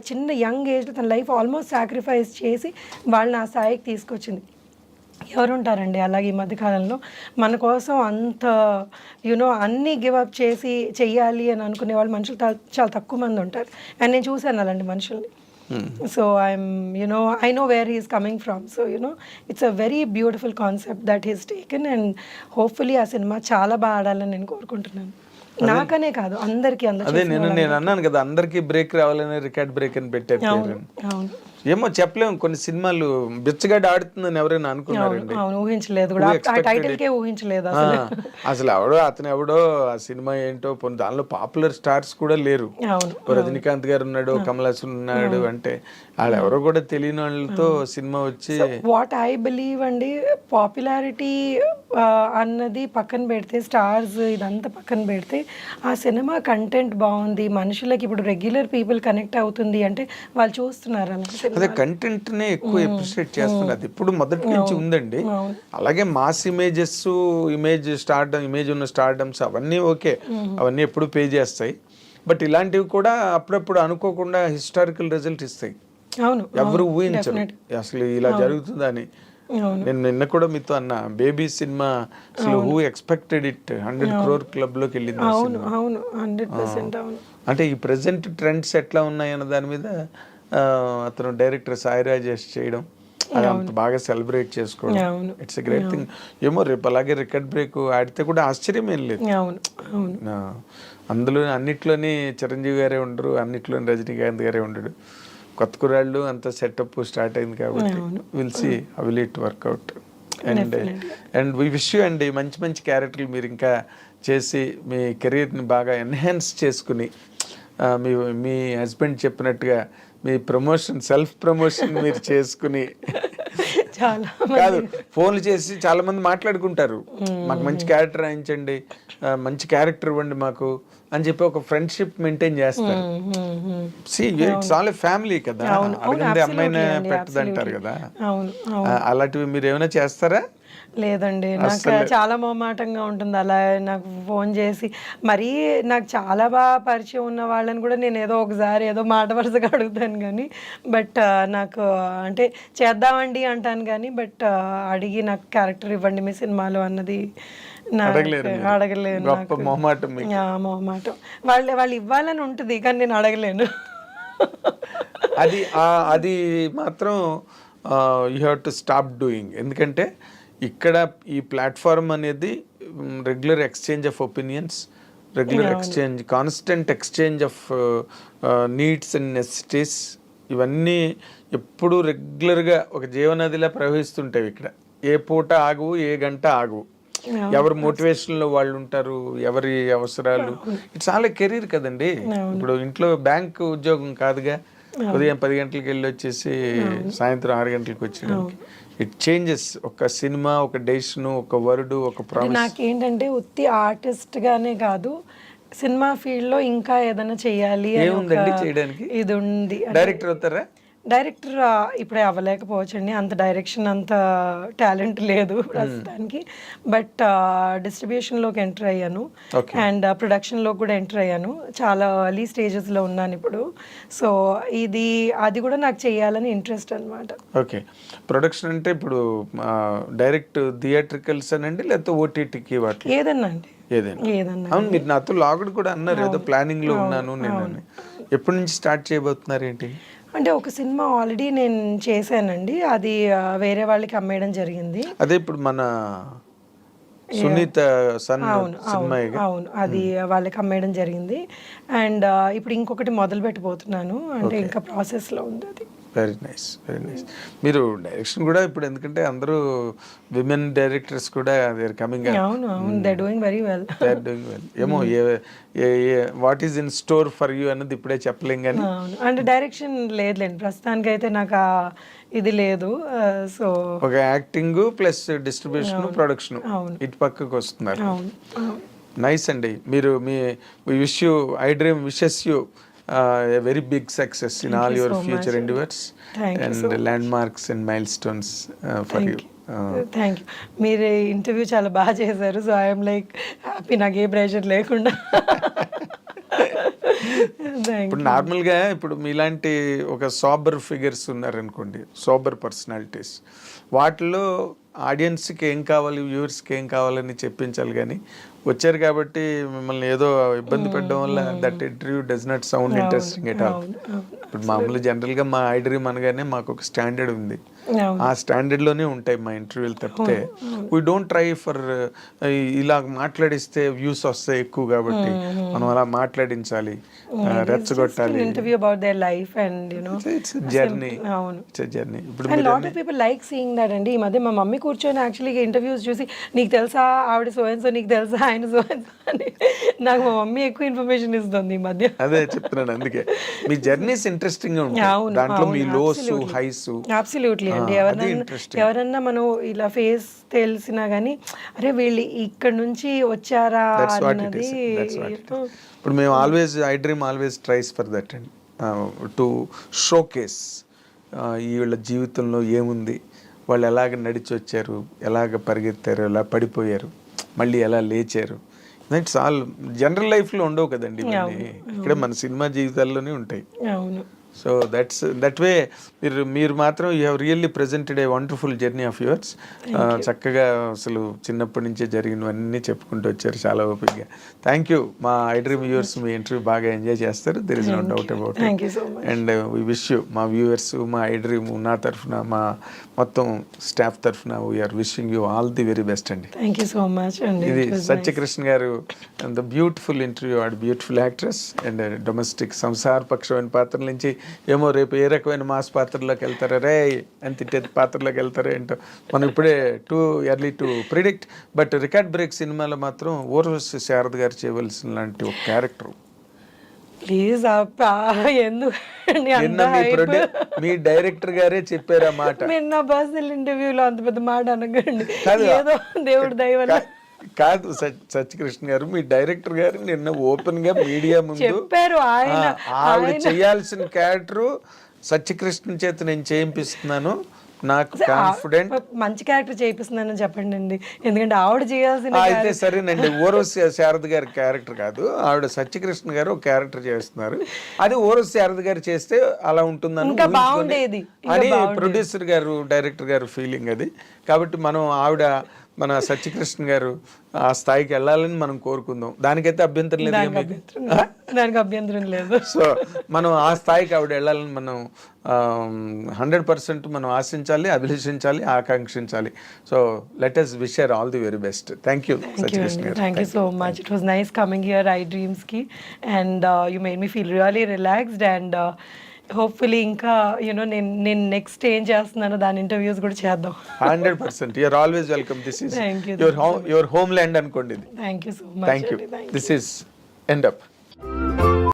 చిన్న యంగ్ ఏజ్లో తన లైఫ్ ఆల్మోస్ట్ సాక్రిఫైస్ చేసి వాళ్ళని ఆ స్థాయికి తీసుకొచ్చింది. ఎవరుంటారండి అలాగే ఈ మధ్యకాలంలో మన కోసం అంత అన్నీ గివప్ చేసి చెయ్యాలి అని అనుకునే వాళ్ళు మనుషులు చాలా తక్కువ మంది ఉంటారు. అండ్ నేను చూశాను అలాంటి మనుషుల్ని. So I know where he is coming from. So it's a very beautiful concept that he's taken, and hopefully ఆ సినిమా చాలా బాగా ఆడాలని నేను కోరుకుంటున్నాను. నాకనే కాదు అందరికీ. అదే నేను అన్నాను కదా, అందరికీ బ్రేక్ రావాలని రికార్డ్ బ్రేక్ అని పెట్టారు. అవును, ఏమో చెప్పలేము, కొన్ని సినిమాలు బిచ్చగడ్డ ఆడుతుందని ఎవరైనా అనుకున్నారండి? ఊహించలేదు కూడా, టైటిల్కే ఊహించలేదు అసలు అతను ఎవడో ఆ సినిమా ఏంటో, దానిలో పాపులర్ స్టార్స్ కూడా లేరు. రజనీకాంత్ గారు ఉన్నాడు, కమల్ హాసన్ ఉన్నాడు, అంటే వాళ్ళు ఎవరో కూడా తెలియని వాళ్ళతో సినిమా వచ్చి. వాట్ ఐ బిలీవ్ అండి, పాపులారిటీ అన్నది పక్కన పెడితే, స్టార్స్ ఇదంతా పక్కన పెడితే, ఆ సినిమా కంటెంట్ బాగుంది, మనుషులకి ఇప్పుడు రెగ్యులర్ పీపుల్ కనెక్ట్ అవుతుంది అంటే వాళ్ళు చూస్తున్నారు. అదే కంటెంట్ నే ఎక్కువ అప్రిషియేట్ చేస్తున్నారు. అది ఇప్పుడు మొదటి నుంచి ఉందండి. అలాగే మాస్ ఇమేజెస్, ఇమేజ్ ఉన్న స్టార్డమ్స్ అవన్నీ ఓకే, అవన్నీ ఎప్పుడు పే చేస్తాయి. బట్ ఇలాంటివి కూడా అప్పుడప్పుడు అనుకోకుండా హిస్టారికల్ రిజల్ట్ ఇస్తాయి. ఎవరు ఊహించరు అసలు ఇలా జరుగుతుందని. నేను నిన్న కూడా మీతో అన్న, బేబీ సినిమా అసలు who expected it 100 crore club లోకి వెళ్ళింది. అంటే ఈ ప్రెసెంట్ ట్రెండ్స్ ఎట్లా ఉన్నాయన్న దాని మీద అతను డైరెక్టర్ సాయి రాజేష్ చేయడం, అది అంత బాగా సెలబ్రేట్ చేసుకోవడం, ఇట్స్ ఎ గ్రేట్ థింగ్. ఏమో రేపు అలాగే రికార్డ్ బ్రేక్ ఆడితే కూడా ఆశ్చర్యం ఏం లేదు. అందులో అన్నిట్లోని చిరంజీవి గారే ఉండరు, అన్నిట్లోని రజనీకాంత్ గారే ఉండడు. కొత్త కుర్రాళ్ళు అంత సెటప్ స్టార్ట్ అయింది కాబట్టి will see how will it work out. And we wish you అండి మంచి మంచి క్యారెక్టర్లు మీరు ఇంకా చేసి మీ కెరీర్ని బాగా ఎన్హాన్స్ చేసుకుని, మీ హస్బెండ్ చెప్పినట్టుగా మీ ప్రమోషన్, సెల్ఫ్ ప్రమోషన్ మీరు చేసుకుని, కాదు ఫోన్లు చేసి చాలా మంది మాట్లాడుకుంటారు, మాకు మంచి క్యారెక్టర్ రాయించండి, మంచి క్యారెక్టర్ ఇవ్వండి మాకు అని చెప్పి ఒక ఫ్రెండ్షిప్ మెయింటైన్ చేస్తారు. ఇట్స్ ఆల్ ఏ ఫ్యామిలీ కదా, అడిగింది అమ్మాయినే పెట్టదంటారు కదా. అలాంటివి మీరు ఏమైనా చేస్తారా? లేదండి, నాకు చాలా మొహమాటంగా ఉంటుంది. అలా నాకు ఫోన్ చేసి మరీ నాకు చాలా బాగా పరిచయం ఉన్న వాళ్ళని కూడా నేను ఏదో ఒకసారి ఏదో మాట వరుసగా అడుగుతాను కానీ బట్ నాకు అంటే చేద్దామండి అంటాను కానీ బట్ అడిగి నాకు క్యారెక్టర్ ఇవ్వండి మీ సినిమాలో అన్నది అడగలేను. గొప్ప మొహమాటం మీకు. మొహమాటం. వాళ్ళు ఇవ్వాలని ఉంటుంది కానీ నేను అడగలేను. అది మాత్రం you have to stop doing. ఎందుకంటే ఇక్కడ ఈ ప్లాట్ఫామ్ అనేది regular exchange of opinions, regular exchange, constant exchange of needs and necessities, ఇవన్నీ ఎప్పుడు రెగ్యులర్గా ఒక జీవనదిలా ప్రవహిస్తుంటాయి. ఇక్కడ ఏ పూట ఆగవు, ఏ గంట ఆగవు. ఎవరు మోటివేషన్లో వాళ్ళు ఉంటారు, ఎవరి అవసరాలు. ఇట్స్ ఆల్ కెరీర్ కదండి. ఇప్పుడు ఇంట్లో బ్యాంక్ ఉద్యోగం కాదుగా, ఉదయం 10 గంటలకు వెళ్ళి వచ్చేసి సాయంత్రం 6 గంటలకు వచ్చేయడానికి. It changes. ఒక సినిమా, ఒక డెసిషన్, ఒక వర్డ్, ఒక ప్రామిస్. నాకేంటంటే ఉత్తి ఆర్టిస్ట్ గానే కాదు, సినిమా ఫీల్డ్ లో ఇంకా ఏదైనా చెయ్యాలి ఏముందండి చేయడానికి? ఇది ఉంది. డైరెక్టర్ అవుతారా? డైరెక్టర్ ఇప్పుడే అవ్వలేకపోవచ్చండి, అంత డైరెక్షన్ అంత టాలెంట్ లేదు ప్రస్తుతానికి. బట్ డిస్ట్రిబ్యూషన్లోకి ఎంటర్ అయ్యాను అండ్ ప్రొడక్షన్లో కూడా ఎంటర్ అయ్యాను. చాలా ఎర్లీ స్టేజెస్లో ఉన్నాను ఇప్పుడు. సో అది కూడా నాకు చేయాలని ఇంట్రెస్ట్ అనమాట. ఓకే. ప్రొడక్షన్ అంటే ఇప్పుడు డైరెక్ట్ థియేట్రికల్స్ అనండి, లేకపోతే ఓటీటీకి వాటి ఏదన్నా అండి, ఏదైనా. అవును, మీరు నాతో లాగుడు కూడా అన్నారు ఏదో ప్లానింగ్ లో ఉన్నాను నేను. ఎప్పటి నుంచి స్టార్ట్ చేయబోతున్నారు ఏంటి? అంటే ఒక సినిమా ఆల్రెడీ నేను చేశానండి, అది వేరే వాళ్ళకి అమ్మేయడం జరిగింది. అదే ఇప్పుడు మన సునీత సన్ సినిమా. అవును, అది వాళ్ళకి అమ్మేయడం జరిగింది. అండ్ ఇప్పుడు ఇంకొకటి మొదలు పెట్టబోతున్నాను, అంటే ఇంకా ప్రాసెస్లో ఉంది అది. Very nice, very nice. మీరు డైరెక్షన్ కూడా ఇప్పుడు, ఎందుకంటే అందరూ విమెన్ డైరెక్టర్స్ కూడా దే ఆర్ కమింగ్. అవును, they are doing very well. They are doing well. ఏమో what is in store for you అన్నది ఇప్పుడే చెప్పలేం కానీ. అవును, అంటే డైరెక్షన్ లేదులేండి ప్రస్తుతానికి అయితే, నాకు ఇది లేదు. సో ఒక యాక్టింగ్ ప్లస్ డిస్ట్రిబ్యూషన్, ప్రొడక్షన్ ఇటు పక్కకు వస్తున్నారు. నైస్ అండి. మీరు wish you, I dream wishes you a very big success in all your future endeavors and landmarks and milestones for you. Thank you. మీరు ఇంటర్వ్యూ చాలా బాగా చేశారు. సో ఐఎమ్ లైక్ హ్యాపీ, నాకు ఏ ప్రెషర్ లేకుండా. ఇప్పుడు నార్మల్గా ఇప్పుడు మీలాంటి ఒక సోబర్ ఫిగర్స్ ఉన్నారనుకోండి, సోబర్ పర్సనాలిటీస్, వాటిలో ఆడియన్స్కి ఏం కావాలి, వ్యూవర్స్కి ఏం కావాలని చెప్పించాలి. కానీ వచ్చారు కాబట్టి మిమ్మల్ని ఏదో ఇబ్బంది పెట్టడం వల్ల that interview does not sound interesting at all. ఇప్పుడు మామూలు జనరల్గా మా ఐ డ్రీమ్ అనగానే మాకు ఒక స్టాండర్డ్ ఉంది, ఆ స్టాండర్డ్లోనే ఉంటాయి మా ఇంటర్వ్యూలు తప్పితే వీ డోంట్ ట్రై ఫర్ ఇలా మాట్లాడిస్తే వ్యూస్ వస్తాయి ఎక్కువ కాబట్టి మనం అలా మాట్లాడించాలి, రెచ్చగొట్టాలి. Interview about their life and you know it's journey. అవును, ఇట్స్ జర్నీ. ఇప్పుడు lot of people like seeing that అండి. ఈ మధ్య మా మమ్మీ కూర్చొని యాక్చువల్గా ఇంటర్వ్యూస్ చూసి, నీకు తెలుసా ఆవిడ సో అండ్ సో, నీకు తెలుసా ఆయన సో అండ్ సో అని, నాకు మా మమ్మీ ఎక్కువ ఇన్ఫర్మేషన్ ఇస్తుంది ఈ మధ్య. అదే చెప్తున్నాను, అందుకే మీ జర్నీస్ ఇంట్రెస్టింగ్ గా ఉంటాయి. దాంట్లో మీ లోస్, హైస్. అబ్సల్యూట్లీ అండి. ఎవరన్నా మనం ఇలా ఫేస్ తెలిసినా కానీ అరే వీళ్ళు ఇక్కడ నుంచి వచ్చారా అన్నది. ఇప్పుడు మేము always, I dream always tries for that and to showcase వీళ్ళ జీవితంలో ఏముంది, వాళ్ళు ఎలాగ నడిచి వచ్చారు, ఎలాగ పరిగెత్తారు, ఎలా పడిపోయారు, మళ్ళీ ఎలా లేచారు. ఇట్స్ ఆల్ జనరల్ లైఫ్లో ఉండవు కదండి ఇవన్నీ, ఇక్కడ మన సినిమా జీవితాల్లోనే ఉంటాయి. సో దట్ వే మీరు మాత్రం you have really presented a wonderful journey of yours. చక్కగా అసలు చిన్నప్పటి నుంచే జరిగినవన్నీ చెప్పుకుంటూ వచ్చారు చాలా ఓపికగా. Thank you. మా ఐ డ్రీమ్ వ్యూవర్స్ మీ ఇంటర్వ్యూ బాగా ఎంజాయ్ చేస్తారు, there is no doubt about it. And we wish you, మా వ్యూవర్స్, మా ఐ డ్రీమ్ నా తరఫున, మా మొత్తం స్టాఫ్ తరఫున we're wishing you all the very best అండి. థ్యాంక్ యూ సో మచ్ అండి. ఇది సత్యకృష్ణ గారు, the beautiful interview, and beautiful actress and domestic సంసార పక్షమైన పాత్ర నుంచి ఏమో రేపు ఏ రకమైన మాస్ పాత్రలోకి వెళ్తారో, రే అని తిట్టే పాత్రలోకి వెళ్తారో ఏంటో మనం ఇప్పుడే too early to predict. But record break సినిమాలో మాత్రం ఊర్వశి శారద గారు చేయవలసిన లాంటి ఒక క్యారెక్టర్. ప్లీజ్ మీ డైరెక్టర్ గారే చెప్పారు ఆ మాట. మీరు నా పర్సనల్ ఇంటర్వ్యూలో అంత పెద్ద మాట అనకండి, ఏదో దేవుడి దయ వల్ల. కాదు సత్యకృష్ణ గారు, మీ డైరెక్టర్ గారు నిన్న ఓపెన్ గా మీడియా ముందు చెప్పారు, ఆవిడ చేయాల్సిన క్యారెక్టర్ సత్యకృష్ణ చేత నేను చేయింపిస్తున్నాను, నాకు కాన్ఫిడెంట్. మంచి క్యారెక్టర్ చేయిస్తున్నానని చెప్పండి అండి, ఎందుకంటే ఆవిడ చేయాల్సిన అయితే సరేనండి, ఓరోస్ శారద గారి క్యారెక్టర్ కాదు, ఆవిడ సత్యకృష్ణ గారు ఒక క్యారెక్టర్ చేస్తున్నారు. అది ఓరోస్ శారద గారు చేస్తే అలా ఉంటుందని ఇంకా ఊహించుకొని బాగుండేది, ఇంకా అని బాగుండేది. ప్రొడ్యూసర్ గారు, డైరెక్టర్ గారు ఫీలింగ్ అది. కాబట్టి మనం ఆవిడ మన సత్యకృష్ణ గారు ఆ స్థాయికి వెళ్ళాలని మనం కోరుకుందాం. దానికైతే అభ్యంతరం లేదు. దానికి అభ్యంతరం లేదు. సో మనం ఆ స్థాయికి ఆవిడ వెళ్ళాలని మనం 100% మనం ఆశించాలి, అభిలషించాలి, ఆకాంక్షించాలి. So let us wish her all the very best. Thank you Satyakrishna గారు. Thank you so much. It was nice coming here, iDreams ki, and you made me feel really relaxed, and hopefully ఇంకా నేను next ఏం చేస్తున్నానో దాని interviews కూడా చేద్దాం. 100%. You're always welcome. This is Thank you. your homeland అనుకోండి. Thank you so much. Thank you. Thank This is end up.